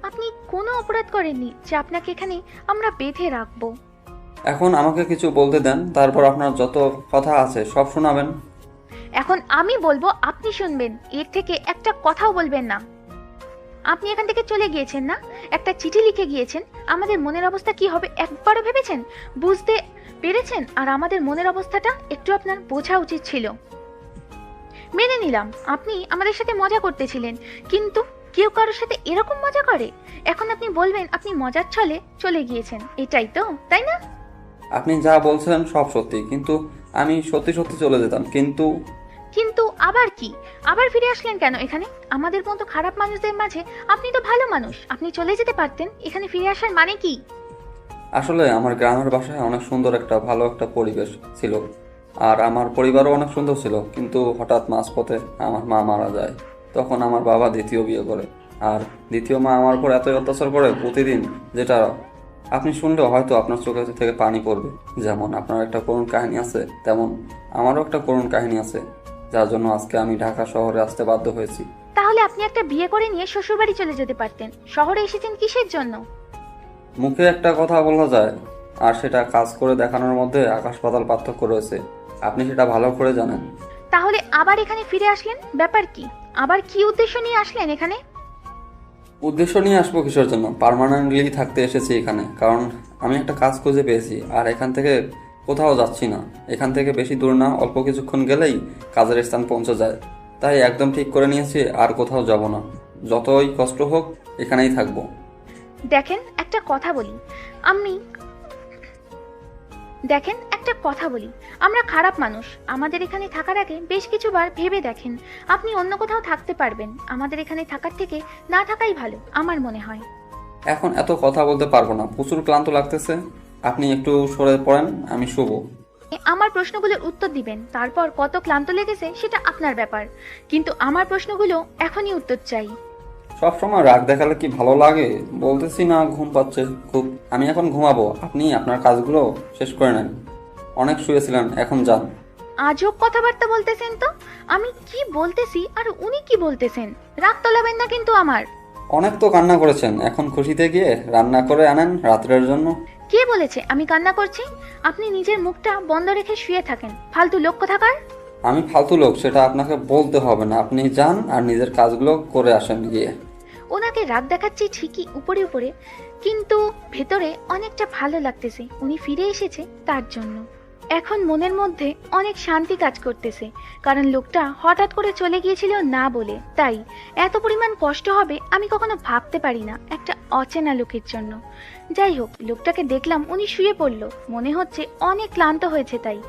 Speaker 3: আপনি কোনো অপরাধ করেননি যে আপনাকে এখানে আমরা বেঁধে রাখবো।
Speaker 2: এখন আমাকে কিছু বলতে দেন, তারপর আপনার যত কথা আছে সব শোনাবেন।
Speaker 3: এখন আমি বলবো, আপনি শুনবেন, এর থেকে একটা কথাও বলবেন না। আপনি এখান থেকে চলে গিয়েছেন না, একটা চিঠি লিখে গিয়েছেন। আমাদের মনের অবস্থা কি হবে একবারও ভেবেছেন? বুঝতে পেরেছেন? আর আমাদের মনের অবস্থাটা একটু আপনার বোঝা উচিত ছিল। মেনে নিলাম আপনি আমাদের সাথে মজা করতেছিলেন, কিন্তু কেউ কারোর সাথে এরকম মজা করে? এখন আপনি বলবেন আপনি মজার ছলে চলে গিয়েছেন, এটাই তো, তাই না?
Speaker 2: আপনি যা বলছেন সব সত্যি, কিন্তু আমি সত্যি সত্যি চলে যেতাম।
Speaker 3: কিন্তু আবার কি? আবার ফিরে আসলেন কেন এখানে? আমাদের মতো খারাপ মানুষদের মাঝে আপনি তো ভালো মানুষ, আপনি চলে যেতে পারতেন। এখানে ফিরে আসার মানে কি?
Speaker 2: আসলে আমার গ্রামের বাসায় অনেক সুন্দর ভালো একটা পরিবেশ ছিল, আর আমার পরিবারও অনেক সুন্দর ছিল, কিন্তু হঠাৎ মাঝপথে আমার মা মারা যায়। তখন আমার বাবা দ্বিতীয় বিয়ে করে, আর দ্বিতীয় মা আমার উপর এতই অত্যাচার করে প্রতিদিন, যেটা আপনি শুনলেও হয়তো আপনার চোখে থেকে পানি পড়বে। যেমন আপনার একটা করুণ কাহিনী আছে, তেমন আমারও একটা করুণ কাহিনী আছে, যার জন্য আজকে আমি ঢাকা শহরে আসতে বাধ্য হয়েছি।
Speaker 3: তাহলে আপনি একটা বিয়ে করে নিয়ে শ্বশুরবাড়ি চলে যেতে পারতেন। শহরে এসেছেন কিসের জন্য?
Speaker 2: মুখে একটা কথা বলা যায়, আর সেটা কাজ করে দেখানোর মধ্যে আকাশ পাতাল পার্থক্য রয়েছে। আপনি সেটা ভালো করে জানেন।
Speaker 3: তাহলে আবার এখানে ফিরে আসলেন, ব্যাপার কি? আবার কি উদ্দেশ্য নিয়ে আসলেন এখানে?
Speaker 2: উদ্দেশ্য নিয়ে আসবো কিসের জন্য? পার্মানেন্টলি থাকতে এসেছি এখানে, কারণ আমি একটা কাজ খুঁজে পেয়েছি, আর এখান থেকে কোথাও যাচ্ছি না। এখান থেকে বেশি দূর না, অল্প কিছুক্ষণ গেলেই কাজের স্থান পৌঁছে যায়। তাই একদম ঠিক করে নিয়েছি আর কোথাও যাব না। যতই কষ্ট হোক এখানেই থাকবো।
Speaker 3: দেখেন একটা কথা বলি, আমরা খারাপ মানুষ। আমাদের এখানে থাকার আগে বেশ কিছুবার ভেবে দেখেন, আপনি অন্য কোথাও থাকতে পারবেন। আমাদের এখানে থাকার থেকে না থাকাই ভালো আমার মনে হয়।
Speaker 2: এখন এত কথা বলতে পারবো না, প্রচুর ক্লান্ত লাগতেছে। আপনি একটু সরে পড়েন, আমি শুবো।
Speaker 3: আমার প্রশ্নগুলোর উত্তর দিবেন, তারপর কত ক্লান্ত লেগেছে সেটা আপনার ব্যাপার, কিন্তু আমার প্রশ্নগুলো এখনই উত্তর চাই।
Speaker 2: সবসময় রাগ দেখালে কি ভালো লাগে? বলতেছি না ঘুম পাচ্ছে খুব, আমি এখন ঘুমাবো। আপনি আপনার কাজগুলো শেষ করে নেন। অনেক শুয়েছিলেন, এখন যান।
Speaker 3: আজব কথাবার্তা বলতেছেন তো। আমি কি বলতেছি আর উনি কি বলতেছেন? রাগ তোলাবেন না কিন্তু আমার।
Speaker 2: অনেক তো কান্না করেছেন, এখন খুশিতে গিয়ে রান্না করে আনেন রাত্রের জন্য।
Speaker 3: কে বলেছে আমি কান্না করছি? আপনি নিজের মুখটা বন্ধ রেখে শুয়ে থাকেন, ফালতু লোক কোথাকার।
Speaker 2: আমি ফালতু লোক সেটা আপনাকে বলতে হবে না। আপনি যান আর নিজের কাজগুলো করে আসেন গিয়ে।
Speaker 3: ওনাকে রাগ দেখাচ্ছি ঠিকই উপরে উপরে, কিন্তু ভেতরে অনেকটা ভালো লাগতেছে উনি ফিরে এসেছে তার জন্য। এখন মনের মধ্যে অনেক শান্তি কাজ করতেছে, কারণ লোকটা হঠাৎ করে চলে গিয়েছিল না বলে। তাই এত পরিমাণ কষ্ট হবে আমি কখনো ভাবতে পারি না একটা অচেনা লোকের জন্য। যাই হোক, লোকটাকে দেখলাম উনি শুয়ে পড়ল, মনে হচ্ছে অনেক ক্লান্ত হয়েছে। তাই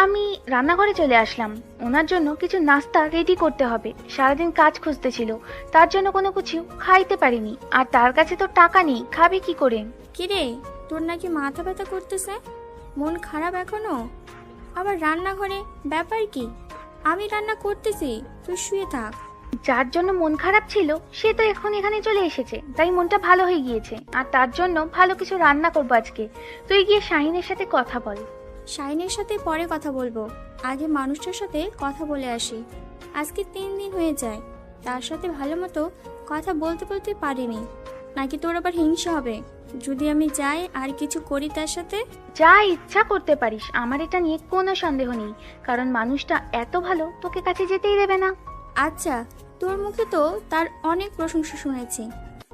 Speaker 3: আমি রান্নাঘরে চলে আসলাম। ওনার জন্য কিছু নাস্তা রেডি করতে হবে, সারাদিন কাজ খুঁজতেছিল, তার জন্য কোনো কিছু খাইতে পারিনি, আর তার কাছে তো টাকা নেই, খাবে কি করে?
Speaker 11: কিরে, তোর নাকি মাথা ব্যথা করতেছে? মন খারাপ এখনো? আবার রান্নাঘরে ব্যাপার কি? আমি রান্না করতেছি, তুই শুয়ে থাক।
Speaker 3: যার জন্য মন খারাপ ছিল সে তো এখন এখানে চলে এসেছে, তাই মনটা ভালো হয়ে গিয়েছে, আর তার জন্য ভালো কিছু রান্না করবো আজকে। তুই গিয়ে শাহিনের সাথে কথা বল।
Speaker 11: শাইনের সাথে পরে কথা বলবো, আগে মানুষটার সাথে কথা বলে আসি। আজকে 3 দিন হয়ে যায়, তার সাথে ভালো মতো কথা বলতে বলতে পারিনি। নাকি তোর আবার হিংসা হবে যদি আমি যাই আর কিছু করি তার সাথে?
Speaker 3: যা ইচ্ছা করতে পারিস, আমার এটা নিয়ে কোনো সন্দেহ নেই, কারণ মানুষটা এত ভালো তোকে কাছে যেতেই দেবে না।
Speaker 11: আচ্ছা, তোর মুখে তো তার অনেক প্রশংসা শুনেছি,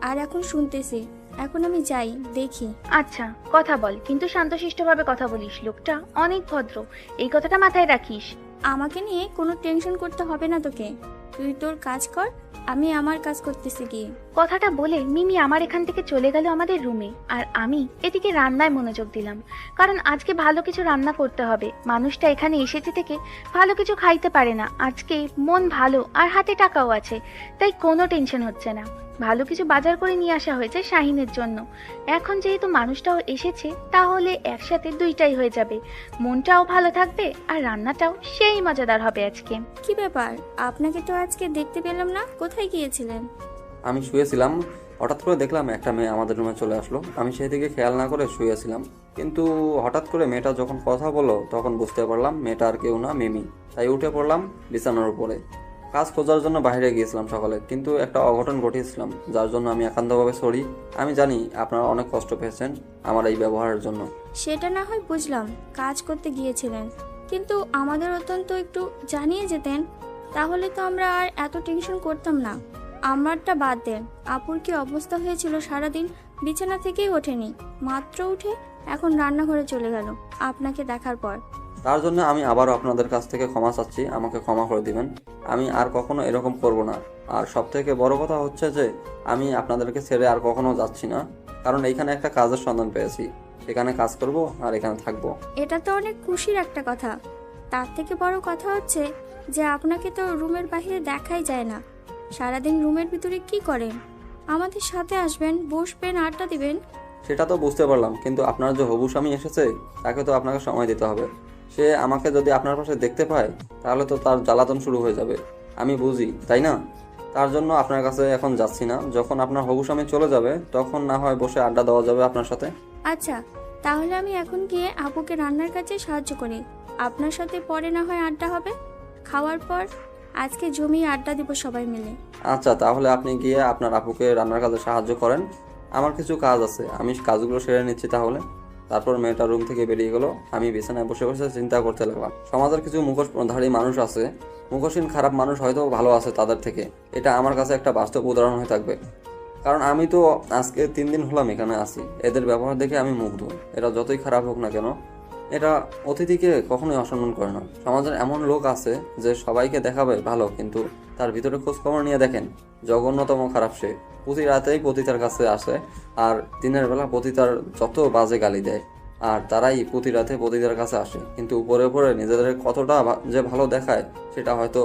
Speaker 11: আর এখন শুনতেছি। এখন আমি যাই, দেখি।
Speaker 3: আচ্ছা, কথা বল, কিন্তু শান্তশিষ্টভাবে কথা বলিস, লোকটা অনেক ভদ্র, এই কথাটা মাথায় রাখিস।
Speaker 11: আমাকে নিয়ে কোনো টেনশন করতে হবে না তোকে। তুই তোর কাজ কর, আমি আমার কাজ করতেছি গিয়ে।
Speaker 3: কথাটা বলে মিমি আমার এখান থেকে চলে গেল আমাদের রুমে, আর আমি এদিকে রান্নায় মনোযোগ দিলাম, কারণ আজকে ভালো কিছু রান্না করতে হবে। মানুষটা এখানে এসেছে থেকে ভালো কিছু খাইতে পারে না, আজকে মন ভালো আর হাতে টাকাও আছে, তাই কোনো টেনশন হচ্ছে না। ভালো কিছু বাজার করে নিয়ে আসা হয়েছে শাহিনের জন্য। এখন যেহেতু মানুষটাও এসেছে, তাহলে একসাথে দুইটাই হয়ে যাবে, মনটাও ভালো থাকবে আর রান্নাটাও সেই মজাদার হবে আজকে।
Speaker 11: কি ব্যাপার, আপনাকে তো আজকে দেখতে পেলাম না, কোথায় গিয়েছিলেন?
Speaker 2: আমি শুয়েছিলাম, হঠাৎ করে দেখলাম একটা মেয়ে আমাদের রুমে চলে আসলো। আমি সেই দিকে খেয়াল না করে শুয়েছিলাম, কিন্তু হঠাৎ করে মেয়েটা যখন কথা বললো তখন বুঝতে পারলাম মেয়েটা আর কেউ না, মিমি। তাই উঠে পড়লাম বিছানার উপরে। কাজ খোঁজার জন্য বাইরে গিয়েছিলাম সকালে, কিন্তু একটা অঘটন ঘটিয়েছিলাম, যার জন্য আমি একান্তভাবে সরি। আমি জানি আপনারা অনেক কষ্ট পেয়েছেন আমার এই ব্যবহারের জন্য।
Speaker 11: সেটা না হয় বুঝলাম, কাজ করতে গিয়েছিলেন, কিন্তু আমাদের অত্যন্ত একটু জানিয়ে যেতেন, তাহলে তো আমরা আর এত টেনশন করতাম না। আমারটা বাদ দেন, আপুর কি অবস্থা হয়েছিল সারাদিন, বিছানা থেকেই ওঠেনি, মাত্র উঠে এখন রান্নাঘরে চলে গেল আপনাকে দেখার পর।
Speaker 2: তার জন্য আমি আবারও আপনাদের কাছ থেকে ক্ষমা চাচ্ছি, আমাকে ক্ষমা করে দিবেন। আমি আর কখনো এরকম করব না। আর সব থেকে বড় কথা হচ্ছে যে আমি আপনাদেরকে ছেড়ে আর কখনো যাচ্ছি না, কারণ এইখানে একটা কাজের সন্ধান পেয়েছি, এখানে কাজ করব আর এখানে থাকবো।
Speaker 11: এটা তো অনেক খুশির একটা কথা। তার থেকে বড় কথা হচ্ছে যে আপনাকে তো রুমের বাইরে দেখাই যায় না, সারাদিন রুমের ভিতরে কি করেন? আমাদের সাথে আসবেন, বসবেন, আড্ডা দিবেন।
Speaker 2: সেটা তো বুঝতে পারলাম, কিন্তু আপনার যে হবু স্বামী এসেছে তাকে তো আপনাকে সময় দিতে হবে। সে আমাকে যদি আপনার পাশে দেখতে পায় তাহলে তো তার জ্বালাতন শুরু হয়ে যাবে, আমি বুঝি, তাই না? তার জন্য আপনার কাছে এখন যাচ্ছি না, যখন আপনার হবু স্বামী চলে যাবে তখন না হয় বসে আড্ডা দেওয়া যাবে আপনার সাথে।
Speaker 11: আচ্ছা, তাহলে আমি এখন গিয়ে আপুকে রান্নার কাজে সাহায্য করি, আপনার সাথে পরে না হয় আড্ডা হবে। খাওয়ার পর আজকে জমিয়ে আড্ডা দিব সবাই মিলে।
Speaker 2: আচ্ছা, তাহলে আপনি গিয়ে আপনার আপুকে রান্নার কাজে সাহায্য করেন, আমার কিছু কাজ আছে, আমি কাজগুলো সেরে নিচ্ছি তাহলে। তারপর মেয়েটা রুম থেকে বেরিয়ে গেল। আমি বিছানায় বসে বসে চিন্তা করতে লাগলাম, সমাজের কিছু মুখোশধারী মানুষ আছে, মুখোশহীন খারাপ মানুষ হয়তো ভালো আছে তাদের থেকে। এটা আমার কাছে একটা বাস্তব উদাহরণ হয়ে থাকবে, কারণ আমি তো আজকে 3 দিন হলাম এখানে আছি। এদের ব্যবহার দেখে আমি মুগ্ধ। এরা যতই খারাপ হোক না কেন, এটা অতিথিকে কখনোই অসম্মান করে না। সমাজের এমন লোক আছে যে সবাইকে দেখাবে ভালো, কিন্তু তার ভিতরে খোঁজ খবর নিয়ে দেখেন জঘন্যতম খারাপ সে। প্রতি রাতেই পতিতার কাছে আসে, আর দিনের বেলা পতিতার যত বাজে গালি দেয়, আর তারাই প্রতি রাতে পতিতার কাছে আসে, কিন্তু উপরে উপরে নিজেদের কতটা যে ভালো দেখায় সেটা হয়তো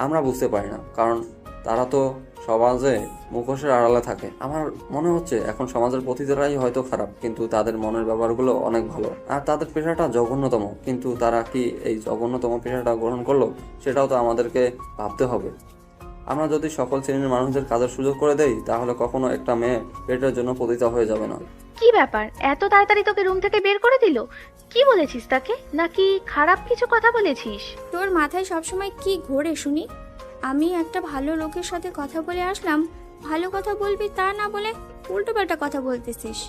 Speaker 2: আমরা বুঝতে পারি না, কারণ তারা তো সমাজে মুখোশের আড়ালে থাকে। আমার মনে হচ্ছে এখন সমাজের পতিতারাই হয়তো খারাপ, কিন্তু তাদের মনের ব্যাপারগুলো অনেক ভালো, আর তাদের পেশাটা জঘন্যতম, কিন্তু তারা কি এই জঘন্যতম পেশাটা গ্রহণ করলো সেটাও তো আমাদেরকে ভাবতে হবে। আমরা যদি সকল শ্রেণীর মানুষদের কাজের সুযোগ করে দেই তাহলে কখনো একটা মেয়ে পেটের জন্য পতিতা হয়ে যাবে না।
Speaker 3: কি ব্যাপার, এত তাড়াতাড়ি তোকে রুম থেকে বের করে দিল? কি বলেছিস তাকে, নাকি খারাপ কিছু কথা বলেছিস?
Speaker 11: তোর মাথায় সবসময় কি ঘোরে শুনি? আমি একটা ভালো লোকের সাথে কথা বলে আসলাম, ভালো কথা বলবি তা না বলে উল্টোপাল্টা কথা বলতেছিস।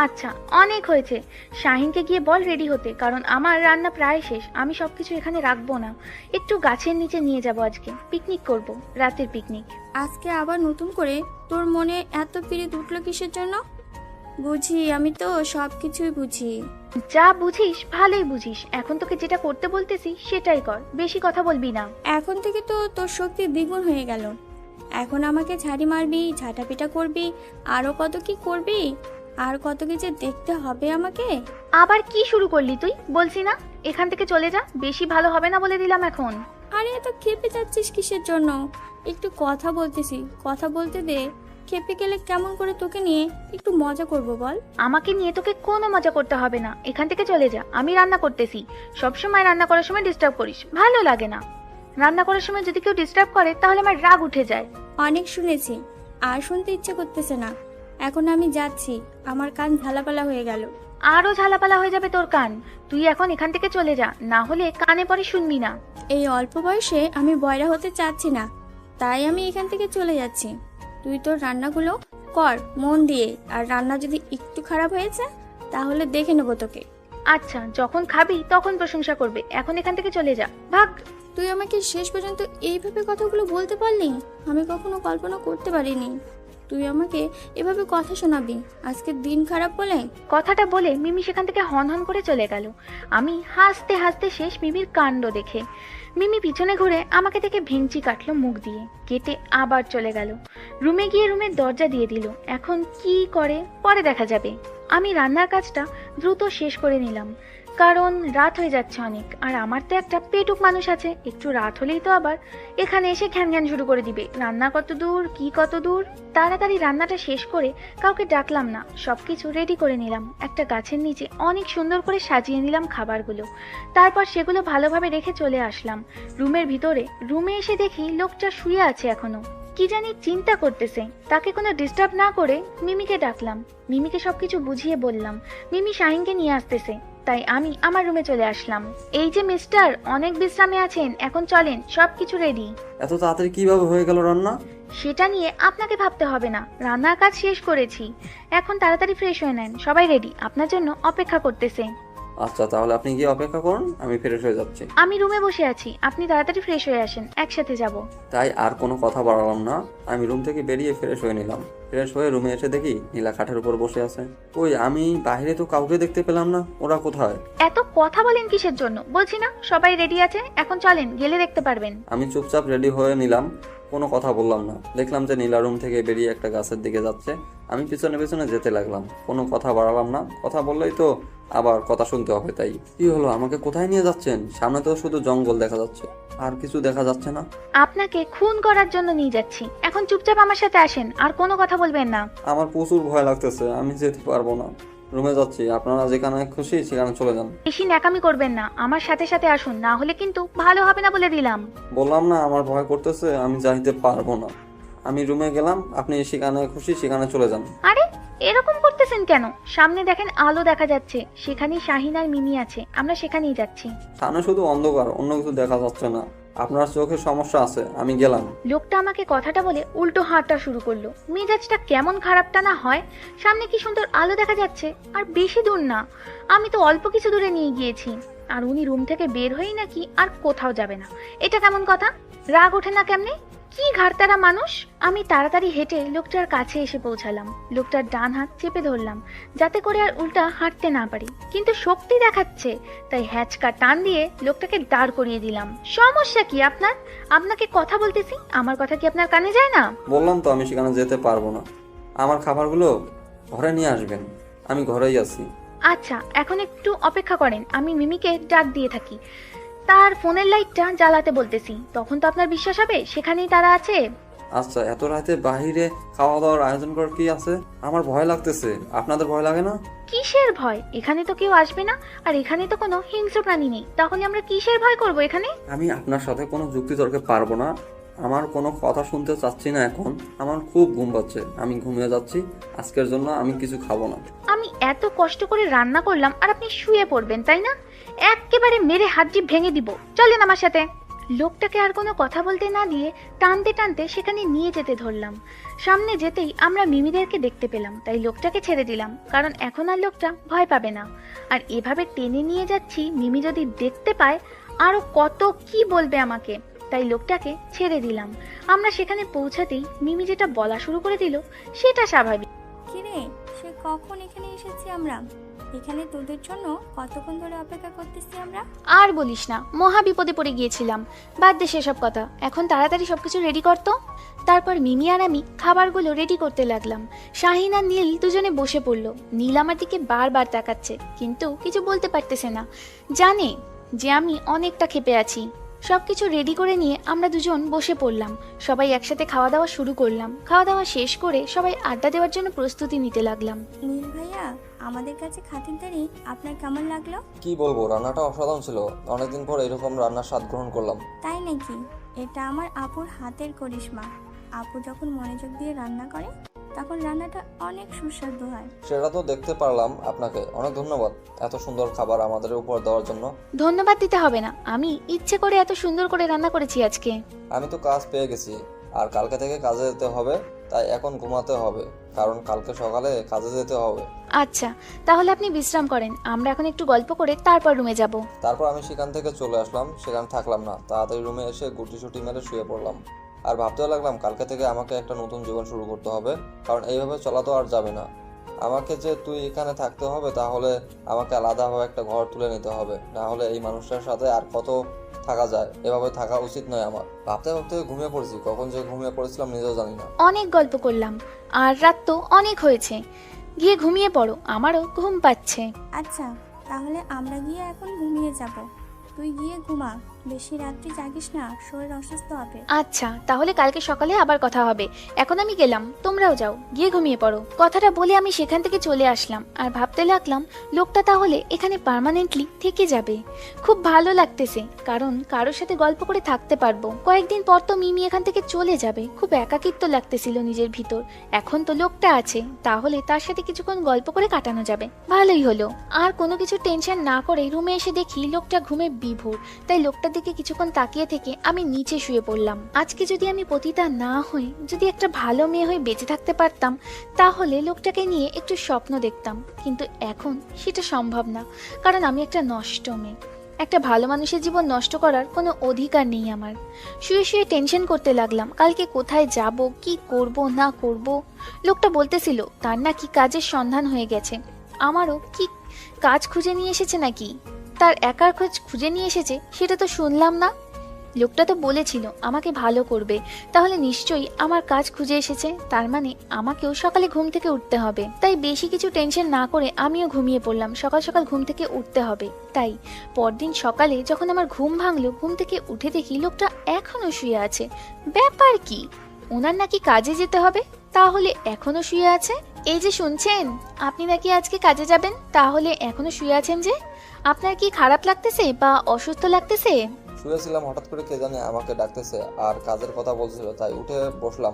Speaker 3: আচ্ছা, অনেক হয়েছে, শাহিনকে গিয়ে বল রেডি হতে, কারণ আমার রান্না প্রায় শেষ। আমি সবকিছু এখানে রাখবো না, একটু গাছের নিচে নিয়ে যাব, আজকে পিকনিক করব, রাতের পিকনিক।
Speaker 11: আজকে আবার নতুন করে তোর মনে এত পিরিত উঠলো কিসের জন্য? বুঝি, আমি তো সব কিছুই বুঝি।
Speaker 3: যা বুঝিস ভালোই বুঝিস। এখন তোকে যেটা করতে বলতেছি সেটাই কর, বেশি কথা বলবি না।
Speaker 11: এখন থেকে তো তোর শক্তি দ্বিগুণ হয়ে গেল। এখন আমাকে ঝাড়ি মারবি, ঝাঁটাপিটা করবি, আরো কত কি করবি, আর কত কি যে দেখতে হবে আমাকে।
Speaker 3: আবার কি শুরু করলি তুই? বলছি না এখান থেকে চলে যা, বেশি ভালো হবে না বলে দিলাম এখন।
Speaker 11: আরে এত খেপে যাচ্ছিস কিসের জন্য? একটু কথা বলতেছি, কথা বলতে দে। খেপে গেলে কেমন করে তোকে নিয়ে একটু মজা করব বল?
Speaker 3: আমাকে নিয়ে তোকে কোনো মজা করতে হবে না, এখান থেকে চলে যা। আমি রান্না করতেছি। সবসময় রান্না করার সময় ডিস্টার্ব করিস, ভালো লাগে না। রান্না করার সময় যদি কেউ ডিস্টার্ব করে তাহলে আমার রাগ উঠে যায়।
Speaker 11: অনেক শুনেছি, আর শুনতে ইচ্ছে করতেছে না। এখন আমি যাচ্ছি, আমার কান ঝালাপালা হয়ে গেল।
Speaker 3: আরো ঝালাপালা হয়ে যাবে তোর কান। তুই এখন এখান থেকে চলে যা, না হলে কানে পরে শুনবি না।
Speaker 11: এই অল্প বয়সে আমি বয়রা হতে চাচ্ছি না, তাই আমি এখান থেকে চলে যাচ্ছি। তুই তোর রান্নাগুলো কর মন দিয়ে, আর রান্না যদি একটু খারাপ হয়েছে তাহলে দেখে নেবো তোকে।
Speaker 3: আচ্ছা, যখন খাবি তখন প্রশংসা করবে, এখন এখান থেকে চলে যা, ভাগ।
Speaker 11: তুই আমাকে শেষ পর্যন্ত এইভাবে কথাগুলো বলতে পারলি? আমি কখনো কল্পনা করতে পারিনি তুই আমাকে এভাবে কথা শোনাবি আজকে দিন খারাপ বলে।
Speaker 3: কথাটা বলে মিমি সেখান থেকে হন হন করে চলে গেল। আমি হাসতে হাসতে শেষ মিমির কাণ্ড দেখে। মিমি পিছনে ঘুরে আমাকে দেখে ভেঙচি কাটলো মুখ দিয়ে, কেটে আবার চলে গেল। রুমে গিয়ে রুমের দরজা দিয়ে দিল। এখন কি করে পরে দেখা যাবে। আমি রান্নার কাজটা দ্রুত শেষ করে নিলাম, কারণ রাত হয়ে যাচ্ছে অনেক। আর আমার তো একটা পেটুক মানুষ আছে, একটু রাত হলেই তো আবার এখানে এসে ঘ্যান ঘ্যান শুরু করে দিবে। রান্না কত দূর, কি কত দূর। তাড়াতাড়ি রান্নাটা শেষ করে কাউকে ডাকলাম না, সবকিছু রেডি করে নিলাম। একটা গাছের নিচে অনেক সুন্দর করে সাজিয়ে নিলাম খাবারগুলো। তারপর সেগুলো ভালোভাবে রেখে চলে আসলাম রুমের ভিতরে। রুমে এসে দেখি লোকটা শুয়ে আছে এখনো, কি জানি চিন্তা করতেছে। তাকে কোনো ডিস্টার্ব না করে মিমিকে ডাকলাম। মিমিকে সবকিছু বুঝিয়ে বললাম। মিমি শাহিনকে নিয়ে আসতেছে, তাই আমি আমার রুমে চলে আসলাম। এই যে মিস্টার, অনেক বিশ্রামে আছেন, এখন চলেন, সবকিছু রেডি।
Speaker 2: এত তাড়াতাড়ি কিভাবে হয়ে গেল রান্না?
Speaker 3: সেটা নিয়ে আপনাকে ভাবতে হবে না, রান্নার কাজ শেষ করেছি। এখন তাড়াতাড়ি ফ্রেশ হয়ে নেন, সবাই রেডি, আপনার জন্য অপেক্ষা করতেছে।
Speaker 2: আচ্ছা, তাহলে আপনি গিয়ে অপেক্ষা করুন, আমি ফ্রেশ হয়ে যাচ্ছি।
Speaker 3: আমি রুমে বসে আছি, আপনি তাড়াতাড়ি ফ্রেশ হয়ে আসেন, একসাথে যাব।
Speaker 2: তাই আর কোনো কথা বাড়ালাম না, আমি রুম থেকে বেরিয়ে ফ্রেশ হয়ে নিলাম। ফ্রেশ হয়ে রুমে এসে দেখি নীলা খাটের উপর বসে আছে। ওই আমি বাইরে তো কাউকে দেখতে পেলাম না, ওরা কোথায়?
Speaker 3: এত কথা বলেন কিসের জন্য? বলছি না সবাই রেডি আছে, এখন চলেন, গেলে দেখতে পারবেন।
Speaker 2: আমি চুপচাপ রেডি হয়ে নিলাম, কোনো কথা বললাম না। দেখলাম যে নীলা রুম থেকে বেরিয়ে একটা গাছের দিকে যাচ্ছে। আমি পিছনে পিছনে যেতে লাগলাম, কোনো কথা বাড়ালাম না। কথা বললেই তো আবার কথা শুনতে হবে, তাই কি হলো, আমাকে কোথায় নিয়ে যাচ্ছেন? সামনে তো শুধু জঙ্গল দেখা যাচ্ছে, আর কিছু দেখা যাচ্ছে না।
Speaker 3: আপনাকে খুন করার জন্য নিয়ে যাচ্ছি, এখন চুপচাপ আমার সাথে আসেন, আর কোনো কথা বলবেন না।
Speaker 2: আমার প্রচুর ভয় লাগতেছে, আমি যেতে পারবো না। রুমে যাচ্ছি, আপনারা যেখানে খুশি সেখানে চলে যান।
Speaker 3: বেশি ন্যাকামি করবেন না, আমার সাথে সাথে আসুন, না হলে কিন্তু ভালো হবে না বলে দিলাম।
Speaker 2: বললাম না আমার ভয় করতেছে, আমি যাইতে পারবো না। আমি রুমে গেলাম, আপনি সেখানে খুশি সেখানে চলে যান।
Speaker 3: আরে এরকম করতেছেন কেন? সামনে দেখেন আলো দেখা যাচ্ছে, সেখানেই শাহিন আর মিমি আছে, আমরা সেখানেই যাচ্ছি।
Speaker 2: সামনে শুধু অন্ধকার, অন্য কিছু দেখা যাচ্ছে না। আপনার চোখে সমস্যা আছে, আমি গেলাম।
Speaker 3: লোকটা আমাকে কথাটা বলে উল্টো হাঁটা শুরু করলো। মেজাজটা কেমন খারাপটা না হয়। সামনে কি সুন্দর আলো দেখা যাচ্ছে, আর বেশি দূর না, আমি তো অল্প কিছু দূরে নিয়ে গিয়েছি। আর উনি রুম থেকে বের হয়েই নাকি আর কোথাও যাবে না। এটা কেমন কথা? রাগ ওঠে না কেমনে? কি ঘাড়তারা মানুষ। আমি তাড়াতাড়ি হেঁটে লোকটার কাছে এসে পৌঁছালাম। লোকটার ডান হাত চেপে ধরলাম, যাতে করে আর উল্টা হাঁটতে না পারি, কিন্তু শক্তি দেখাচ্ছে, তাই হ্যাচকা টান দিয়ে লোকটাকে দাঁড় করিয়ে দিলাম। সমস্যা কি আপনার? আপনাকে কথা বলতেছি, আমার কথা কি আপনার কানে যায় না?
Speaker 2: বললাম তো আমি সেখানে যেতে পারবো না। আমার খাবারগুলো ঘরে নিয়ে আসবেন, আমি ঘরেই আছি।
Speaker 3: আচ্ছা, এখন একটু অপেক্ষা করেন, আমি মিমিকে ডাক দিয়ে থাকি। তার ফোনের লাইটটা জ্বালাতে বলতেছি, তখন তো আপনার বিশ্বাস হবে সেখানেই তারা আছে।
Speaker 2: আচ্ছা, এত রাতে বাইরে খাওয়া দাওয়ার আয়োজন করার কি আছে? আমার ভয় লাগতেছে, আপনাদের ভয় লাগে না?
Speaker 3: কিসের ভয়? এখানে তো কেউ আসবে না, আর এখানে তো কোনো হিংস্র প্রাণী নেই, তাহলে আমরা কিসের ভয় করব এখানে?
Speaker 2: আমি আপনার সাথে কোনো যুক্তি তর্কে পারবো না, আমার কোনো কথা শুনতে চাচ্ছি না এখন। আমার খুব ঘুম পাচ্ছে, আমি ঘুমিয়ে যাচ্ছি। আজকের জন্য আমি কিছু খাবো না।
Speaker 3: আমি এত কষ্ট করে রান্না করলাম আর আপনি শুয়ে পড়বেন, তাই না? একেবারে মেরে হাড্ডি ভেঙে দিব, চলেন আমার সাথে। লোকটাকে আর কোনো কথা বলতে না দিয়ে টানতে টানতে সেখানে নিয়ে যেতে ধরলাম। সামনে যেতেই আমরা মিমিদেরকে দেখতে পেলাম, তাই লোকটাকে ছেড়ে দিলাম, কারণ এখন আর লোকটা ভয় পাবে না। আর এভাবে টেনে নিয়ে যাচ্ছি, মিমি যদি দেখতে পায় আরো কত কি বলবে আমাকে, তাই লোকটাকে ছেড়ে দিলাম। আমরা সেখানে পৌঁছাতেই মিমি যেটা বলা শুরু করে দিল সেটা স্বাভাবিক।
Speaker 11: কিরে, সে কখন এখানে এসেছি আমরা? এখানে তোদের জন্য কতক্ষণ ধরে অপেক্ষা করতেছি আমরা।
Speaker 12: আর বলিস না, মহা বিপদে পড়ে গিয়েছিলাম। বাদ দে সেসব কথা, এখন তাড়াতাড়ি সবকিছু রেডি করতো। তারপর মিমি আর আমি খাবারগুলো রেডি করতে লাগলাম। শাহিন আর নীল দুজনে বসে পড়লো। নীল আমার দিকে বারবার তাকাচ্ছে, কিন্তু কিছু বলতে পারতেছে না। জানে যে আমি অনেকটা ক্ষেপে আছি। সবকিছু রেডি করে নিয়ে আমরা দুজন বসে পড়লাম। সবাই একসাথে খাওয়া দাওয়া শুরু করলাম। খাওয়া দাওয়া শেষ করে সবাই আড্ডা দেওয়ার জন্য প্রস্তুতি নিতে লাগলাম।
Speaker 11: নীল ভাইয়া, আমাদের কাছে খাতিরদারি আপনার কেমন লাগলো?
Speaker 2: কি বলবো, রান্নাটা অসাধারণ ছিল। অনেকদিন পর এরকম রান্নার স্বাদ গ্রহণ করলাম।
Speaker 11: তাই নাকি? এটা আমার আপুর হাতের করিশ্মা। আপু যখন মনোযোগ দিয়ে রান্না করে তখন রান্নাটা অনেক সুস্বাদু হয়।
Speaker 2: সেটা তো দেখতে পারলাম। আপনাকে অনেক ধন্যবাদ এত সুন্দর খাবার আমাদের উপর দেওয়ার জন্য।
Speaker 12: ধন্যবাদ দিতে হবে না, আমি ইচ্ছে করে এত সুন্দর করে রান্না করেছি আজকে।
Speaker 2: আমি তো কাজ পেয়ে গেছি, আর কালকে থেকে কাজে যেতে হবে, তাই এখন ঘুমাতে হবে, কারণ কালকে সকালে কাজে যেতে হবে।
Speaker 12: আচ্ছা, তাহলে আপনি বিশ্রাম করেন, আমরা এখন একটু গল্প করে তারপর রুমে যাব।
Speaker 2: তারপর আমি সেখান থেকে চলে আসলাম, সেখানে থাকলাম না, তাড়াতাড়ি রুমে এসে গুটি মেরে শুয়ে পড়লাম। আর ভাবতে লাগলাম কালকে থেকে আমাকে একটা নতুন জীবন শুরু করতে হবে, কারণ এইভাবে চলা তো আর যাবে না। আমাকে যে তুই এখানে থাকতে হবে, তাহলে আমাকে আলাদাভাবে একটা ঘর তুলে নিতে হবে, না হলে এই মানুষটার সাথে আর কত থাকা যায়? এভাবে থাকা উচিত নয় আমার। ভাবতে ভাবতে ঘুমিয়ে পড়েছি, কখন যে ঘুমিয়ে পড়েছিলাম নিজেও জানি না।
Speaker 12: অনেক গল্প করলাম, আর রাত তো অনেক হয়েছে, গিয়ে ঘুমিয়ে পড়ো, আমারও ঘুম পাচ্ছে।
Speaker 11: আচ্ছা, তাহলে আমরা গিয়ে এখন ঘুমিয়ে যাব। তুই গিয়ে ঘুমা, বেশি রাত্রি জাগিস না, শরীর অসুস্থ হবে।
Speaker 12: আচ্ছা, তাহলে কালকে সকালে আবার কথা হবে। এখন আমি গেলাম, তোমরাও যাও, গিয়ে ঘুমিয়ে পড়ো। কথাটা বলে আমি সেখান থেকে চলে আসলাম, আর ভাবতে লাগলাম লোকটা তাহলে এখানে পার্মানেন্টলি থেকে যাবে। খুব ভালো লাগতেছে, কারণ কারোর সাথে গল্প করে থাকতে পারবো। কয়েকদিন পর তো মিমি এখান থেকে চলে যাবে, খুব একাকিত্ব লাগতেছিল নিজের ভিতর। এখন তো লোকটা আছে, তাহলে তার সাথে কিছুক্ষণ গল্প করে কাটানো যাবে। ভালোই হলো। আর কোনো কিছু টেনশন না করে রুমে এসে দেখি লোকটা ঘুমে বিভোর। তাই লোকটার দিকে কিছুক্ষণ তাকিয়ে থেকে আমি নিচে শুয়ে পড়লাম। আজকে যদি আমি পতিতা না হয়ে যদি একটা ভালো মেয়ে হয়ে বেঁচে থাকতে পারতাম, তাহলে লোকটাকে নিয়ে একটু স্বপ্ন দেখতাম। কিন্তু এখন সেটা সম্ভব না, কারণ আমি একটা নষ্ট মেয়ে। একটা ভালো মানুষের জীবন নষ্ট করার কোনো অধিকার নেই আমার। শুয়ে শুয়ে টেনশন করতে লাগলাম, কালকে কোথায় যাব, কি করব না করব। লোকটা বলতেছিল তার নাকি কাজের সন্ধান হয়ে গেছে। আমারও কি কাজ খুঁজে নিয়ে এসেছে নাকি? তার একার খোঁজ খুঁজে নিয়ে এসেছে সেটা তো শুনলাম না। লোকটা তো বলেছিল আমাকে ভালো করবে, তাহলে নিশ্চয়ই আমার কাজ খুঁজে এসেছে। তার মানে আমাকেও সকালে ঘুম থেকে উঠতে হবে। তাই বেশি কিছু টেনশন না করে আমিও ঘুমিয়ে পড়লাম। সকাল সকাল ঘুম থেকে উঠতে হবে। তাই পরদিন সকালে যখন আমার ঘুম ভাঙলো, ঘুম থেকে উঠে দেখি লোকটা এখনো শুয়ে আছে। ব্যাপার কি? ওনার নাকি কাজে যেতে হবে, তাহলে এখনো শুয়ে আছে? এই যে শুনছেন, আপনি নাকি আজকে কাজে যাবেন, তাহলে এখনো শুয়ে আছেন যে? আপনার কি খারাপ লাগতেছে বা অসুস্থ লাগতেছে?
Speaker 2: শুয়েছিলাম, হঠাৎ করে কে জানে আমাকে ডাকতেছে আর কাজের কথা বলছিল, তাই উঠে বসলাম।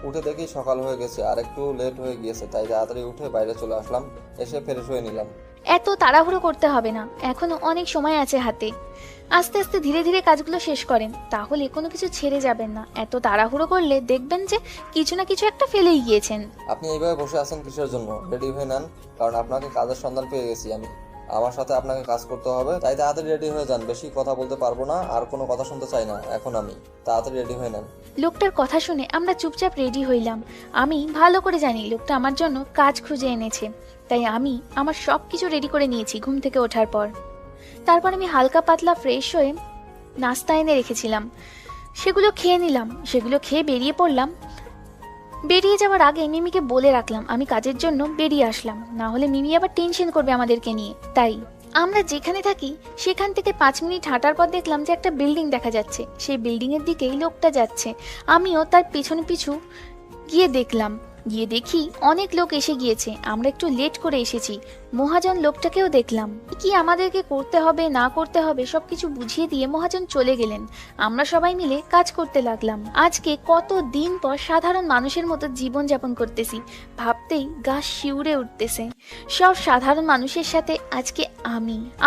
Speaker 2: উঠে দেখি সকাল হয়ে গেছে, আর একটু লেট হয়ে গিয়েছে, তাই তাড়াতাড়ি উঠে বাইরে চলে আসলাম। এসে ফ্রেশ হয়ে নিলাম।
Speaker 12: এত তাড়াহুড়ো করতে হবে না, এখনো অনেক সময় আছে হাতে। আস্তে আস্তে ধীরে ধীরে কাজগুলো শেষ করেন, তাহলে কোনো কিছু ছেড়ে যাবেন না। এত তাড়াহুড়ো করলে দেখবেন যে কিছু না কিছু একটা ফেলেই গিয়েছেন।
Speaker 2: আপনি এইভাবে বসে আছেন কিসের জন্য? রেডি হয়ে নেন, কারণ আপনাকে কাজের সন্ধান পেয়ে গেছি আমি। আমার সাথে আপনাকে কাজ করতে হবে, তাই তাড়াতাড়ি রেডি হয়ে যান। বেশি কথা বলতে পারবো না, আর কোনো কথা শুনতে চাই না এখন আমি। তাড়াতাড়ি রেডি হয়ে নেন।
Speaker 12: লোকটার কথা শুনে আমরা চুপচাপ রেডি হইলাম। আমি ভালো করে জানি লোকটা আমার জন্য কাজ খুঁজে এনেছে, তাই আমি আমার সব কিছু রেডি করে নিয়েছি ঘুম থেকে ওঠার পর। তারপর আমি হালকা পাতলা ফ্রেশ হয়ে নাস্তা এনে রেখেছিলাম, সেগুলো খেয়ে নিলাম। সেগুলো খেয়ে বেরিয়ে পড়লাম। বেরিয়ে যাওয়ার আগে মিমিকে বলে রাখলাম আমি কাজের জন্য বেরিয়ে আসলাম, না হলে মিমি আবার টেনশন করবে আমাদেরকে নিয়ে। তাই আমরা যেখানে থাকি সেখান থেকে 5 মিনিট হাঁটার পর দেখলাম যে একটা বিল্ডিং দেখা যাচ্ছে। সেই বিল্ডিং এর দিকেই লোকটা যাচ্ছে। আমিও তার পিছনে পিছু গিয়ে দেখলাম। গিয়ে দেখি অনেক লোক এসে গিয়েছে, আমরা একটু লেট করে এসেছি। মহাজন লোকটাকেও দেখলাম। কি আমাদেরকে করতে হবে না করতে হবে সবকিছু বুঝিয়ে দিয়ে মহাজন চলে গেলেন। আমরা সবাই মিলে কাজ করতে লাগলাম। আজকে কত দিন পর সাধারণ মানুষের মতো জীবন যাপন করতেছি, ভাবতেই গা শিউরে উঠতেছে। সব সাধারণ মানুষের সাথে আজকে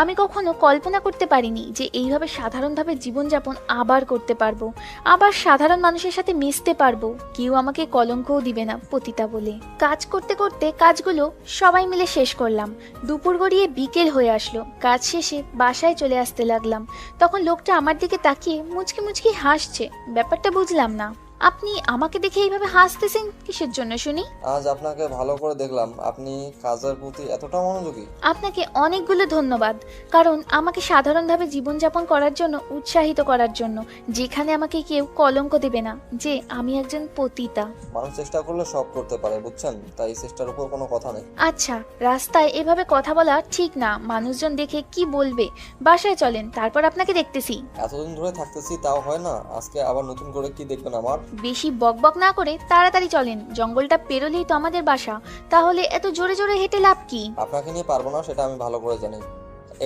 Speaker 12: আমি কখনো কল্পনা করতে পারিনি যে এইভাবে সাধারণভাবে জীবনযাপন আবার করতে পারবো, আবার সাধারণ মানুষের সাথে মিশতে পারবো। কেউ আমাকে কলঙ্কও দিবে না পতিতা বলে। কাজ করতে করতে কাজগুলো সবাই মিলে শেষ করলাম। দুপুর গড়িয়ে বিকেল হয়ে আসলো। কাজ শেষে বাসায় চলে আসতে লাগলাম। তখন লোকটা আমার দিকে তাকিয়ে মুচকি মুচকি হাসছে। ব্যাপারটা বুঝলাম না। আপনি আমাকে দেখে এইভাবে হাসতেছেন কিসের জন্য শুনি?
Speaker 2: আজ আপনাকে ভালো করে দেখলাম, আপনি কাজের প্রতি এতটা মনোযোগী।
Speaker 12: আপনাকে অনেকগুলো ধন্যবাদ, কারণ আমাকে সাধারণভাবে জীবনযাপন করার জন্য উৎসাহিত করার জন্য, যেখানে আমাকে কেউ কলঙ্ক দেবে না যে আমি একজন পতিতা।
Speaker 2: মানুষ চেষ্টা করলে সব করতে পারে, বুঝছেন? তাই চেষ্টার উপর কোনো কথা নেই।
Speaker 12: আচ্ছা, রাস্তায় এভাবে কথা বলা ঠিক না, মানুষজন দেখে কি বলবে। বাসায় চলেন, তারপর আপনাকে দেখতেছি।
Speaker 2: এতদিন ধরে থাকতেছি তাও হয় না, আজকে আবার নতুন করে কি দেখবেন আমার?
Speaker 12: বেশি বকবক না করে তাড়াতাড়ি চলেন, জঙ্গলটা পেরোলেই তো আমাদের বাসা, তাহলে এত জোরে জোরে হেঁটে লাভ কি?
Speaker 2: আপনাকে নিয়ে পারবো না সেটা আমি ভালো করে জানি।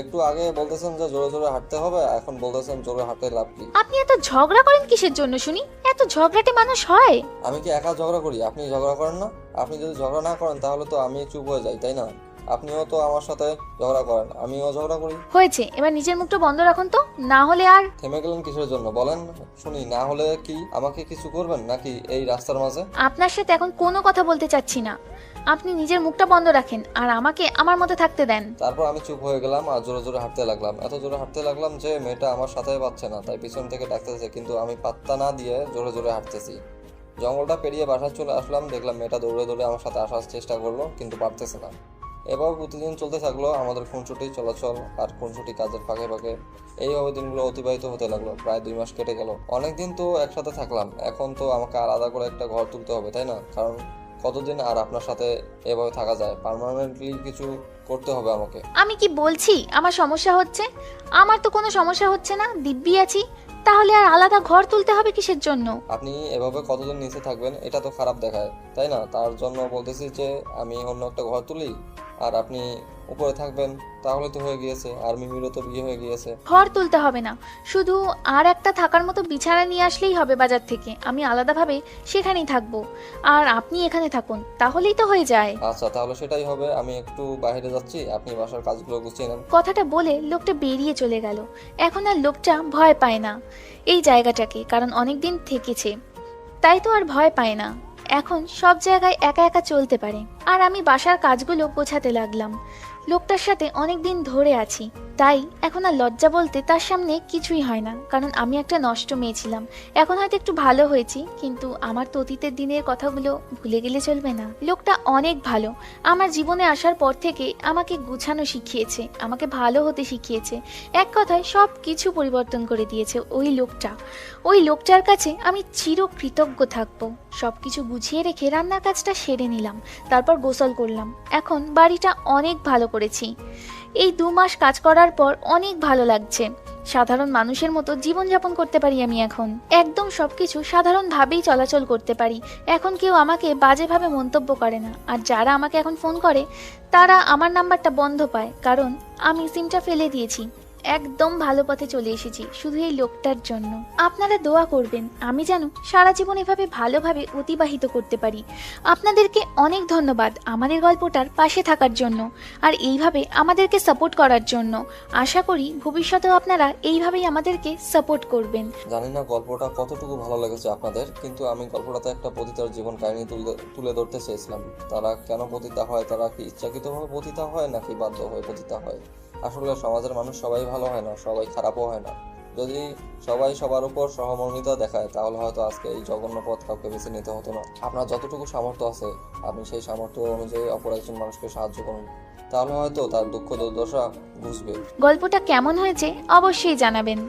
Speaker 2: একটু আগে বলতেছেন যে জোরে জোরে হাঁটতে হবে, এখন বলতেছেন জোরে হাঁটতে লাভ কি?
Speaker 12: আপনি এত ঝগড়া করেন কিসের জন্য শুনি? এত ঝগড়াটে মানুষ হয়?
Speaker 2: আমি কি একা ঝগড়া করি? আপনি ঝগড়া করেন না? আপনি যদি ঝগড়া না করেন তাহলে তো আমি চুপ হয়ে যাই, তাই না? আপনিও তো আমার সাথে ঝগড়া করেন, আমিও ঝগড়া করি।
Speaker 12: হয়েছে, এবার নিজের মুখটা বন্ধ রাখুন তো, না হলে আর।
Speaker 2: থেমে গেলেন কিসের জন্য বলেন শুনি? না হলে কি আমাকে কিছু করবেন নাকি এই রাস্তার মাঝে?
Speaker 12: আপনার সাথে এখন কোনো কথা বলতে চাচ্ছি না, আপনি নিজের মুখটা বন্ধ রাখেন আর আমাকে আমার মতো থাকতে দেন।
Speaker 2: তারপর আমি চুপ হয়ে গেলাম আর জোরে জোরে হাঁটতে লাগলাম। এত জোরে হাঁটতে লাগলাম যে মেয়েটা আমার সাথে পাচ্ছে না, তাই পিছন থেকে ডাকতেছে, কিন্তু আমি পাত্তা না দিয়ে জোরে জোরে হাঁটতেছি। জঙ্গলটা পেরিয়ে বাসায় চলে আসলাম, দেখলাম মেয়েটা দৌড়ে দৌড়ে আমার সাথে আসার চেষ্টা করলো, কিন্তু পারতেছে না। এভাবে প্রতিদিন চলতে থাকলো আমাদের খুনসুটি চলাচল আর খুনসুটি কাজের ফাঁকে ফাঁকে। এইভাবে দিনগুলো অতিবাহিত হতে লাগলো, প্রায় 2 মাস কেটে গেল। অনেকদিন তো একসাথে থাকলাম, এখন তো আমাকে আলাদা করে একটা ঘর তুলতে হবে, তাই না? কারণ কতদিন আর আপনার সাথে এভাবে থাকা যায়? পার্মানেন্টলি কিছু করতে হবে আমাকে।
Speaker 12: আমি কি বলছি আমার সমস্যা হচ্ছে? আমার তো কোনো সমস্যা হচ্ছে না, দিব্যি আছি, তাহলে আর আলাদা ঘর তুলতে হবে কিসের জন্য?
Speaker 2: আপনি এভাবে কতদিন নিচে থাকবেন? এটা তো খারাপ দেখায়, তাই না? তার জন্য বলতেছি যে আমি অন্য একটা ঘর তুলি আর আপনি উপরে থাকবেন, তাহলে তো হয়ে গিয়েছে। আর মিমিরও তো বিয়ে হয়ে গিয়েছে।
Speaker 12: ঘর তুলতে হবে না, শুধু আর একটা থাকার মতো বিছানা নিয়ে আসলেই হবে বাজার থেকে, আমি আলাদাভাবে সেখানেই থাকবো আর আপনি এখানে থাকুন, তাহলেই তো হয়ে যায়।
Speaker 2: আচ্ছা, তাহলে সেটাই হবে। আমি একটু বাইরে যাচ্ছি, আপনি বাসার কাজগুলো গুছিয়ে নেন।
Speaker 12: কথাটা বলে লোকটা বেরিয়ে চলে গেল। এখন আর লোকটা ভয় পায় না এই জায়গাটাকে, কারণ অনেকদিন থেকেছে, তাই তো আর ভয় পায় না। এখন সব জায়গায় একা একা চলতে পারে। আর আমি বাসার কাজগুলো গোছাতে লাগলাম। লোকটার সাথে অনেক দিন ধরে আছি, তাই এখন আর লজ্জা বলতে তার সামনে কিছুই হয় না, কারণ আমি একটা নষ্ট মেয়ে ছিলাম। এখন হয়তো একটু ভালো হয়েছি, কিন্তু আমার তো অতীতের দিনের কথাগুলো ভুলে গেলে চলবে না। লোকটা অনেক ভালো, আমার জীবনে আসার পর থেকে আমাকে গুছানো শিখিয়েছে, আমাকে ভালো হতে শিখিয়েছে। এক কথায় সব কিছু পরিবর্তন করে দিয়েছে ওই লোকটা। ওই লোকটার কাছে আমি চিরকৃতজ্ঞ থাকবো। সব কিছু গুছিয়ে রেখে রান্নার কাজটা সেরে নিলাম, তারপর গোসল করলাম। এখন বাড়িটা অনেক ভালো করেছি। এই 2 মাস কাজ করার পর অনেক ভালো লাগছে। সাধারণ মানুষের মতো জীবনযাপন করতে পারি আমি এখন, একদম সবকিছু সাধারণভাবেই চলাচল করতে পারি। এখন কেউ আমাকে বাজেভাবে মন্তব্য করে না, আর যারা আমাকে এখন ফোন করে তারা আমার নাম্বারটা বন্ধ পায়, কারণ আমি সিমটা ফেলে দিয়েছি। একদম ভালো পথে চলে এসেছি শুধু এই লোকটার জন্য। আপনারা দোয়া করবেন আমি যেন সারা জীবন এভাবে ভালোভাবে অতিবাহিত করতে পারি। আপনাদেরকে অনেক ধন্যবাদ আমাদের গল্পটার পাশে থাকার জন্য আর এইভাবে আমাদেরকে সাপোর্ট করার জন্য। আশা করি ভবিষ্যতেও আপনারা এইভাবেই আমাদেরকে সাপোর্ট করবেন।
Speaker 2: জানি না গল্পটা কতটুকু ভালো লেগেছে আপনাদের, কিন্তু আমি গল্পটাতে একটা পতিতার জীবন কাহিনী তুলে ধরতে চেয়েছিলাম। তারা কেন পতিতা হয়, তারা কি ইচ্ছাকৃতভাবে পতিতা হয় নাকি বাধ্য হয়ে পতিতা হয়? আসলে সমাজের মানুষ সবাই ভালো হয় না, সবাই খারাপও হয় না। যদি সবাই সবার উপর সহমর্মিতা দেখায় তাহলে হয়তো আজকে এই জঘন্য পথ কাউকে বেছে নিতে হতো না। আপনার যতটুকু সামর্থ্য আছে আপনি সেই সামর্থ্য অনুযায়ী অপর একজন মানুষকে সাহায্য করুন, তাহলে হয়তো তার দুঃখ দুর্দশা বুঝবে।
Speaker 12: গল্পটা কেমন হয়েছে অবশ্যই জানাবেন।